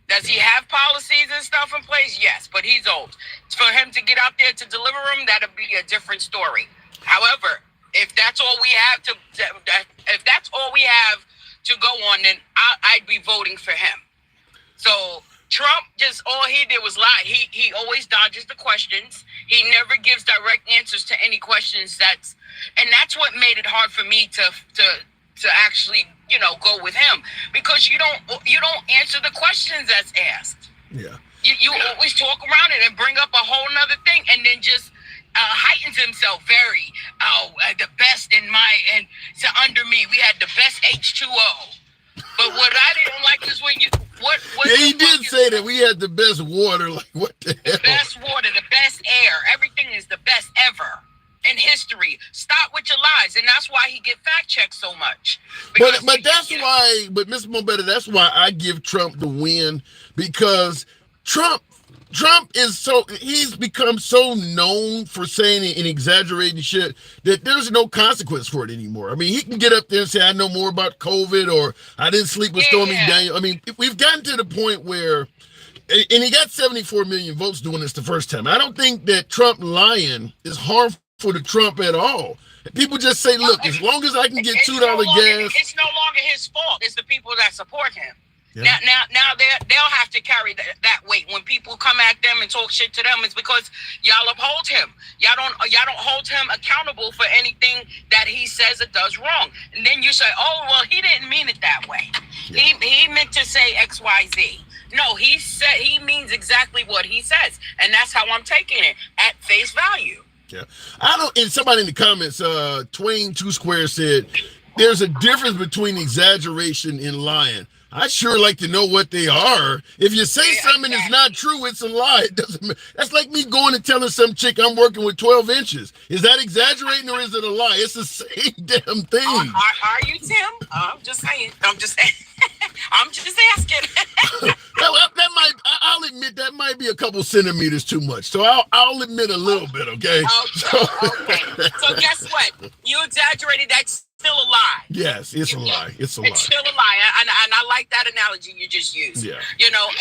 Speaker 7: Does he have policies and stuff in place? Yes, but he's old. For him to get out there to deliver them, that'll be a different story. However, if that's all we have to go on, then I'd be voting for him. So Trump, just all he did was lie. He always dodges the questions. He never gives direct answers to any questions. That's what made it hard for me to actually, go with him, because you don't answer the questions that's asked.
Speaker 1: Yeah.
Speaker 7: You always talk around it and bring up a whole nother thing, and then just heightens himself very. The best under me, we had the best H2O. But what I didn't like is when you what
Speaker 1: yeah, he did say that we had the best water. Like, what the hell?
Speaker 7: The best water, the best air, everything is the best ever in history. Stop with your lies, and that's why he get fact checked so much.
Speaker 1: But that's why. But Mr. Mobetta, that's why I give Trump the win, because Trump is he's become so known for saying and exaggerating shit that there's no consequence for it anymore. I mean, he can get up there and say, I know more about COVID, or I didn't sleep with Stormy Daniels. I mean, we've gotten to the point where, and he got 74 million votes doing this the first time. I don't think that Trump lying is harmful to Trump at all. People just say, look, as long as I can get $2 gas.
Speaker 7: It's no longer his fault. It's the people that support him.
Speaker 1: Yeah.
Speaker 7: Now they'll have to carry that weight when people come at them and talk shit to them. It's because y'all uphold him. Y'all don't hold him accountable for anything that he says or does wrong. And then you say, oh well, he didn't mean it that way. Yeah. He meant to say XYZ. No, he means exactly what he says, and that's how I'm taking it at face value.
Speaker 1: Yeah, and somebody in the comments, Twain Two Square said, there's a difference between exaggeration and lying. I sure like to know what they are. If you say something is not true, it's a lie. It doesn't. That's like me going and telling some chick I'm working with 12 inches. Is that exaggerating or is it a lie? It's the same damn thing.
Speaker 7: Are you, Tim? I'm just saying. I'm just asking.
Speaker 1: I'll admit that might be a couple centimeters too much. So I'll admit a little bit, okay?
Speaker 7: Okay. So guess what? You exaggerated. That's still a lie.
Speaker 1: Yes, it's a lie. It's a lie.
Speaker 7: It's still a lie. And I like that analogy you just used.
Speaker 1: Yeah.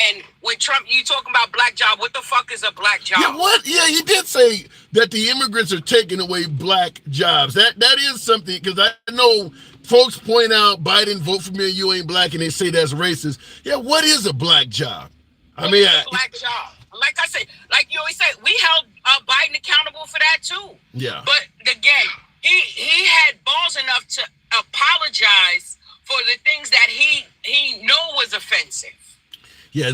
Speaker 7: And with Trump, you talking about black job. What the fuck is a black job?
Speaker 1: Yeah, what? Yeah, he did say that the immigrants are taking away black jobs. That is something, because I know folks point out Biden, vote for me and you ain't black, and they say that's racist. Yeah, what is a black job?
Speaker 7: What is a black job? Like I said, like you always say, we held Biden accountable for that too.
Speaker 1: Yeah.
Speaker 7: But again, he had balls enough to apologize for the things that he know was offensive.
Speaker 1: Yeah,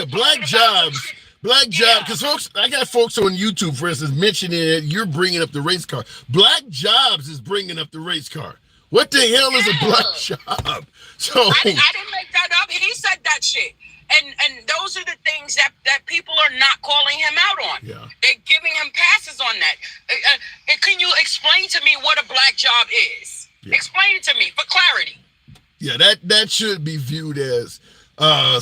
Speaker 1: black jobs. Black job, because folks, I got folks on YouTube, for instance, mentioning it. You're bringing up the race car. Black jobs is bringing up the race car. What the hell is a black job? So
Speaker 7: I didn't make that up. He said that shit. And those are the things that people are not calling him out on.
Speaker 1: Yeah.
Speaker 7: They're giving him passes on that. Can you explain to me what a black job is? Yeah. Explain it to me for clarity.
Speaker 1: Yeah, that should be viewed as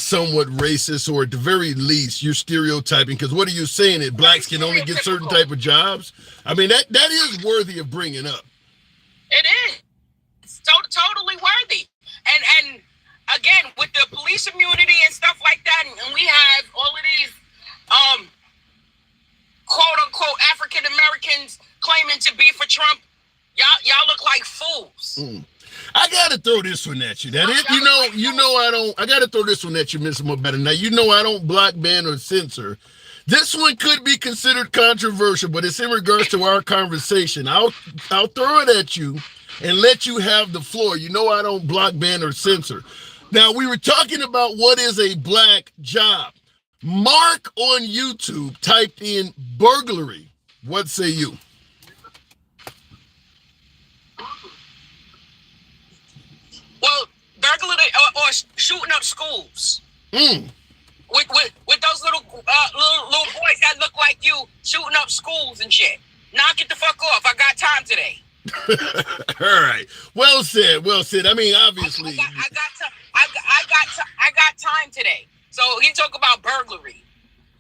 Speaker 1: somewhat racist, or at the very least, you're stereotyping. Because what are you saying, that blacks can only get certain type of jobs? I mean, that is worthy of bringing up.
Speaker 7: It is. It's totally worthy. And again, with the police immunity and stuff like that, and we have all of these quote unquote African Americans claiming to be for Trump, y'all look like fools.
Speaker 1: I gotta throw this one at you. I gotta throw this one at you, Mr. Mobetta. Now I don't block, ban, or censor. This one could be considered controversial, but it's in regards to our conversation. I'll throw it at you and let you have the floor. I don't block, ban, or censor. Now, we were talking about what is a black job. Mark on YouTube typed in burglary. What say you?
Speaker 7: Well, burglary or shooting up schools. With those little boys that look like you shooting up schools and shit. Knock it the fuck off. I got time today.
Speaker 1: All right. Well said. I mean, obviously.
Speaker 7: I got time today. So he talk about burglary.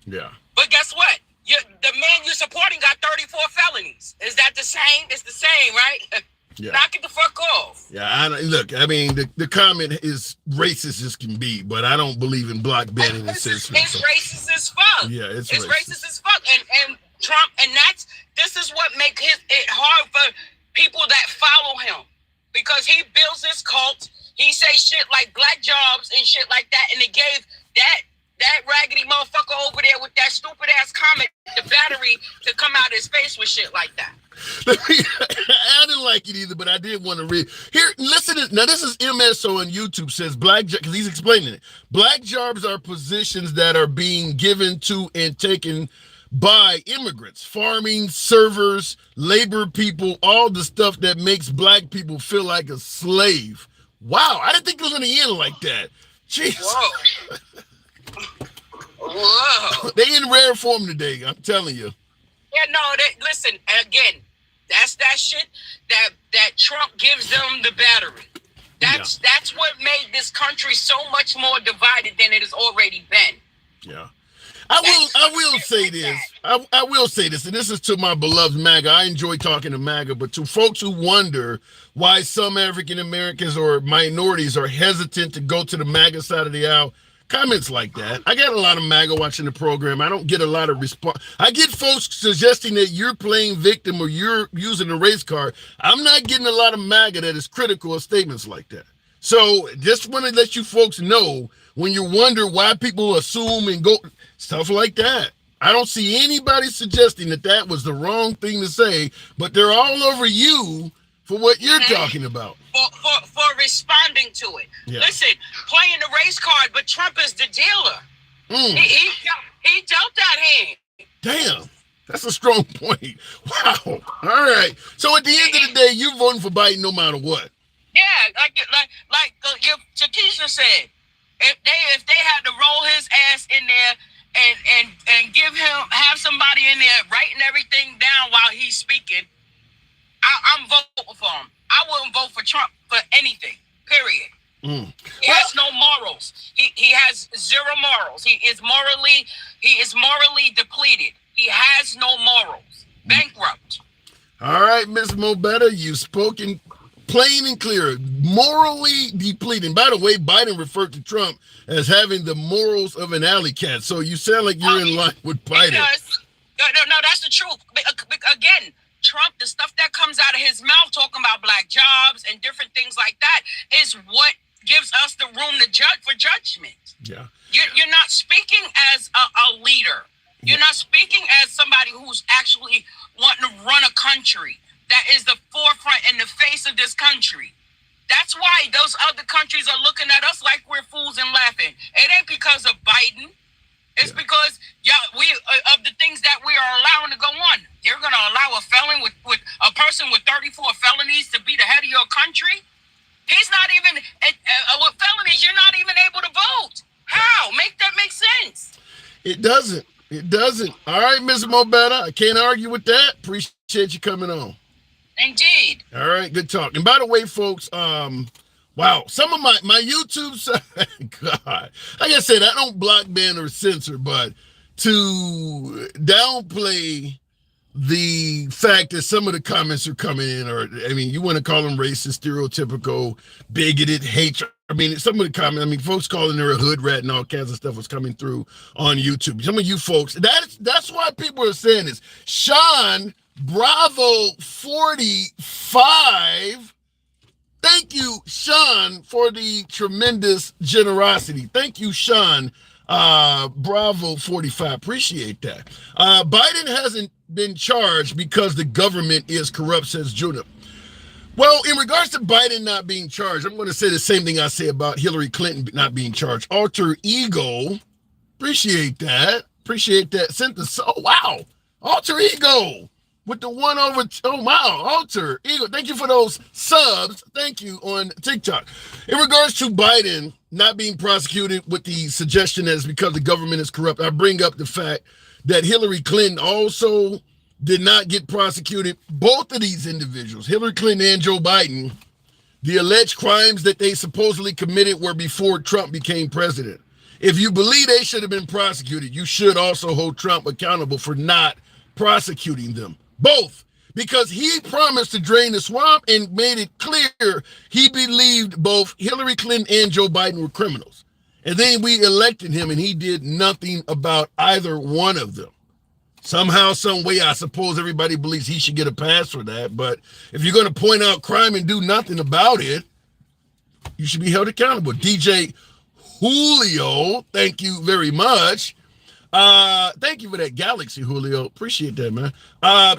Speaker 1: Yeah.
Speaker 7: But guess what? The man you're supporting got 34 felonies. Is that the same? It's the same, right?
Speaker 1: Yeah.
Speaker 7: Knock it the fuck off.
Speaker 1: Yeah, look, I mean, the comment is racist as can be, but I don't believe in block banning and censoring.
Speaker 7: It's racist as fuck.
Speaker 1: Yeah, it's
Speaker 7: racist as fuck. And Trump, and this is what makes it hard for people that follow him, because he builds this cult. He say shit like black jobs and shit like that, and it gave that raggedy motherfucker over there with that stupid ass comment the battery to come out his face with shit like that.
Speaker 1: I didn't like it either, but I did want to read. Here, listen to now. This is MSO on YouTube says black, because he's explaining it. Black jobs are positions that are being given to and taken by immigrants, farming, servers, labor people, all the stuff that makes black people feel like a slave. Wow, I didn't think it was going to end like that. Jeez.
Speaker 7: Whoa.
Speaker 1: They in rare form today, I'm telling you.
Speaker 7: Yeah, no, listen, again, that's that shit that Trump gives them the battery. That's what made this country so much more divided than it has already been.
Speaker 1: Yeah. I will say this. I will say this, and this is to my beloved MAGA. I enjoy talking to MAGA, but to folks who wonder why some African Americans or minorities are hesitant to go to the MAGA side of the aisle, comments like that. I got a lot of MAGA watching the program. I don't get a lot of response. I get folks suggesting that you're playing victim or you're using a race card. I'm not getting a lot of MAGA that is critical of statements like that. So just want to let you folks know, when you wonder why people assume and go stuff like that. I don't see anybody suggesting that was the wrong thing to say, but they're all over you for what you're talking about.
Speaker 7: For responding to it. Yeah. Listen, playing the race card, but Trump is the dealer. He dealt that hand.
Speaker 1: Damn. That's a strong point. Wow. All right. So at the end of the day, you're voting for Biden no matter what.
Speaker 7: Yeah, like Shakisha said, if they had to roll his ass in there and have somebody in there writing everything down while he's speaking, I'm voting for him. I wouldn't vote for Trump for anything. Period. He has no morals. He has zero morals. He is morally depleted. He has no morals. Bankrupt.
Speaker 1: All right, Ms. Mobetta, you've spoken plain and clear. Morally depleting. By the way, Biden referred to Trump as having the morals of an alley cat. So you sound like you're in line with Biden.
Speaker 7: No, that's the truth. Again, Trump, the stuff that comes out of his mouth talking about black jobs and different things like that is what gives us the room to judge for judgment. Yeah. You're not speaking as a leader. You're not speaking as somebody who's actually wanting to run a country that is the forefront and the face of this country. That's why those other countries are looking at us like we're fools and laughing. It ain't because of Biden. It's because we of the things that we are allowing to go on. You're going to allow a felon with a person with 34 felonies to be the head of your country? He's not even with felonies. You're not even able to vote. How? Make that make sense?
Speaker 1: It doesn't. It doesn't. All right, Ms. Mobetta, I can't argue with that. Appreciate you coming on.
Speaker 7: Indeed.
Speaker 1: All right, good talk. And by the way, folks, wow, some of my YouTube God, like I said, I don't block, ban, or censor, but to downplay the fact that some of the comments are coming in, or I mean, you want to call them racist, stereotypical, bigoted, hatred. I mean, some of the comments, folks calling her a hood rat and all kinds of stuff was coming through on YouTube. Some of you folks, that's why people are saying this. Sean Bravo 45. Thank you, Sean, for the tremendous generosity. Thank you, Sean. Bravo 45. Appreciate that. Biden hasn't been charged because the government is corrupt, says Judah. Well, in regards to Biden not being charged, I'm going to say the same thing I say about Hillary Clinton not being charged. Alter ego. Appreciate that. Appreciate that. Oh, wow. Alter ego. With the one over, oh wow, Alter ego. Thank you for those subs. Thank you on TikTok. In regards to Biden not being prosecuted with the suggestion that it's because the government is corrupt, I bring up the fact that Hillary Clinton also did not get prosecuted. Both of these individuals, Hillary Clinton and Joe Biden, the alleged crimes that they supposedly committed were before Trump became president. If you believe they should have been prosecuted, you should also hold Trump accountable for not prosecuting them. Both, because he promised to drain the swamp and made it clear he believed both Hillary Clinton and Joe Biden were criminals. And then we elected him, and he did nothing about either one of them. Somehow, some way, I suppose everybody believes he should get a pass for that. But if you're going to point out crime and do nothing about it, you should be held accountable. DJ Julio, thank you very much. Thank you for that Galaxy, Julio. Appreciate that, man.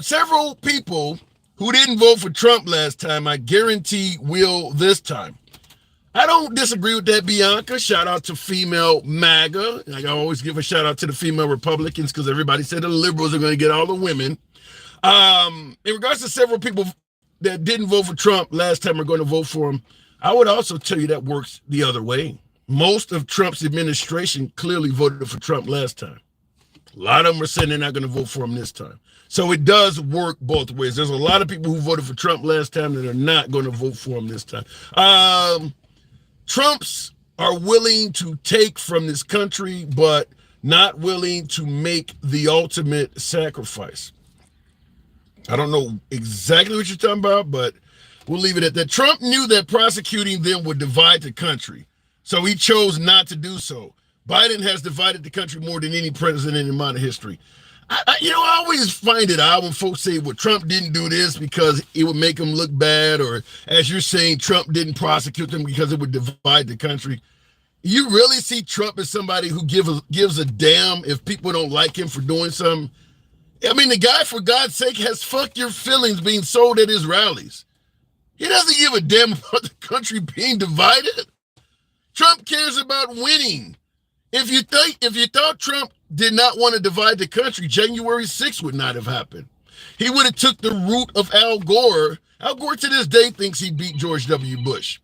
Speaker 1: Several people who didn't vote for Trump last time, I guarantee will this time. I don't disagree with that, Bianca. Shout out to female MAGA. Like I always give a shout out to the female Republicans because everybody said the liberals are going to get all the women. In regards to several people that didn't vote for Trump last time are going to vote for him, I would also tell you that works the other way. Most of Trump's administration clearly voted for Trump last time. A lot of them are saying they're not going to vote for him this time. So it does work both ways. There's a lot of people who voted for Trump last time that are not going to vote for him this time. Trumps are willing to take from this country, but not willing to make the ultimate sacrifice. I don't know exactly what you're talking about, but we'll leave it at that. Trump knew that prosecuting them would divide the country, so he chose not to do so. Biden has divided the country more than any president in modern history. I always find it odd when folks say, well, Trump didn't do this because it would make him look bad, or as you're saying, Trump didn't prosecute them because it would divide the country. You really see Trump as somebody who gives a damn if people don't like him for doing something? I mean, the guy, for God's sake, has fuck your feelings being sold at his rallies. He doesn't give a damn about the country being divided. Trump cares about winning. If you thought Trump did not want to divide the country, January 6th would not have happened. He would have took the route of Al Gore. Al Gore to this day thinks he beat George W. Bush.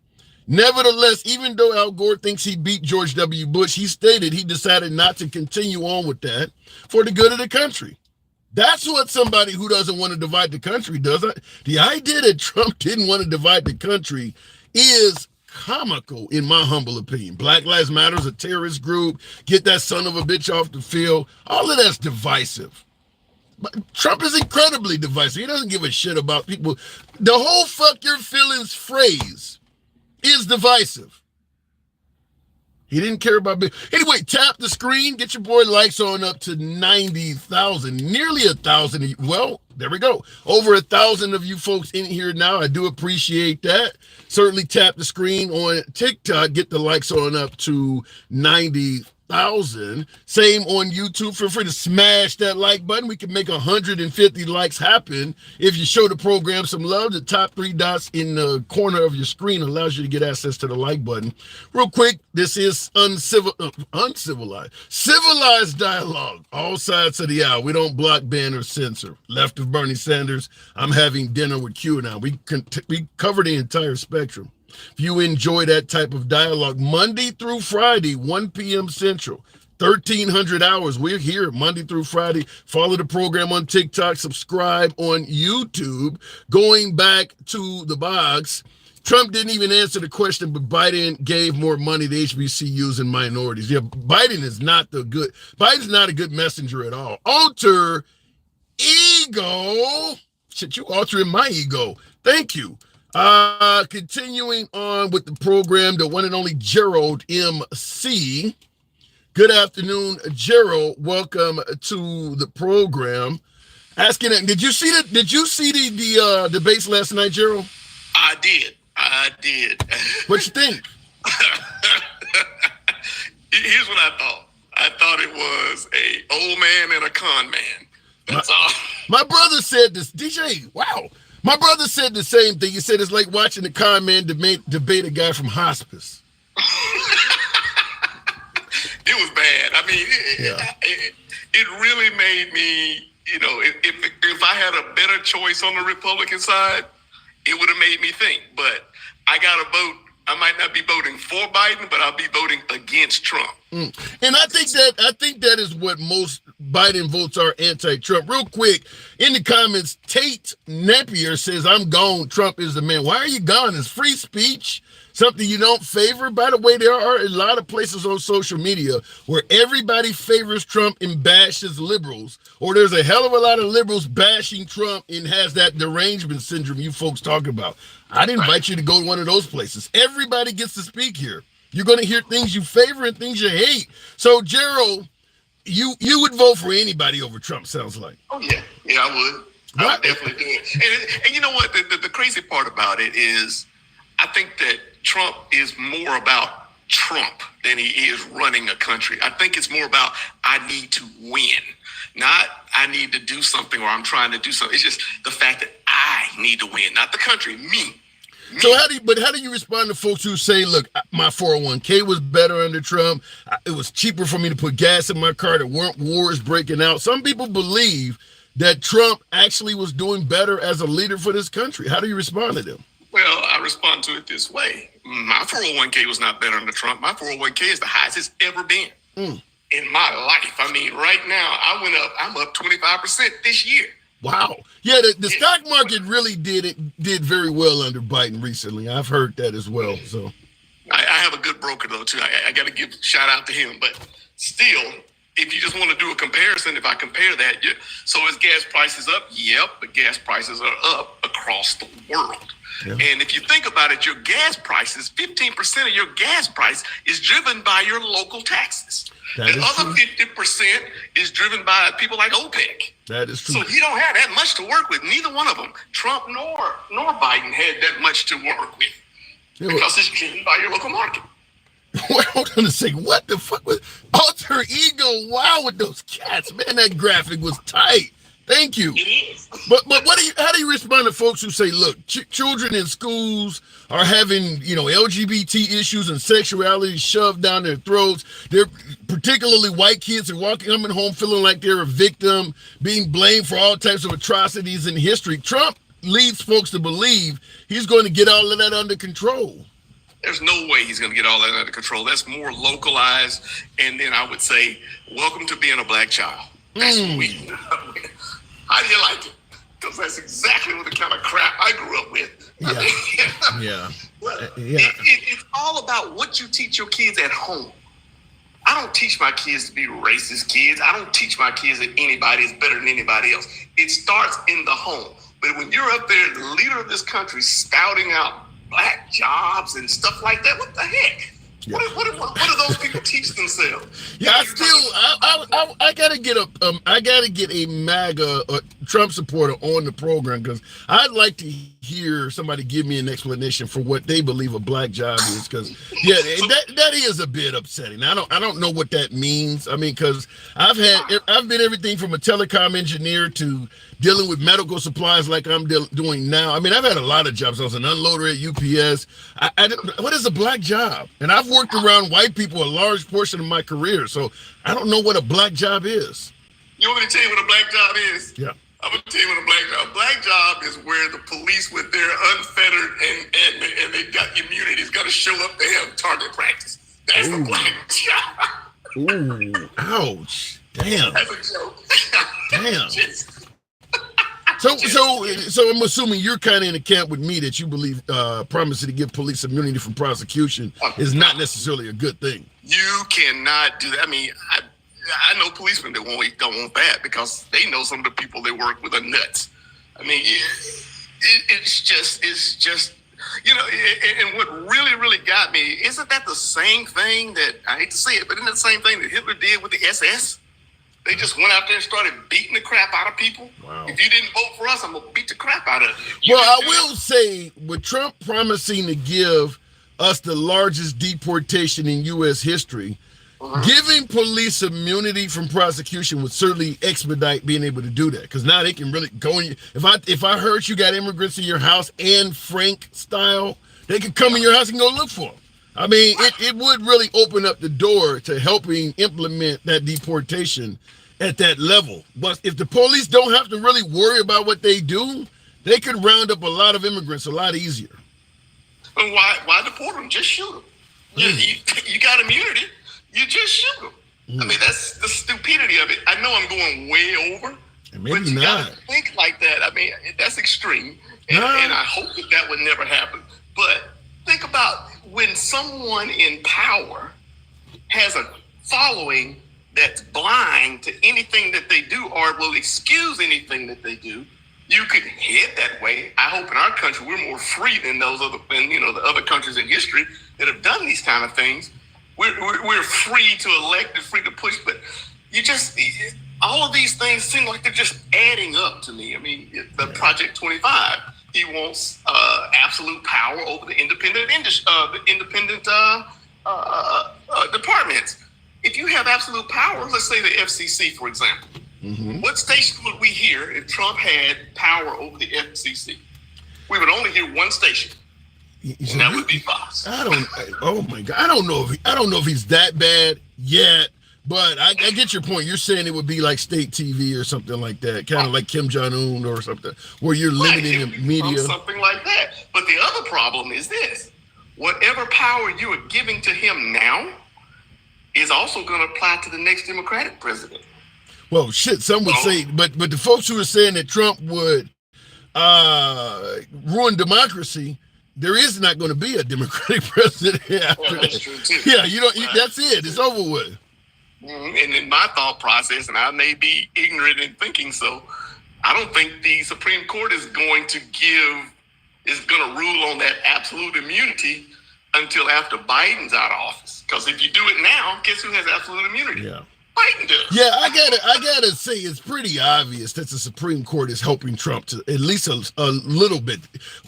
Speaker 1: Nevertheless, even though Al Gore thinks he beat George W. Bush, he stated he decided not to continue on with that for the good of the country. That's what somebody who doesn't want to divide the country does. The idea that Trump didn't want to divide the country is comical, in my humble opinion. Black Lives Matter is a terrorist group. Get that son of a bitch off the field. All of that's divisive. But Trump is incredibly divisive. He doesn't give a shit about people. The whole fuck your feelings phrase is divisive. He didn't care about... Anyway, tap the screen. Get your boy likes on up to 90,000. Nearly 1,000. Well, there we go. Over 1,000 of you folks in here now. I do appreciate that. Certainly tap the screen on TikTok. Get the likes on up to 90,000. Same on YouTube. Feel free to smash that like button. We can make 150 likes happen if you show the program some love. The top 3 dots in the corner of your screen allows you to get access to the like button. Real quick, this is civilized dialogue. All sides of the aisle. We don't block, ban, or censor. Left of Bernie Sanders, I'm having dinner with QAnon. We cover the entire spectrum. If you enjoy that type of dialogue, Monday through Friday, 1 p.m. Central, 1,300 hours. We're here Monday through Friday. Follow the program on TikTok. Subscribe on YouTube. Going back to the box, Trump didn't even answer the question, but Biden gave more money to HBCUs and minorities. Yeah, Biden's not a good messenger at all. Alter ego. Shit, you altering my ego. Thank you. Continuing on with the program, the one and only Gerald MC. Good afternoon, Gerald. Welcome to the program. Asking, did you see the debates last night, Gerald?
Speaker 5: I did.
Speaker 1: What you think?
Speaker 5: Here's what I thought. I thought it was a old man and a con man. That's all.
Speaker 1: My brother said this. DJ, wow. My brother said the same thing. He said it's like watching the con man debate a guy from hospice.
Speaker 5: It was bad. I mean, it really made me, if I had a better choice on the Republican side, it would have made me think. But I got to vote. I might not be voting for Biden, but I'll be voting against Trump. And
Speaker 1: I think that is what most Biden votes are, anti-Trump. Real quick, in the comments, Tate Napier says, I'm gone. Trump is the man. Why are you gone? It's free speech. something you don't favor? By the way, there are a lot of places on social media where everybody favors Trump and bashes liberals, or there's a hell of a lot of liberals bashing Trump and has that derangement syndrome you folks talk about. I'd invite you to go to one of those places. Everybody gets to speak here. You're going to hear things you favor and things you hate. So, Gerald, you would vote for anybody over Trump, sounds like.
Speaker 8: Oh, yeah. Yeah, I would. I would definitely do it. And you know what? The crazy part about it is I think that Trump is more about Trump than he is running a country. I think it's more about I need to win, not I need to do something or I'm trying to do something. It's just the fact that I need to win, not the country, me.
Speaker 1: So how do you respond to folks who say, look, my 401k was better under Trump. It was cheaper for me to put gas in my car. There weren't wars breaking out. Some people believe that Trump actually was doing better as a leader for this country. How do you respond to them?
Speaker 8: Well, I respond to it this way. My 401k was not better under Trump. My 401k is the highest it's ever been in my life. I mean, right now, I'm up 25% this year.
Speaker 1: Wow. Yeah, the stock market really did very well under Biden recently. I've heard that as well. So
Speaker 8: I have a good broker, though, too. I got to give a shout out to him. But still, if you just want to do a comparison, if I compare that, so is gas prices up? Yep, but gas prices are up across the world. Yeah. And if you think about it, your gas prices, 15% of your gas price is driven by your local taxes. The other 50% is driven by people like OPEC.
Speaker 1: That is true.
Speaker 8: So you don't have that much to work with. Neither one of them, Trump nor Biden, had that much to work with because it's driven by your local market.
Speaker 1: Well, hold on a second. What the fuck was alter ego? Wow, with those cats, man, that graphic was tight. Thank you.
Speaker 8: It is.
Speaker 1: But how do you respond to folks who say, look, children in schools are having, LGBT issues and sexuality shoved down their throats. They're particularly white kids are coming home feeling like they're a victim, being blamed for all types of atrocities in history. Trump leads folks to believe he's going to get all of that under control.
Speaker 8: There's no way he's going to get all that under control. That's more localized. And then I would say, welcome to being a black child. That's what we do. How do you like it? Because that's exactly what the kind of crap I grew up with.
Speaker 1: Yeah.
Speaker 8: It's all about what you teach your kids at home. I don't teach my kids to be racist kids. I don't teach my kids that anybody is better than anybody else. It starts in the home. But when you're up there, the leader of this country, spouting out black jobs and stuff like that, what the heck? Yeah. What do those people teach themselves?
Speaker 1: Yeah, I gotta get a MAGA Trump supporter on the program because I'd like to hear somebody give me an explanation for what they believe a black job is. Because that is a bit upsetting. I don't know what that means. I mean, because I've been everything from a telecom engineer to dealing with medical supplies like I'm doing now. I mean, I've had a lot of jobs. I was an unloader at UPS. What is a black job? And I've worked around white people a large portion of my career, so I don't know what a black job is.
Speaker 8: You want me to tell you what a black job is?
Speaker 1: Yeah.
Speaker 8: I'm going to tell you what a black job. A black job is where the police with their unfettered and they got immunity is going to show up to have target practice. That's a black job.
Speaker 1: Ooh, ouch. Damn.
Speaker 8: That's a joke.
Speaker 1: Damn. So I'm assuming you're kind of in the camp with me that you believe promising to give police immunity from prosecution is not necessarily a good thing.
Speaker 8: You cannot do that. I mean, I know policemen that don't want that because they know some of the people they work with are nuts. I mean, it's just, and what really, really got me, isn't that the same thing that, I hate to say it, but isn't that the same thing that Hitler did with the SS? They just went out there and started beating the crap out of people.
Speaker 1: Wow.
Speaker 8: If you didn't vote for us, I'm going to beat the crap out of you.
Speaker 1: Well, I will say, with Trump promising to give us the largest deportation in U.S. history, giving police immunity from prosecution would certainly expedite being able to do that. Because now they can really go in. If I heard you got immigrants in your house and Frank style, they could come in your house and go look for them. I mean, it would really open up the door to helping implement that deportation at that level. But if the police don't have to really worry about what they do, they could round up a lot of immigrants a lot easier.
Speaker 8: And why deport them? Just shoot them. You got immunity. You just shoot them. I mean, that's the stupidity of it. I know I'm going way over, but you gotta think like that. I mean, that's extreme, and I hope that would never happen. But think about when someone in power has a following that's blind to anything that they do or will excuse anything that they do. You could head that way. I hope in our country we're more free than the other countries in history that have done these kind of things. We're free to elect and free to push, but all of these things seem like they're just adding up to me. I mean, the Project 25, he wants absolute power over the independent departments. If you have absolute power, let's say the FCC, for example, what station would we hear if Trump had power over the FCC? We would only hear one station, and that would be Fox.
Speaker 1: Oh my God, I don't know if he's that bad yet, but I get your point. You're saying it would be like state TV or something like that, kind of like Kim Jong-un or something, where you're limiting the media.
Speaker 8: Something like that. But the other problem is this: whatever power you are giving to him now is also going to apply to the next Democratic president.
Speaker 1: Well, shit, some would say, but the folks who are saying that Trump would ruin democracy, there is not going to be a Democratic president after
Speaker 8: that's true too.
Speaker 1: Yeah, that's it. It's over with.
Speaker 8: And in my thought process, and I may be ignorant in thinking so, I don't think the Supreme Court is going to rule on that absolute immunity until after Biden's out of office. Because if you do it now, guess who has absolute immunity?
Speaker 1: Yeah.
Speaker 8: Biden does.
Speaker 1: Yeah, I gotta say it's pretty obvious that the Supreme Court is helping Trump to at least a little bit.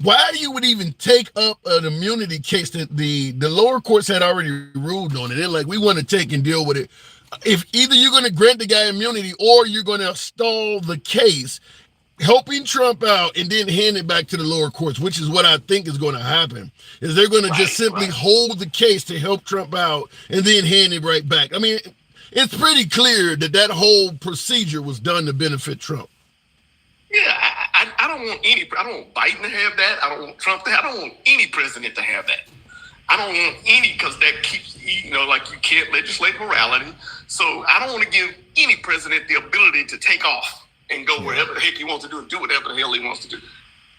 Speaker 1: Why you would even take up an immunity case that the lower courts had already ruled on it? They're like, we want to take and deal with it. If either you're going to grant the guy immunity or you're going to stall the case, helping Trump out and then hand it back to the lower courts, which is what I think is going to happen, is they're going to just simply hold the case to help Trump out and then hand it right back. I mean, it's pretty clear that whole procedure was done to benefit Trump.
Speaker 8: Yeah, I don't want Biden to have that. I don't want Trump to have. I don't want any president to have that. I don't want any, because that keeps, like you can't legislate morality. So I don't want to give any president the ability to take off and go wherever the heck he wants to do and do whatever the hell he wants to do.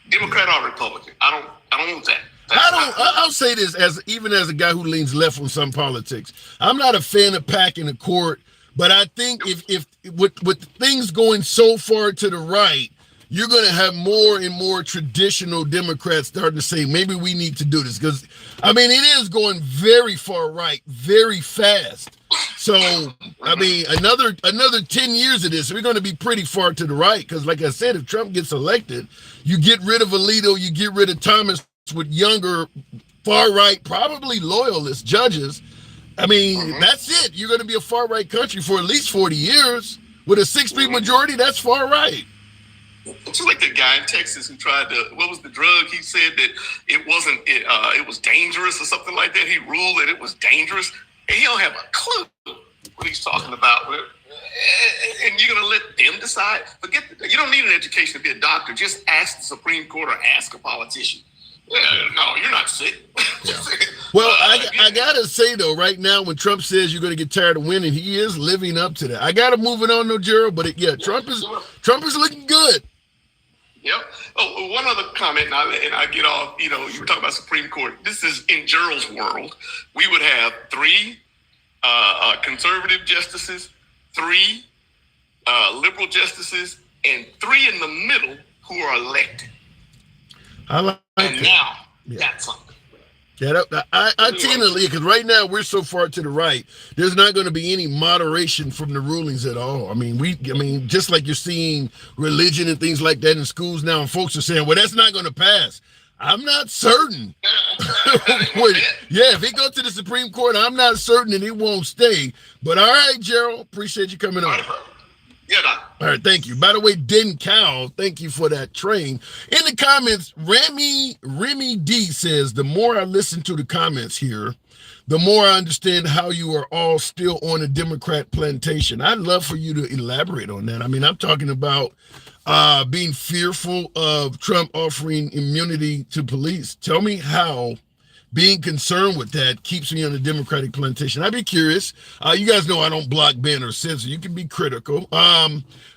Speaker 8: Democrat or Republican. I don't want that.
Speaker 1: I'll say this even as a guy who leans left on some politics. I'm not a fan of packing the court, but I think if with things going so far to the right, you're going to have more and more traditional Democrats starting to say, maybe we need to do this. Because, I mean, it is going very far right, very fast. So, I mean, another 10 years of this, we're going to be pretty far to the right. Because, like I said, if Trump gets elected, you get rid of Alito, you get rid of Thomas with younger, far right, probably loyalist judges. I mean, that's it. You're going to be a far right country for at least 40 years. With a 6-3 majority, that's far right.
Speaker 8: It's like the guy in Texas who tried to, what was the drug? He said that it was dangerous or something like that. He ruled that it was dangerous. And he don't have a clue what he's talking about. And you're going to let them decide? You don't need an education to be a doctor. Just ask the Supreme Court or ask a politician. Yeah, no, you're not sick.
Speaker 1: Yeah. Well, I gotta say though, right now when Trump says you're gonna get tired of winning, he is living up to that. I gotta move it on, though, Gerald. But Trump is looking good.
Speaker 8: Yep. Oh, one other comment, and I get off. You were talking about Supreme Court. This is in Gerald's world. We would have 3 conservative justices, 3 liberal justices, and 3 in the middle who are elected.
Speaker 1: I like
Speaker 8: and
Speaker 1: that.
Speaker 8: Now that's something.
Speaker 1: Yeah, I tend to leave, because right now we're so far to the right. There's not going to be any moderation from the rulings at all. I mean, just like you're seeing religion and things like that in schools now, and folks are saying, well, that's not going to pass. I'm not certain. If it goes to the Supreme Court, I'm not certain that it won't stay. But all right, Gerald, appreciate you coming on.
Speaker 8: Yeah,
Speaker 1: all right, thank you. By the way, Den Cow, thank you for that train. In the comments, Remy D says, the more I listen to the comments here, the more I understand how you are all still on a Democrat plantation. I'd love for you to elaborate on that. I mean, I'm talking about being fearful of Trump offering immunity to police. Tell me how being concerned with that keeps me on the Democratic plantation. I'd be curious. You guys know I don't block, ban, or censor. You can be critical.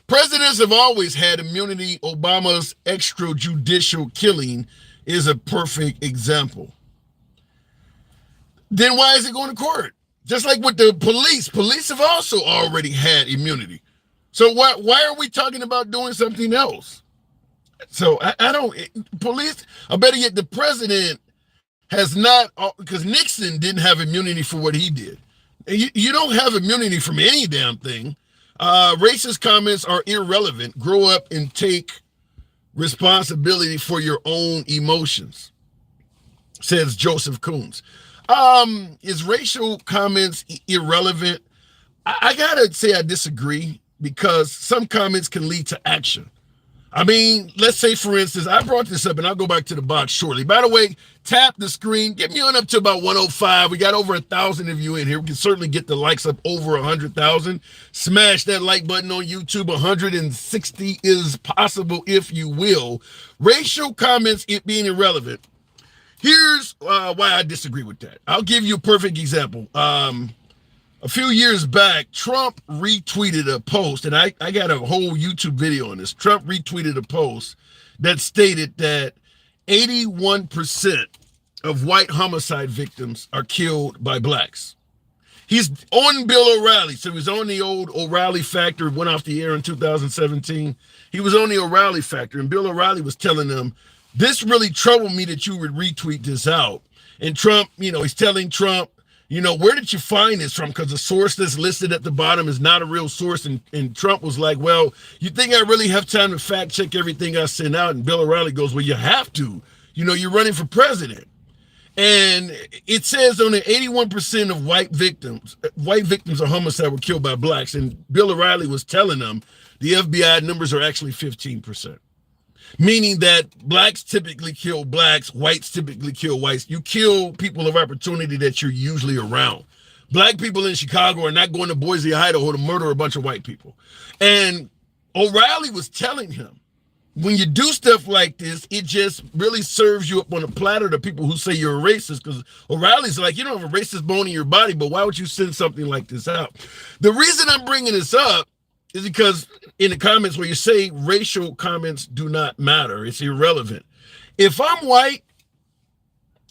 Speaker 1: Presidents have always had immunity. Obama's extrajudicial killing is a perfect example. then why is it going to court? Just like with the police. Police have also already had immunity. So why are we talking about doing something else? So I don't, police, I better yet the president has not, because Nixon didn't have immunity for what he did. You don't have immunity from any damn thing. Racist comments are irrelevant. Grow up and take responsibility for your own emotions, says Joseph Coons. Is racial comments irrelevant? I gotta say I disagree, because some comments can lead to action. I mean, let's say, for instance, I brought this up, and I'll go back to the box shortly. By the way, tap the screen. Get me on up to about 105. We got over 1,000 of you in here. We can certainly get the likes up over 100,000. Smash that like button on YouTube. 160 is possible, if you will. Racial comments, it being irrelevant. Here's why I disagree with that. I'll give you a perfect example. A few years back, Trump retweeted a post, and I got a whole YouTube video on this. Trump retweeted a post that stated that 81% of white homicide victims are killed by blacks. He's on Bill O'Reilly, so he was on the old O'Reilly Factor, went off the air in 2017. He was on the O'Reilly Factor, and Bill O'Reilly was telling them, this really troubled me that you would retweet this out. And Trump, he's telling Trump, where did you find this from? Because the source that's listed at the bottom is not a real source. And Trump was like, well, you think I really have time to fact check everything I send out? And Bill O'Reilly goes, well, you have to. You're running for president. And it says on the 81% of white victims of homicide were killed by blacks. And Bill O'Reilly was telling them the FBI numbers are actually 15%. Meaning that blacks typically kill blacks, whites typically kill whites. You kill people of opportunity that you're usually around. Black people in Chicago are not going to Boise, Idaho to murder a bunch of white people. And O'Reilly was telling him, when you do stuff like this, it just really serves you up on a platter to people who say you're a racist, because O'Reilly's like, you don't have a racist bone in your body, but why would you send something like this out? The reason I'm bringing this up is because in the comments where you say racial comments do not matter, it's irrelevant. If I'm white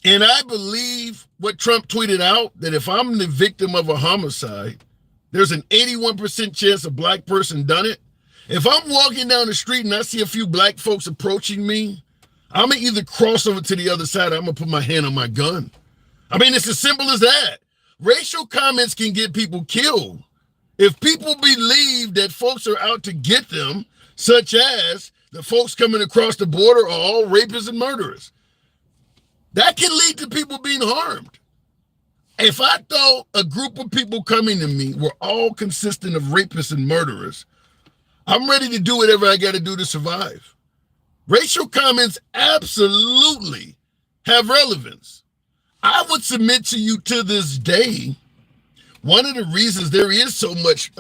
Speaker 1: and I believe what Trump tweeted out, that if I'm the victim of a homicide, there's an 81% chance a black person done it. If I'm walking down the street and I see a few black folks approaching me, I'm gonna either cross over to the other side or I'm gonna put my hand on my gun. I mean, it's as simple as that. Racial comments can get people killed. If people believe that folks are out to get them, such as the folks coming across the border are all rapists and murderers, that can lead to people being harmed. If I thought a group of people coming to me were all consistent of rapists and murderers, I'm ready to do whatever I got to do to survive. Racial comments absolutely have relevance. I would submit to you to this day, one of the reasons there is so much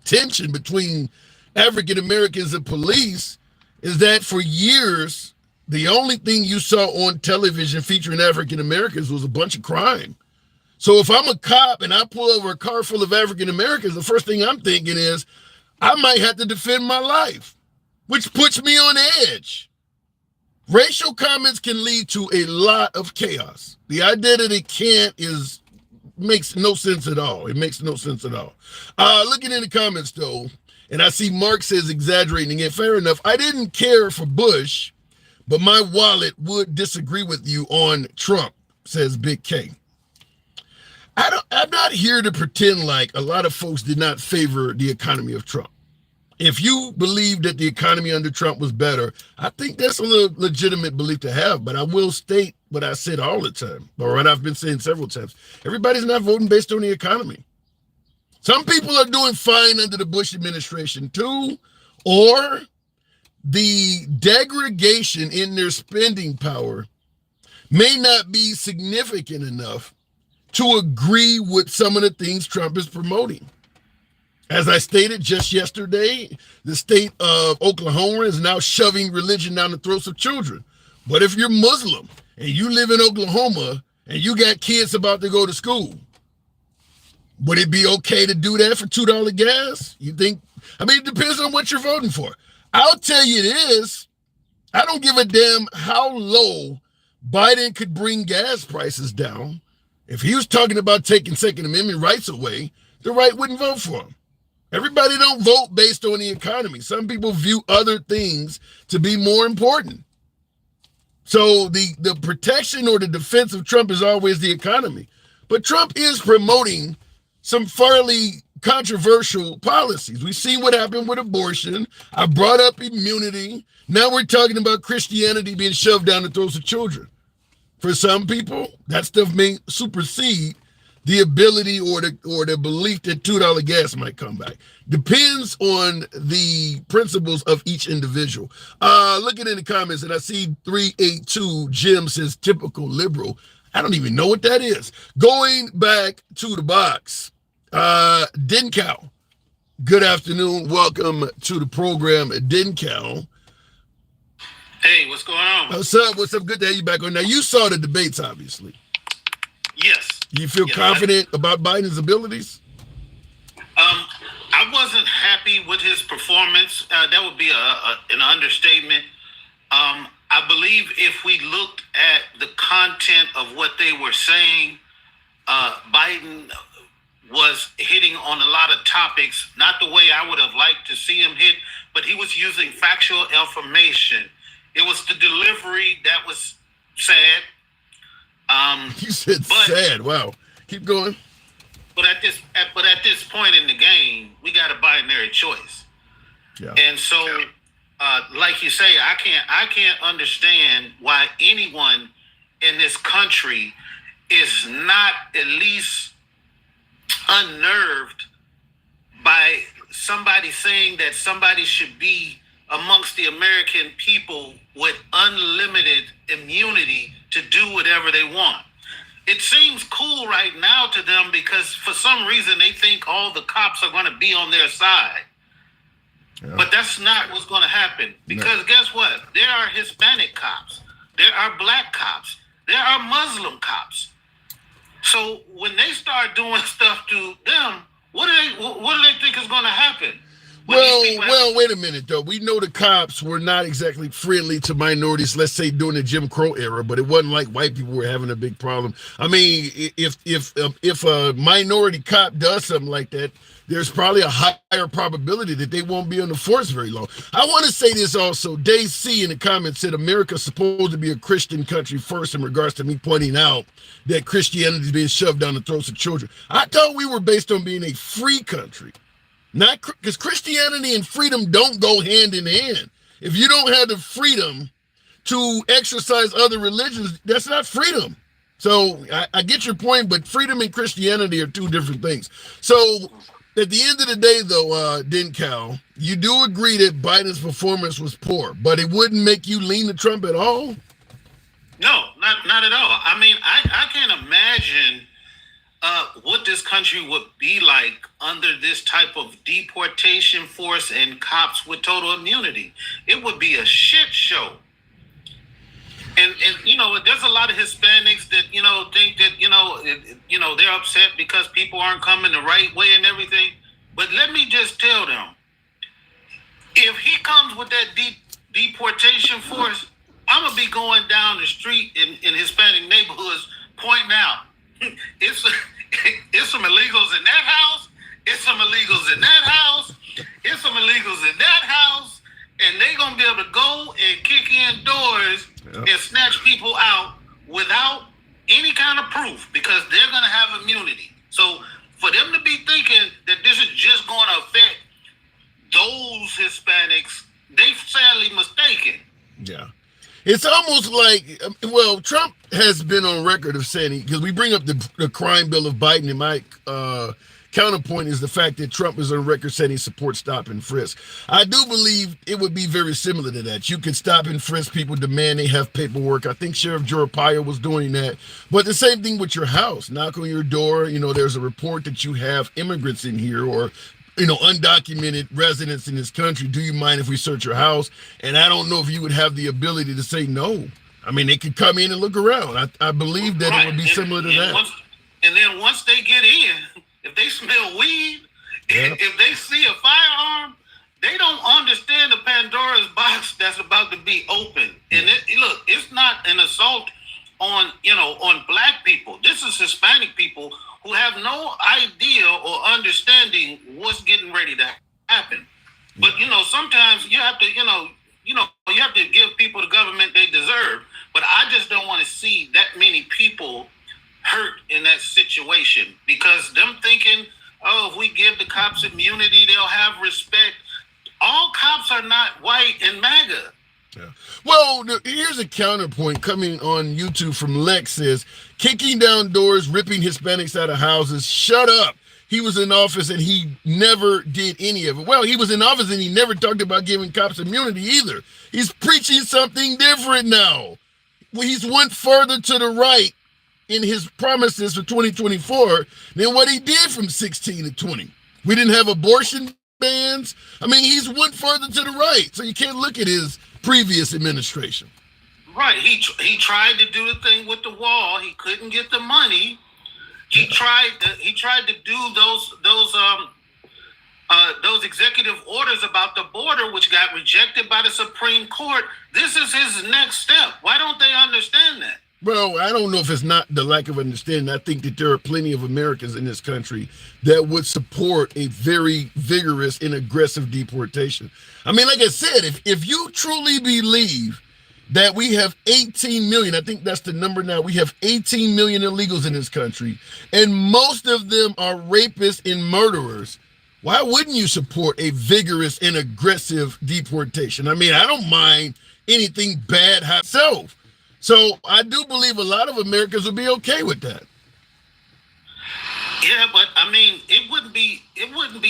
Speaker 1: tension between African Americans and police is that for years, the only thing you saw on television featuring African Americans was a bunch of crime. So if I'm a cop and I pull over a car full of African Americans, the first thing I'm thinking is I might have to defend my life, which puts me on edge. Racial comments can lead to a lot of chaos. The idea that it can't makes no sense at all. It makes no sense at all. Looking in the comments though, and I see Mark says exaggerating it. Fair enough. I didn't care for Bush, but my wallet would disagree with you on Trump, says Big K. I'm not here to pretend like a lot of folks did not favor the economy of Trump. If you believe that the economy under Trump was better, I think that's a little legitimate belief to have, but I will state what I said all the time, or what I've been saying several times. Everybody's not voting based on the economy. Some people are doing fine under the Bush administration too, or the degradation in their spending power may not be significant enough to agree with some of the things Trump is promoting. As I stated just yesterday, the state of Oklahoma is now shoving religion down the throats of children. But if you're Muslim and you live in Oklahoma and you got kids about to go to school, would it be okay to do that for $2 gas? You think? I mean, it depends on what you're voting for. I'll tell you this, I don't give a damn how low Biden could bring gas prices down. If he was talking about taking Second Amendment rights away, the right wouldn't vote for him. Everybody don't vote based on the economy. Some people view other things to be more important. So the protection or the defense of Trump is always the economy. But Trump is promoting some fairly controversial policies. We see what happened with abortion. I brought up immunity. Now we're talking about Christianity being shoved down the throats of children. For some people, that stuff may supersede the ability or the belief that $2 gas might come back. Depends on the principles of each individual. Looking in the comments, and I see 382 Jim says typical liberal. I don't even know what that is. Going back to the box, Denkow. Good afternoon. Welcome to the program, Denkow.
Speaker 9: Hey, what's going on?
Speaker 1: What's up? What's up? Good to have you back on. Now, you saw the debates, obviously.
Speaker 9: Yes.
Speaker 1: You feel confident about Biden's abilities?
Speaker 9: I wasn't happy with his performance. That would be an understatement. I believe if we looked at the content of what they were saying, Biden was hitting on a lot of topics, not the way I would have liked to see him hit, but he was using factual information. It was the delivery that was sad.
Speaker 1: You said sad. Wow. Keep going.
Speaker 9: But at this point in the game, we got a binary choice.
Speaker 1: Yeah.
Speaker 9: And so, like you say, I can't understand why anyone in this country is not at least unnerved by somebody saying that somebody should be amongst the American people with unlimited immunity to do whatever they want. It seems cool right now to them because for some reason they think all the cops are going to be on their side. Yeah. But that's not what's going to happen because guess what? There are Hispanic cops. There are black cops. There are Muslim cops. So when they start doing stuff to them, what do they think is going to happen?
Speaker 1: Well, wait a minute, though. We know the cops were not exactly friendly to minorities, let's say during the Jim Crow era, but it wasn't like white people were having a big problem. I mean, if a minority cop does something like that, there's probably a higher probability that they won't be on the force very long. I want to say this also. Dave C in the comments said America's supposed to be a Christian country first in regards to me pointing out that Christianity is being shoved down the throats of children. I thought we were based on being a free country. Not because Christianity and freedom don't go hand in hand. If you don't have the freedom to exercise other religions, that's not freedom. So I get your point, but freedom and Christianity are two different things. So at the end of the day, though, Denkow, you do agree that Biden's performance was poor, but it wouldn't make you lean to Trump at all?
Speaker 9: No, not at all. I mean, I can't imagine what this country would be like under this type of deportation force and cops with total immunity. It would be a shit show. And you know, there's a lot of Hispanics that, you know, think that, you know, they're upset because people aren't coming the right way and everything. But let me just tell them, if he comes with that deportation force, I'm going to be going down the street in Hispanic neighborhoods pointing out, it's some illegals in that house, it's some illegals in that house, it's some illegals in that house, and they're going to be able to go and kick in doors and snatch people out without any kind of proof because they're going to have immunity. So for them to be thinking that this is just going to affect those Hispanics, they're sadly mistaken.
Speaker 1: Yeah. It's almost like, well, Trump has been on record of saying, because we bring up the crime bill of Biden, and my counterpoint is the fact that Trump is on record saying he supports stop and frisk. I do believe it would be very similar to that. You could stop and frisk people, demand they have paperwork. I think Sheriff Joe Arpaio was doing that. But the same thing with your house. Knock on your door, you know, there's a report that you have immigrants in here or, you know, undocumented residents in this country. Do you mind if we search your house? And I don't know if you would have the ability to say no. I mean, they could come in and look around. I believe that it would be similar to that.
Speaker 9: And then once they get in, if they smell weed, if they see a firearm, they don't understand the Pandora's box that's about to be open. And look, it's not an assault on black people. This is Hispanic people who have no idea or understanding what's getting ready to happen. But sometimes you have to you have to give people the government they deserve. But I just don't want to see that many people hurt in that situation, because them thinking, oh, if we give the cops immunity, they'll have respect. All cops are not white and MAGA.
Speaker 1: Yeah. Well, here's a counterpoint coming on YouTube from Lex. Says, kicking down doors, ripping Hispanics out of houses. Shut up. He was in office and he never did any of it. Well, he was in office and he never talked about giving cops immunity either. He's preaching something different now. Well, he's went further to the right in his promises for 2024 than what he did from 16 to 20. We didn't have abortion bans. I mean, he's went further to the right. So you can't look at his previous administration.
Speaker 9: Right. He tried to do the thing with the wall. He couldn't get the money. He tried to do those executive orders about the border, which got rejected by the Supreme Court. This is his next step. Why don't they understand that?
Speaker 1: Well, I don't know if it's not the lack of understanding. I think that there are plenty of Americans in this country that would support a very vigorous and aggressive deportation. I mean, like I said, if you truly believe that we have 18 million, I think that's the number now, we have 18 million illegals in this country, and most of them are rapists and murderers, why wouldn't you support a vigorous and aggressive deportation? I mean, I don't mind anything bad myself. So I do believe a lot of Americans would be okay with that.
Speaker 9: Yeah, but I mean, it wouldn't be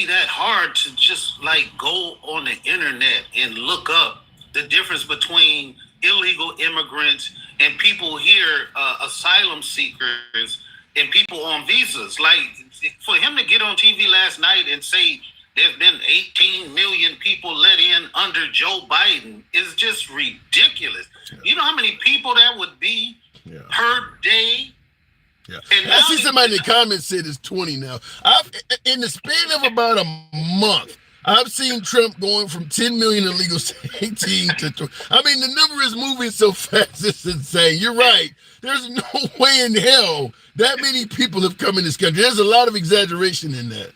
Speaker 9: that hard to just like go on the internet and look up the difference between illegal immigrants and people here, asylum seekers, and people on visas. Like, for him to get on TV last night and say there's been 18 million people let in under Joe Biden is just ridiculous. Yeah. You know how many people that would be per day?
Speaker 1: Yeah. And I see somebody in the comments said it's 20 now. In the span of about a month, I've seen Trump going from 10 million illegals to 18 to 20. I mean, the number is moving so fast, it's insane. You're right. There's no way in hell that many people have come in this country. There's a lot of exaggeration in that.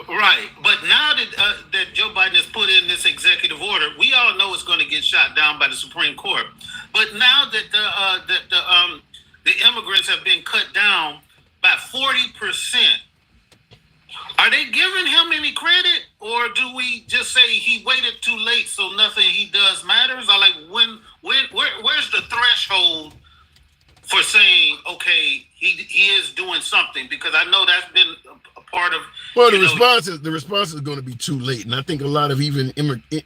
Speaker 9: Right. But now that Joe Biden has put in this executive order, we all know it's going to get shot down by the Supreme Court. But now that the immigrants have been cut down by 40%, are they giving him any credit, or do we just say he waited too late so nothing he does matters? Or like where's the threshold for saying, okay, he is doing something? Because I know that's been a part of. Well, the
Speaker 1: response is going to be too late, and I think a lot of even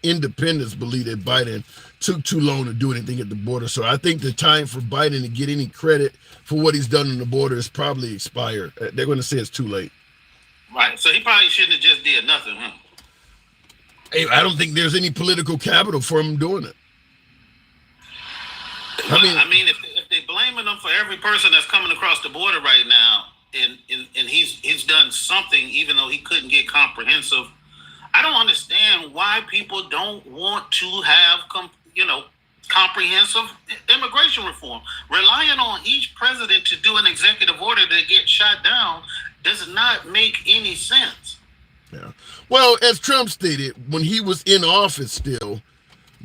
Speaker 1: independents believe that Biden took too long to do anything at the border. So I think the time for Biden to get any credit for what he's done on the border is probably expired. They're going to say it's too late.
Speaker 9: Right, so he probably shouldn't have just did nothing, huh?
Speaker 1: Hey, I don't think there's any political capital for him doing it.
Speaker 9: I mean, if they're blaming him for every person that's coming across the border right now, and he's done something, even though he couldn't get comprehensive, I don't understand why people don't want to have comprehensive immigration reform. Relying on each president to do an executive order to get shot down does not make any sense.
Speaker 1: Yeah. Well, as Trump stated, when he was in office still,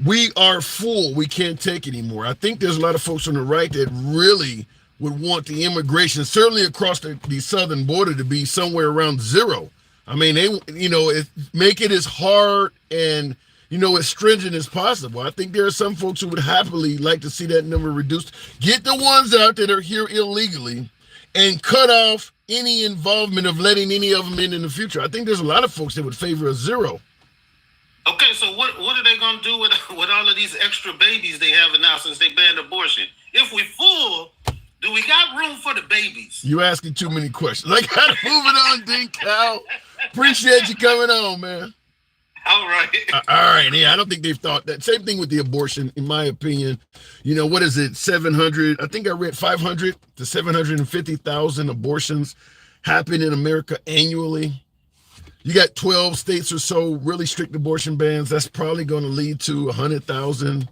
Speaker 1: we are full. We can't take anymore. I think there's a lot of folks on the right that really would want the immigration, certainly across the southern border, to be somewhere around zero. I mean, they, make it as hard and, as stringent as possible. I think there are some folks who would happily like to see that number reduced. Get the ones out that are here illegally and cut off any involvement of letting any of them in the future. I think there's a lot of folks that would favor a zero.
Speaker 9: Okay, so what are they going to do with all of these extra babies they have now since they banned abortion? If we full, do we got room for the babies?
Speaker 1: You asking too many questions. Like, moving on, Dink Cal. Appreciate you coming on, man.
Speaker 9: All right.
Speaker 1: All right. Yeah, I don't think they've thought that. Same thing with the abortion, in my opinion. What is it? 700. I think I read 500 to 750,000 abortions happen in America annually. You got 12 states or so really strict abortion bans. That's probably going to lead to 100,000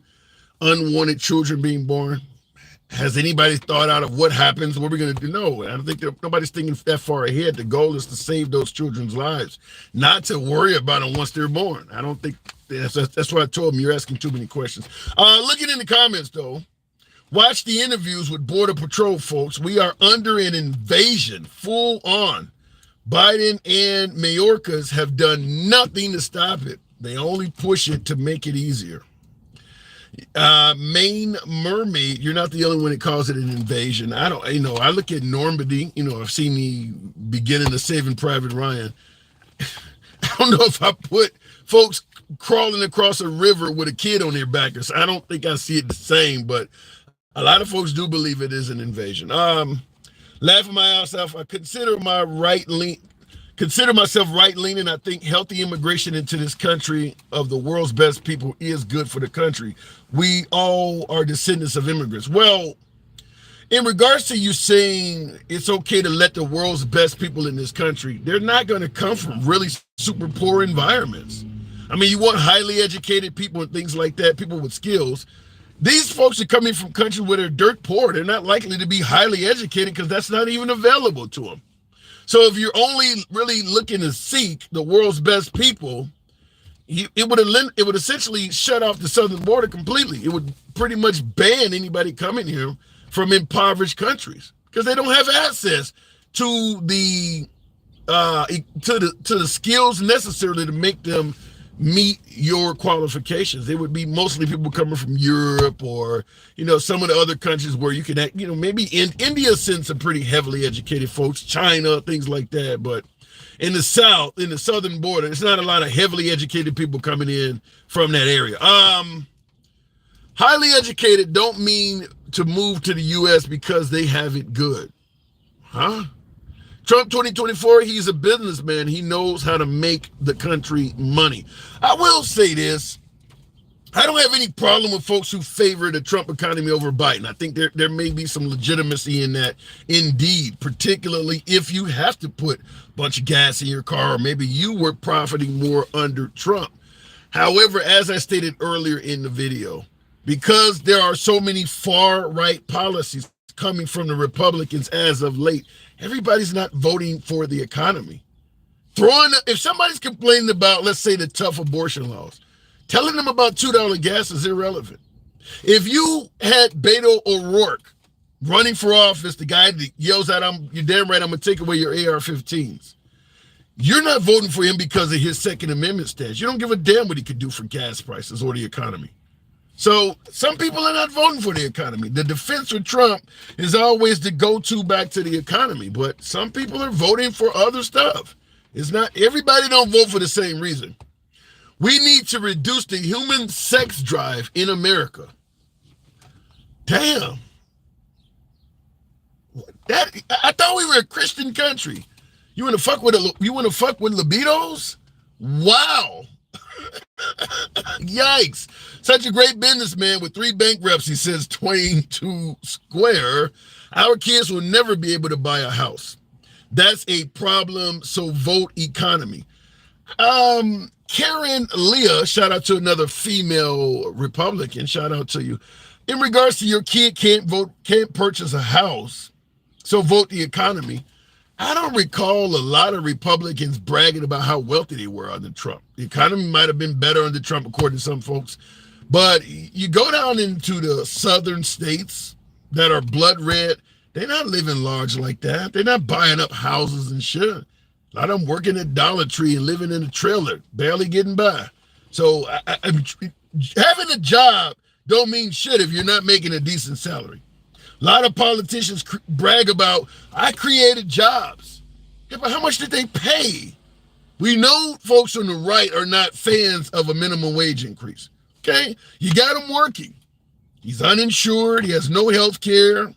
Speaker 1: unwanted children being born. Has anybody thought out of what happens? What we're going to do? No, I don't think nobody's thinking that far ahead. The goal is to save those children's lives, not to worry about them once they're born. I don't think that's what I told them. You're asking too many questions. Looking in the comments, though, watch the interviews with Border Patrol folks. We are under an invasion, full on. Biden and Mayorkas have done nothing to stop it. They only push it to make it easier. Maine Mermaid, you're not the only one that calls it an invasion. I look at Normandy, I've seen the beginning of Saving Private Ryan. I don't know if I put folks crawling across a river with a kid on their back. I don't think I see it the same, but a lot of folks do believe it is an invasion. Laughing my ass off, I consider myself right-leaning. I think healthy immigration into this country of the world's best people is good for the country. We all are descendants of immigrants. Well, in regards to you saying it's okay to let the world's best people in this country, they're not going to come from really super poor environments. I mean, you want highly educated people and things like that, people with skills. These folks are coming from countries where they're dirt poor. They're not likely to be highly educated because that's not even available to them. So if you're only really looking to seek the world's best people, it would essentially shut off the southern border completely. It would pretty much ban anybody coming here from impoverished countries because they don't have access to the skills necessarily to make them meet your qualifications. It would be mostly people coming from Europe or, some of the other countries where you can, maybe India sends some pretty heavily educated folks, China, things like that. But in the South, in the southern border, it's not a lot of heavily educated people coming in from that area. Highly educated don't mean to move to the U.S. because they have it good. Huh? Trump 2024, he's a businessman. He knows how to make the country money. I will say this. I don't have any problem with folks who favor the Trump economy over Biden. I think there may be some legitimacy in that, indeed, particularly if you have to put a bunch of gas in your car, or maybe you were profiting more under Trump. However, as I stated earlier in the video, because there are so many far-right policies coming from the Republicans as of late, everybody's not voting for the economy. If somebody's complaining about, let's say, the tough abortion laws, telling them about $2 gas is irrelevant. If you had Beto O'Rourke running for office, the guy that yells out, "You're damn right, I'm going to take away your AR-15s," you're not voting for him because of his Second Amendment stance. You don't give a damn what he could do for gas prices or the economy. So some people are not voting for the economy. The defense for Trump is always the go-to back to the economy, but some people are voting for other stuff. It's not everybody don't vote for the same reason. We need to reduce the human sex drive in America. Damn. I thought we were a Christian country. You want to fuck with libidos? Wow. Yikes. Such a great businessman with 3 bankruptcies, says Twain to Square. Our kids will never be able to buy a house. That's a problem, so vote economy. Karen Leah, shout out to another female Republican, shout out to you. In regards to your kid can't purchase a house, so vote the economy. I don't recall a lot of Republicans bragging about how wealthy they were under Trump. The economy might have been better under Trump, according to some folks. But you go down into the southern states that are blood red, they're not living large like that. They're not buying up houses and shit. A lot of them working at Dollar Tree and living in a trailer, barely getting by. So having a job don't mean shit if you're not making a decent salary. A lot of politicians brag about, I created jobs. Yeah, but how much did they pay? We know folks on the right are not fans of a minimum wage increase. Okay? You got him working. He's uninsured. He has no health care.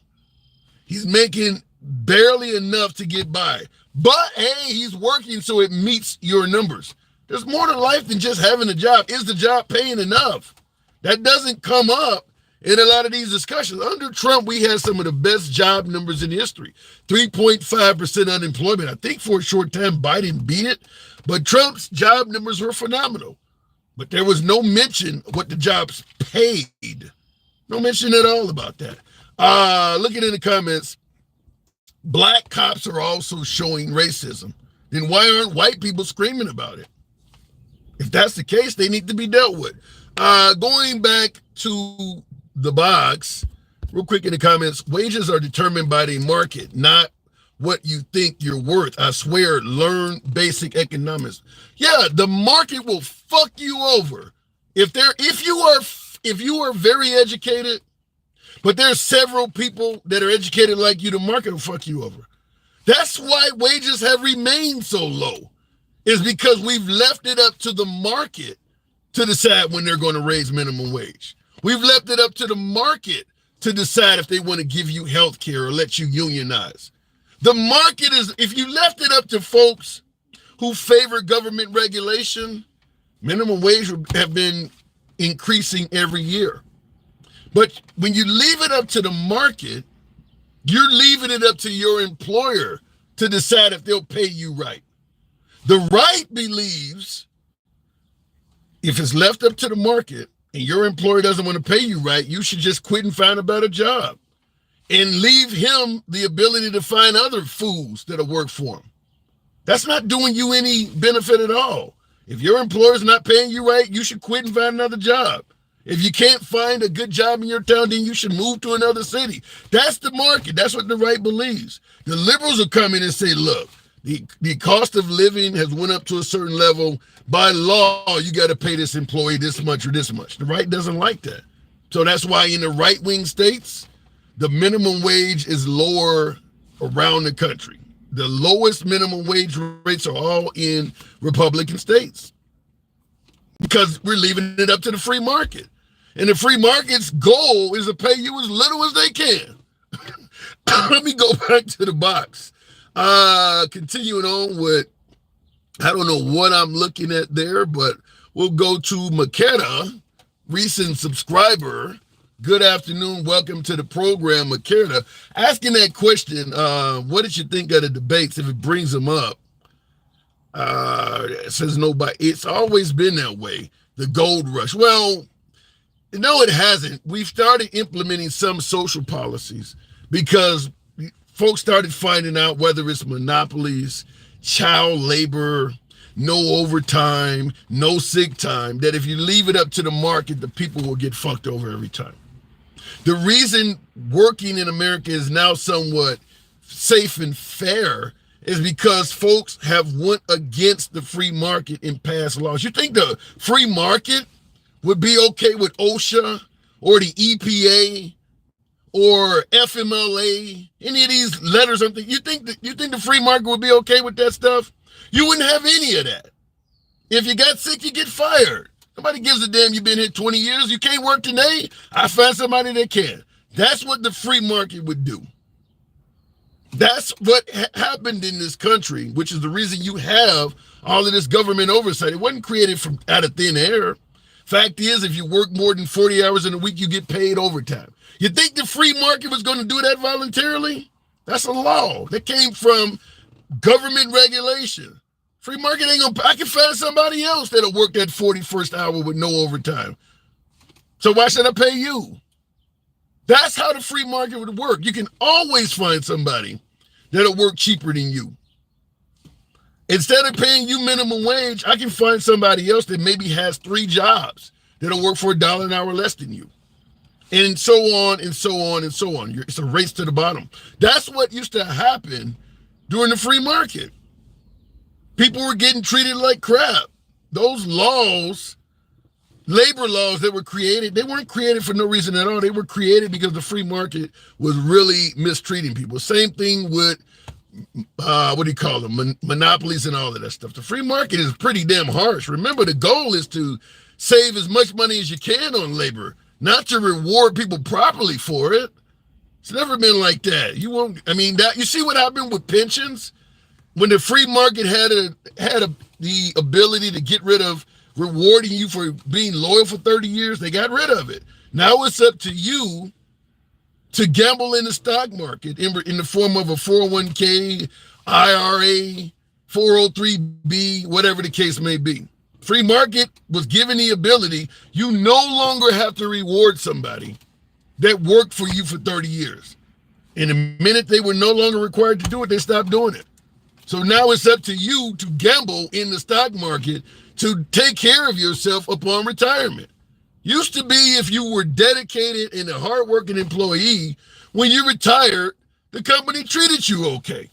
Speaker 1: He's making barely enough to get by. But, hey, he's working so it meets your numbers. There's more to life than just having a job. Is the job paying enough? That doesn't come up in a lot of these discussions. Under Trump, we had some of the best job numbers in history. 3.5% unemployment. I think for a short time, Biden beat it. But Trump's job numbers were phenomenal. But there was no mention of what the jobs paid. No mention at all about that. Looking in the comments, black cops are also showing racism. Then why aren't white people screaming about it? If that's the case, they need to be dealt with. Going back to the box, real quick in the comments, wages are determined by the market, not what you think you're worth. I swear, learn basic economics. Yeah, the market will fuck you over. If you are very educated, but there's several people that are educated like you, the market will fuck you over. That's why wages have remained so low, is because we've left it up to the market to decide when they're going to raise minimum wage. We've left it up to the market to decide if they want to give you health care or let you unionize. The market is, if you left it up to folks who favor government regulation, minimum wage would have been increasing every year. But when you leave it up to the market, you're leaving it up to your employer to decide if they'll pay you right. The right believes if it's left up to the market and your employer doesn't want to pay you right, you should just quit and find a better job and leave him the ability to find other fools that'll work for him. That's not doing you any benefit at all. If your employer's not paying you right, you should quit and find another job. If you can't find a good job in your town, then you should move to another city. That's the market. That's what the right believes. The liberals will come in and say, look, the cost of living has went up to a certain level. By law, you got to pay this employee this much or this much. The right doesn't like that. So that's why in the right-wing states, the minimum wage is lower around the country. The lowest minimum wage rates are all in Republican states because we're leaving it up to the free market. And the free market's goal is to pay you as little as they can. Let me go back to the box. Continuing on with, I don't know what I'm looking at there, but we'll go to Makeda, recent subscriber. Good afternoon. Welcome to the program, Makeda. Asking that question, what did you think of the debates if it brings them up? It says nobody. It's always been that way, the gold rush. Well, no, it hasn't. We've started implementing some social policies because folks started finding out whether it's monopolies, child labor, no overtime, no sick time, that if you leave it up to the market, the people will get fucked over every time. The reason working in America is now somewhat safe and fair is because folks have went against the free market in past laws. You think the free market would be okay with OSHA or the EPA or FMLA, any of these letters? You think the free market would be okay with that stuff? You wouldn't have any of that. If you got sick, you get fired. Nobody gives a damn you've been here 20 years. You can't work today? I find somebody that can. That's what the free market would do. That's what happened in this country, which is the reason you have all of this government oversight. It wasn't created from out of thin air. Fact is, if you work more than 40 hours in a week, you get paid overtime. You think the free market was going to do that voluntarily? That's a law that came from government regulation. Free market ain't gonna, I can find somebody else that'll work that 41st hour with no overtime. So why should I pay you? That's how the free market would work. You can always find somebody that'll work cheaper than you. Instead of paying you minimum wage, I can find somebody else that maybe has 3 jobs that'll work for $1 an hour less than you. And so on and so on and so on. It's a race to the bottom. That's what used to happen during the free market. People were getting treated like crap. Those laws, labor laws that were created, they weren't created for no reason at all. They were created because the free market was really mistreating people. Same thing with, monopolies and all of that stuff. The free market is pretty damn harsh. Remember, the goal is to save as much money as you can on labor, not to reward people properly for it. It's never been like that. You see what happened with pensions? When the free market had the ability to get rid of rewarding you for being loyal for 30 years, they got rid of it. Now it's up to you to gamble in the stock market in the form of a 401k, IRA, 403b, whatever the case may be. Free market was given the ability. You no longer have to reward somebody that worked for you for 30 years. And the minute they were no longer required to do it, they stopped doing it. So now it's up to you to gamble in the stock market to take care of yourself upon retirement. Used to be if you were dedicated and a hardworking employee, when you retired, the company treated you okay.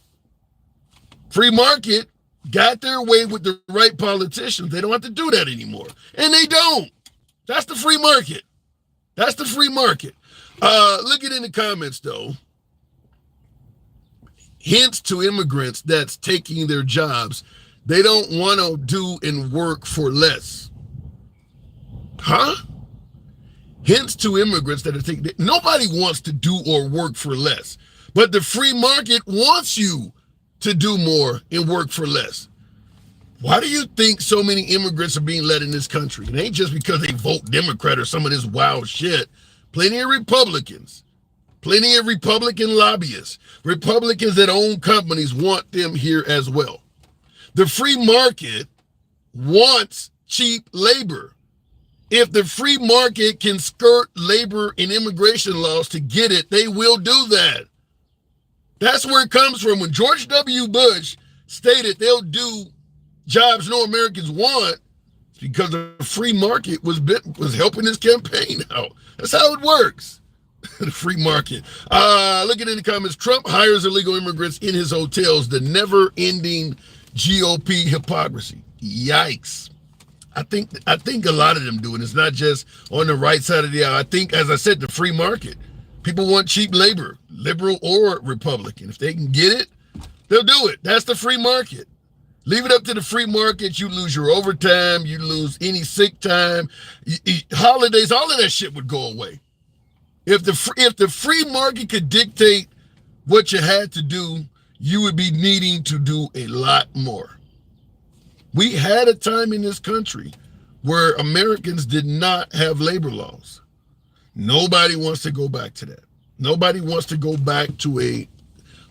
Speaker 1: Free market got their way with the right politicians. They don't have to do that anymore. And they don't. That's the free market. That's the free market. Look at in the comments, though. Hints to immigrants that's taking their jobs. They don't want to do and work for less. Huh? Hints to immigrants that are taking... Nobody wants to do or work for less. But the free market wants you to do more and work for less. Why do you think so many immigrants are being let in this country? It ain't just because they vote Democrat or some of this wild shit. Plenty of Republicans. Plenty of Republican lobbyists. Republicans that own companies want them here as well. The free market wants cheap labor. If the free market can skirt labor and immigration laws to get it, they will do that. That's where it comes from. When George W. Bush stated they'll do jobs no Americans want, it's because the free market was helping his campaign out. That's how it works. The free market. Looking in the comments, Trump hires illegal immigrants in his hotels. The never-ending GOP hypocrisy. Yikes. I think a lot of them do it. It's not just on the right side of the aisle. I think, as I said, the free market. People want cheap labor, liberal or Republican. If they can get it, they'll do it. That's the free market. Leave it up to the free market. You lose your overtime. You lose any sick time. Holidays, all of that shit would go away. If the free market could dictate what you had to do, you would be needing to do a lot more. We had a time in this country where Americans did not have labor laws. Nobody wants to go back to that. Nobody wants to go back to a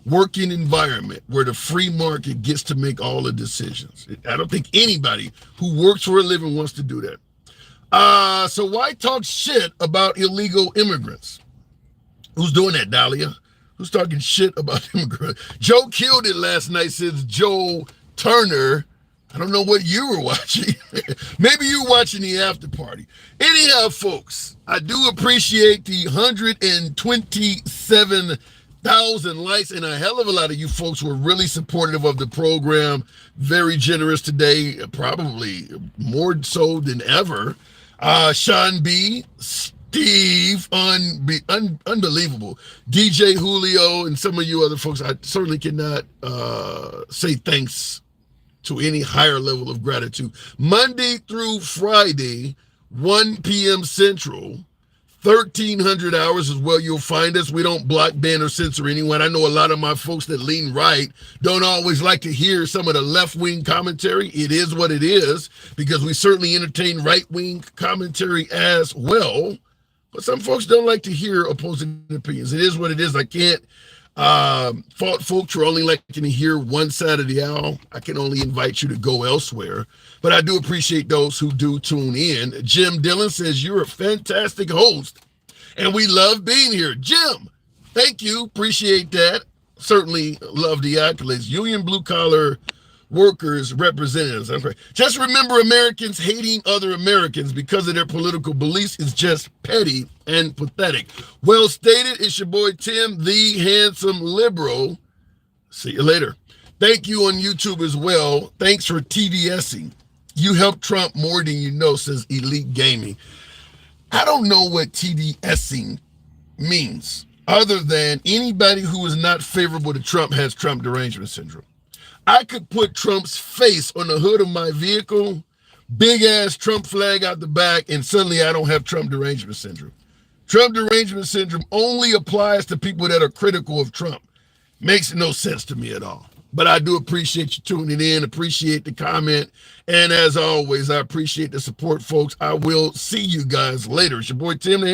Speaker 1: working environment where the free market gets to make all the decisions. I don't think anybody who works for a living wants to do that. So why talk shit about illegal immigrants? Who's doing that, Dahlia? Who's talking shit about immigrants? Joe killed it last night, says Joe Turner. I don't know what you were watching. Maybe you were watching the after party. Anyhow, folks, I do appreciate the 127,000 likes, and a hell of a lot of you folks were really supportive of the program. Very generous today, probably more so than ever. Sean B., Steve, unbelievable. DJ Julio, and some of you other folks, I certainly cannot say thanks to any higher level of gratitude. Monday through Friday, 1 p.m. Central, 1,300 hours is where you'll find us. We don't block, ban, or censor anyone. I know a lot of my folks that lean right don't always like to hear some of the left-wing commentary. It is what it is, because we certainly entertain right-wing commentary as well. But some folks don't like to hear opposing opinions. It is what it is. I can't fault folks who are only liking to hear one side of the aisle. I can only invite you to go elsewhere. But I do appreciate those who do tune in. Jim Dillon says, you're a fantastic host, and we love being here. Jim, thank you. Appreciate that. Certainly love the accolades. Union Blue Collar Workers Representatives. Okay. Just remember, Americans hating other Americans because of their political beliefs is just petty and pathetic. Well stated. It's your boy Tim, the handsome liberal. See you later. Thank you on YouTube as well. Thanks for TDSing. You helped Trump more than you know, says Elite Gaming. I don't know what TDSing means, other than anybody who is not favorable to Trump has Trump derangement syndrome. I could put Trump's face on the hood of my vehicle, big ass Trump flag out the back, and suddenly I don't have Trump derangement syndrome. Trump derangement syndrome only applies to people that are critical of Trump. Makes no sense to me at all. But I do appreciate you tuning in, appreciate the comment, and as always, I appreciate the support, folks. I will see you guys later. It's your boy Tim the